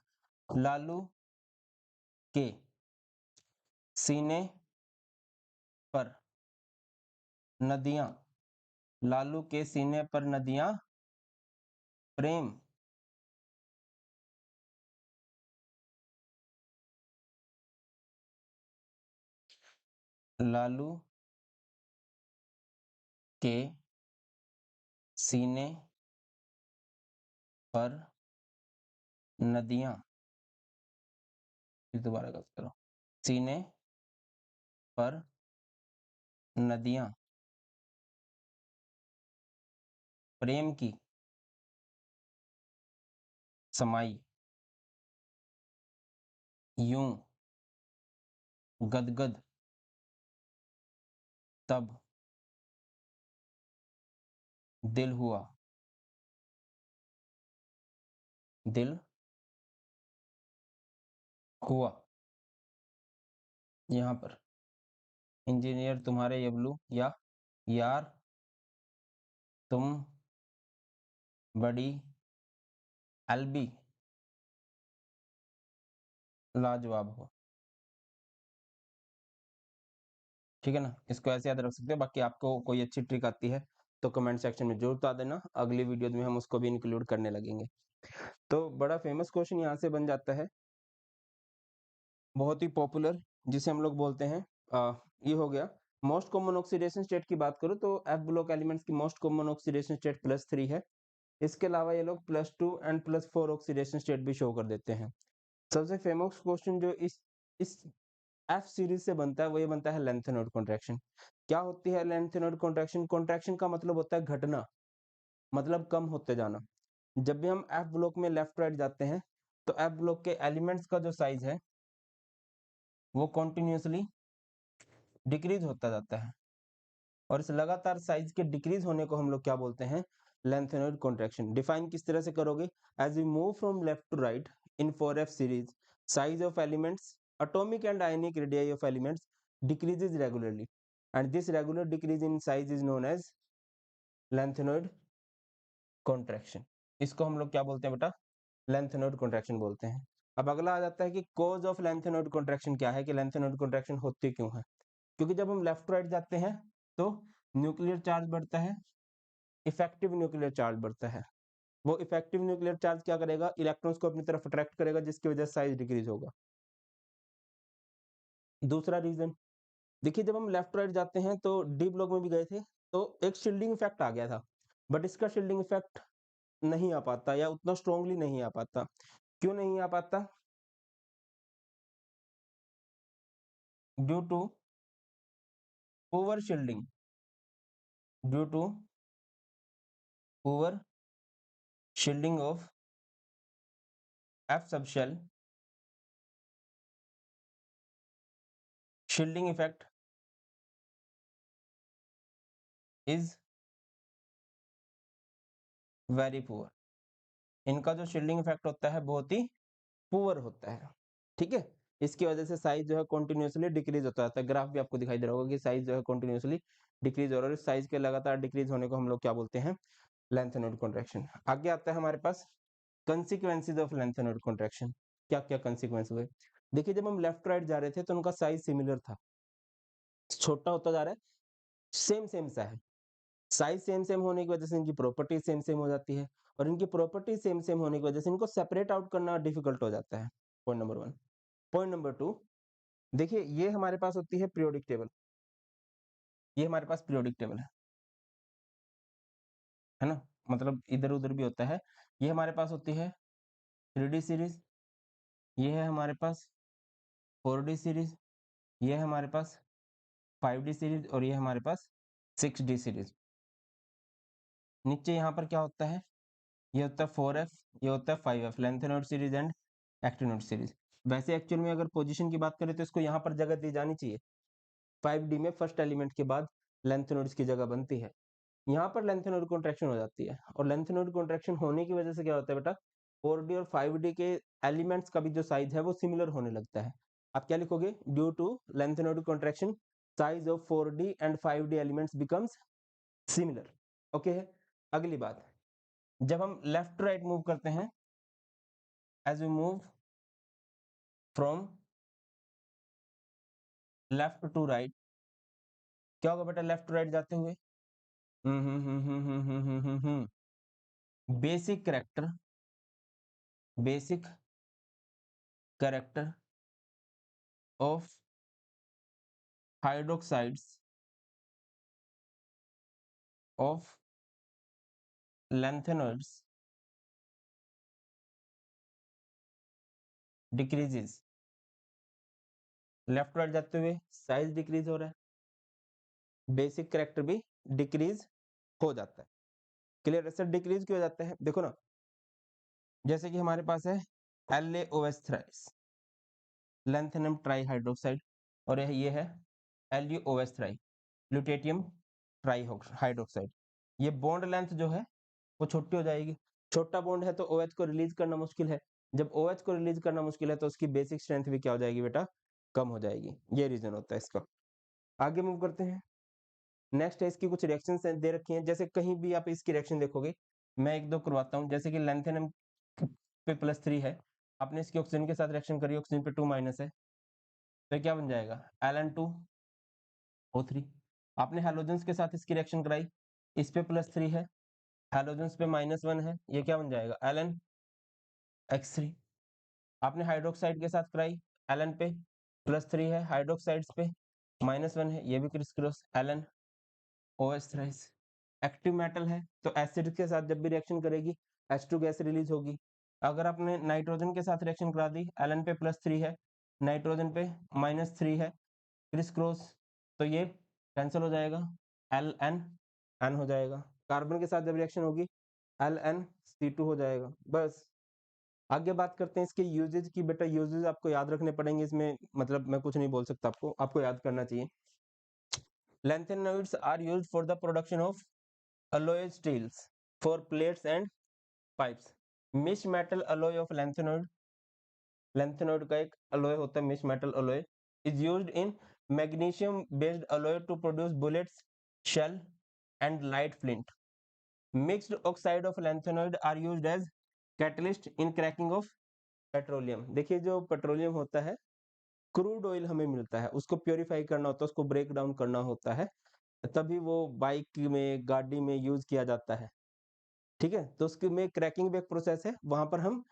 S1: लालू के सीने पर नदियां, लालू के सीने पर नदियां प्रेम लालू के सीने पर नदियां, फिर दोबारा करो, सीने पर नदियां प्रेम की समाई, यूं गदगद तब दिल हुआ, दिल हुआ। यहाँ पर इंजीनियर तुम्हारे यबलू या यार तुम बड़ी एलबी लाजवाब हो। ठीक है ना, इसको ऐसे याद रख सकते हो। बाकी आपको कोई अच्छी ट्रिक आती है तो कमेंट सेक्शन में जरूर बता देना, अगली वीडियो में हम उसको भी इंक्लूड करने लगेंगे। तो बड़ा फेमस क्वेश्चन यहाँ से बन जाता है, बहुत ही पॉपुलर, जिसे हम लोग बोलते हैं ये हो गया मोस्ट कॉमन ऑक्सीडेशन स्टेट की बात करूं तो एफ ब्लॉक एलिमेंट्स की मोस्ट कॉमन ऑक्सीडेशन स्टेट +3 है। इसके अलावा ये लोग +2 एंड +4 ऑक्सीडेशन स्टेट भी शो कर देते हैं। सबसे फेमस क्वेश्चन जो इस एफ सीरीज से बनता है वो ये बनता है लेंथेनॉइड कॉन्ट्रैक्शन। क्या होती है लेंथेनॉइड कॉन्ट्रैक्शन? कॉन्ट्रैक्शन का मतलब होता है घटना, मतलब कम होते जाना। जब भी हम एफ ब्लॉक में लेफ्ट राइट जाते हैं तो एफ ब्लॉक के एलिमेंट्स का जो साइज है वो कॉन्टिन्यूसली डिक्रीज होता जाता है, और इस लगातार साइज के डिक्रीज होने को हम लोग क्या बोलते हैं? Lanthanoid contraction. डिफाइन किस तरह से करोगे? As we move from left to right in 4f series, size of elements, atomic and ionic radii of elements decreases regularly, and this regular decrease in size is known as lengthenoid contraction। इसको हम लोग क्या बोलते हैं बेटा? लेंथेनोइड कॉन्ट्रैक्शन बोलते हैं। अब अगला आ जाता है कि कॉज ऑफ लेंथेनोइड कॉन्ट्रैक्शन क्या है, कि लेंथेनोइड कॉन्ट्रैक्शन होती क्यों है। क्योंकि जब हम लेफ्ट टू राइट जाते हैं तो न्यूक्लियर चार्ज बढ़ता है, इफेक्टिव न्यूक्लियर चार्ज बढ़ता है। वो इफेक्टिव न्यूक्लियर चार्ज क्या करेगा, इलेक्ट्रॉन्स को अपनी तरफ अट्रैक्ट करेगा, जिसकी वजह से साइज डिक्रीज होगा। दूसरा रीजन देखिए, जब हम लेफ्ट राइट जाते हैं तो डी ब्लॉक में भी गए थे तो एक शील्डिंग इफेक्ट आ गया था, बट इसका शील्डिंग इफेक्ट नहीं आ पाता या उतना स्ट्रॉन्गली नहीं आ पाता। क्यों नहीं आ पाता? Due to over shielding, due to over shielding of f subshell, shielding effect is very poor. इनका जो शील्डिंग इफेक्ट होता है बहुत ही पुअर होता है, ठीक है। इसकी वजह से साइज जो है कंटिन्यूअसली डिक्रीज होता है। ग्राफ भी आपको दिखाई दे रहा होगा कि साइज जो है कंटिन्यूअसली डिक्रीज हो रहा है, और इस साइज के लगातार डिक्रीज होने को हम लोग क्या बोलते हैं, लेंथेनोइड कॉन्ट्रैक्शन। आगे आता है हमारे पास कंसिक्वेंसेज ऑफ लेंथेनोइड कॉन्ट्रैक्शन। क्या क्या कंसिक्वेंस हुए? देखिए, जब हम लेफ्ट राइट जा रहे थे तो उनका साइज सिमिलर था, छोटा होता जा रहा है, सेम सेम सा है। साइज सेम सेम होने की वजह से इनकी प्रॉपर्टी सेम सेम हो जाती है, और इनकी प्रॉपर्टी सेम सेम होने की वजह से इनको सेपरेट आउट करना डिफिकल्ट हो जाता है। Point number 1। पॉइंट नंबर 2, देखिए ये हमारे पास होती है पीरियोडिक टेबल, ये हमारे पास पीरियोडिक टेबल है ना, मतलब इधर उधर भी होता है। ये हमारे पास होती है 3D सीरीज, ये है हमारे पास 4D सीरीज, ये है हमारे पास 5D सीरीज, और ये हमारे पास 6D सीरीज। नीचे यहाँ पर क्या होता है, ये होता है 4F, ये होता है 5F, lanthanoid series and actinoid series. वैसे एक्चुअल में अगर पोजीशन की बात करें तो इसको यहाँ पर जगह दी जानी चाहिए, 5D में फर्स्ट एलिमेंट के बाद लेंथेनोइड्स की जगह बनती है। यहाँ पर लेंथेनोइड कॉन्ट्रैक्शन हो जाती है, और लेंथेनोइड कॉन्ट्रैक्शन होने की वजह से क्या होता है बेटा, 4D और 5D के एलिमेंट्स का भी जो साइज है वो सिमिलर होने लगता है। आप क्या लिखोगे, due to lanthanoid contraction size of 4D and 5D elements becomes similar. Okay है। अगली बात, जब हम लेफ्ट टू राइट मूव करते हैं, as we move from left to right, क्या होगा बेटा लेफ्ट टू राइट जाते हुए, basic character, basic character of hydroxides of lengthenoids decreases. Left right जाते हुए साइज डिक्रीज हो रहा है, बेसिक करेक्टर भी डिक्रीज हो जाता है। क्लियर? ऐसे डिक्रीज क्यों हो जाता है, देखो ना, जैसे कि हमारे पास है LaOH thrice, lanthanum try hydroxide, और ये है LuOH three, lutetium try hydroxide. ये बॉन्ड लेंथ जो है वो छोटी हो जाएगी, छोटा बॉन्ड है तो OH को रिलीज करना मुश्किल है, जब OH को रिलीज करना मुश्किल है तो उसकी बेसिक स्ट्रेंथ भी क्या हो जाएगी बेटा, कम हो जाएगी। ये रीजन होता है इसका। आगे मूव करते हैं। नेक्स्ट है, इसकी कुछ रिएक्शंस दे रखी हैं, जैसे कहीं भी आप इसकी रिएक्शन देखोगे, मैं एक दो करवाता हूँ। जैसे कि लेंथेनम पे +3 है, आपने इसकी ऑक्सीजन के साथ रिएक्शन करी, ऑक्सीजन पे 2- है, तो क्या बन जाएगा Ln2O3। आपने हेलोजेंस के साथ इसकी रिएक्शन कराई, इस पे +3 है, हेलोजेंस पे -1 है, ये क्या बन जाएगा LnX3। आपने हाइड्रोक्साइड के साथ कराई, Ln पे +3 है, हाइड्रोक्साइड्स पे -1 है, ये भी criss cross LnOH thrice. Active metal है तो एसिड के साथ जब भी रिएक्शन करेगी H2 गैस रिलीज होगी। अगर आपने नाइट्रोजन के साथ रिएक्शन करा दी, Ln पे +3 है, नाइट्रोजन पे -3 है, क्रिस क्रॉस, तो ये कैंसिल हो जाएगा, Ln हो जाएगा। कार्बन के साथ जब रिएक्शन होगी LnC2 हो जाएगा। बस। आगे बात करते हैं इसके यूजेज की। बेटा यूजेज आपको याद रखने पड़ेंगे, इसमें मतलब मैं कुछ नहीं बोल सकता, आपको याद करना चाहिए। Lanthanoids are used for the production of alloy steels for plates and pipes. Misch metal alloy of lanthanoid, lanthanoid का एक alloy होता है misch metal alloy, is used in magnesium based alloy to produce bullets, shell and light flint. Mixed oxide of lanthanoid are used as catalyst in cracking of petroleum. देखिए जो पेट्रोलियम होता है, क्रूड ऑयल हमें मिलता है, उसको प्योरीफाई करना होता है, उसको ब्रेक डाउन करना होता है, तभी वो बाइक में, गाड़ी में यूज किया जाता है। ठीक है, तो उसके में क्रैकिंग भी एक प्रोसेस है, वहां पर हम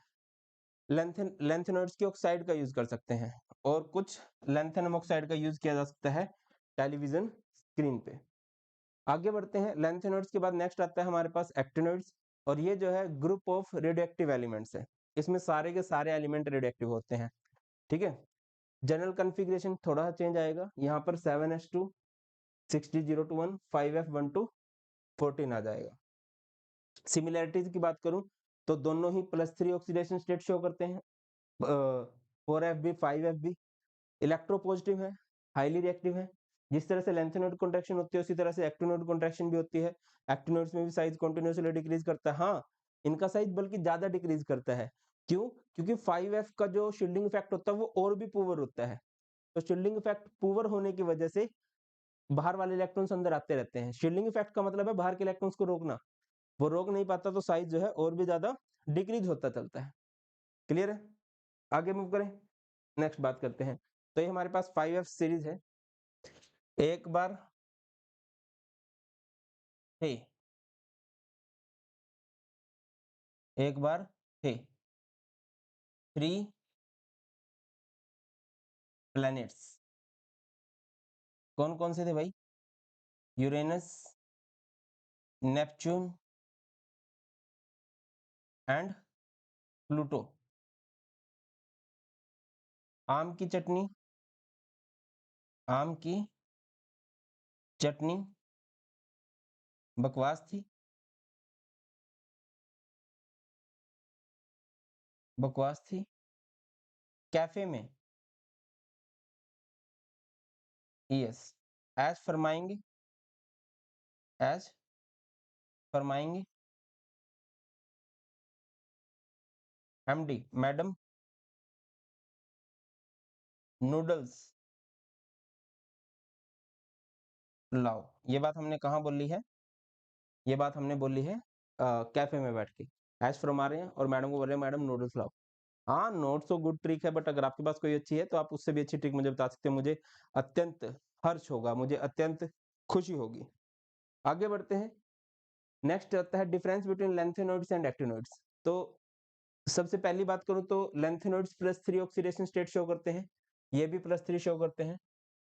S1: लैंथेनॉइड्स की ऑक्साइड का यूज कर सकते हैं, और कुछ लैंथेनम ऑक्साइड का यूज किया जा सकता है टेलीविजन स्क्रीन पे। आगे बढ़ते हैं, लैंथेनॉइड्स के बाद नेक्स्ट आता है हमारे पास एक्टिनॉइड्स, और ये जो है ग्रुप ऑफ रेडियोएक्टिव एलिमेंट्स है। इसमें सारे के सारे एलिमेंट रेडियोएक्टिव होते हैं। ठीक है, जनरल कॉन्फ़िगरेशन थोड़ा सा चेंज आएगा, यहाँ पर 7s2 6001 5f12 14 आ जाएगा। सिमिलैरिटीज की बात करूं तो दोनों ही +3 ऑक्सीडेशन स्टेट शो करते हैं, 4f भी 5f भी। इलेक्ट्रोपॉजिटिव है, हाईली रिएक्टिव है। जिस तरह से लैंथेनॉइड कॉन्ट्रैक्शन होती है, उसी तरह से एक्टिनॉइड कॉन्ट्रैक्शन भी होती है। एक्टिनॉइड्स में भी साइज कंटिन्यूअसली डिक्रीज करता है, हाँ इनका साइज बल्कि ज्यादा डिक्रीज करता है। क्यों? क्योंकि 5f का जो शील्डिंग इफेक्ट होता है वो और भी पुअर होता है, तो शील्डिंग इफेक्ट पुअर होने की वजह से बाहर वाले इलेक्ट्रॉन्स अंदर आते रहते हैं। शील्डिंग इफेक्ट का मतलब है बाहर के इलेक्ट्रॉन्स को रोकना, वो रोक नहीं पाता तो साइज जो है और भी ज्यादा डिक्रीज होता चलता है। क्लियर है? आगे मूव करें, नेक्स्ट बात करते हैं। तो ये हमारे पास 5f सीरीज है। एक बार हे एक बार हे 3 प्लैनेट्स, कौन कौन से थे भाई? Uranus, Neptune and Pluto. आम की चटनी, आम की चटनी बकवास थी, बकवास थी। कैफे में यस, एज फरमाएंगे, एज फरमाएंगे एमडी मैडम नूडल्स लाओ। ये बात हमने कहाँ बोली है? ये बात हमने बोली है कैफे में बैठ के। ऐश फरमा रहे हैं और मैडम को बोल रहे हैं मैडम नूडल्स लाओ। हाँ, नोट तो गुड ट्रिक है, बट अगर आपके पास कोई अच्छी है तो आप उससे भी अच्छी ट्रिक मुझे बता सकते हैं, मुझे अत्यंत हर्ष होगा, मुझे अत्यंत खुशी होगी। आगे बढ़ते हैं, नेक्स्ट आता है difference between lanthanoids and actinoids. तो सबसे पहली बात करूं तो लैंथेनॉइड्स +3 ऑक्सीडेशन स्टेट शो करते हैं, ये भी +3 शो करते हैं।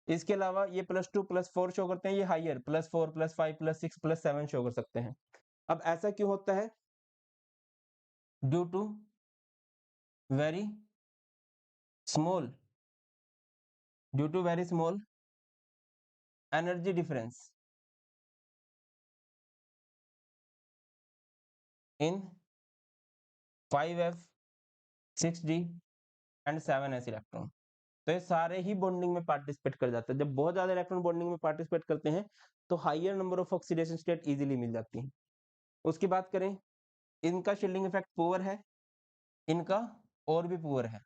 S1: इसके अलावा ये +2 +4 शो करते हैं, ये हाइयर +4 +5 +6 +7 शो कर सकते हैं। अब ऐसा क्यों होता है? Due to very small due to very small energy difference in 5f 6d and 7s electron. तो ये सारे ही बॉन्डिंग में पार्टिसिपेट कर जाते हैं। जब बहुत ज्यादा इलेक्ट्रॉन बॉन्डिंग में पार्टिसिपेट करते हैं तो higher number of oxidation state easily मिल जाती है। उसकी बात करें, इनका शील्डिंग इफेक्ट पुअर है, इनका और भी पुअर है।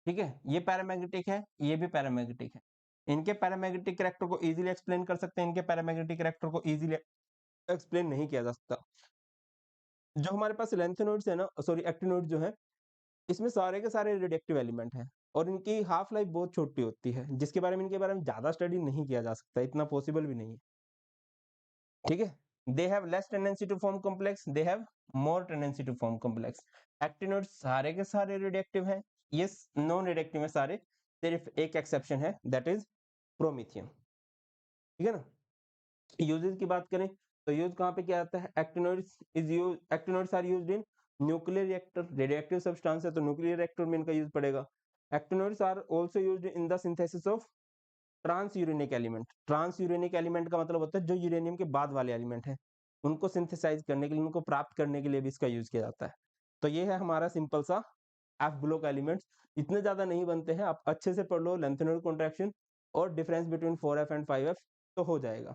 S1: ठीक है, ये पैरामैग्नेटिक है, ये भी पैरामैग्नेटिक है। इनके पैरामैग्नेटिक कैरेक्टर को इजीली एक्सप्लेन कर सकते हैं, इनके पैरामैग्नेटिक कैरेक्टर को इजीली एक्सप्लेन नहीं किया जा सकता। जो हमारे पास लैंथेनॉइड्स है ना, सॉरी एक्टिनॉइड जो है, इसमें सारे के सारे रेडियोएक्टिव एलिमेंट हैं, और इनकी हाफ लाइफ बहुत छोटी होती है, जिसके बारे में इनके बारे में ज्यादा स्टडी नहीं किया जा सकता, इतना पॉसिबल भी नहीं है। ठीक है, they have less tendency to form complex, they have more tendency to form complex. Actinoids सारे के सारे रेडियोएक्टिव हैं, ये नॉन रेडियोएक्टिव है सारे, सिर्फ एक एक्सेप्शन है, दैट इज प्रोमीथियम। ठीक है ना? यूजेस की बात करें तो यूज कहाँ पे किया जाता है? Actinoids are used in nuclear reactor, radioactive substance है तो न्यूक्लियर रिएक्टर में इनका यूज पड़ेगा। Actinoids are also used in the synthesis of transuranic element. Transuranic element का मतलब होता है जो यूरेनियम के बाद वाले एलिमेंट है, उनको सिंथेसाइज करने के लिए, उनको प्राप्त करने के लिए भी इसका यूज किया जाता है। तो ये है हमारा सिंपल सा एफ ब्लॉक एलिमेंट्स। इतने ज्यादा नहीं बनते हैं, आप अच्छे से पढ़ लो लैंथेनॉइड कॉन्ट्रैक्शन और difference between 4f and 5f तो हो जाएगा।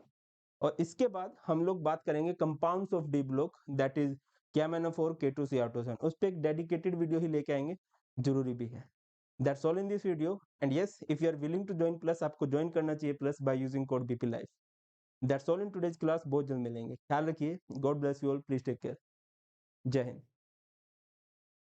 S1: और इसके बाद हम लोग बात करेंगे compounds of D block, that is KMnO4 K2Cr2 उस पे एक डेडिकेटेड वीडियो ही लेके आएंगे, जरूरी भी है। That's all in this video, and yes if you are willing to join plus, आपको ज्वाइन करना चाहिए plus by using code BP Life। That's all in today's class, बहुत जल्द मिलेंगे, ख्याल रखिए, God bless you all, please take care, जय हिंद।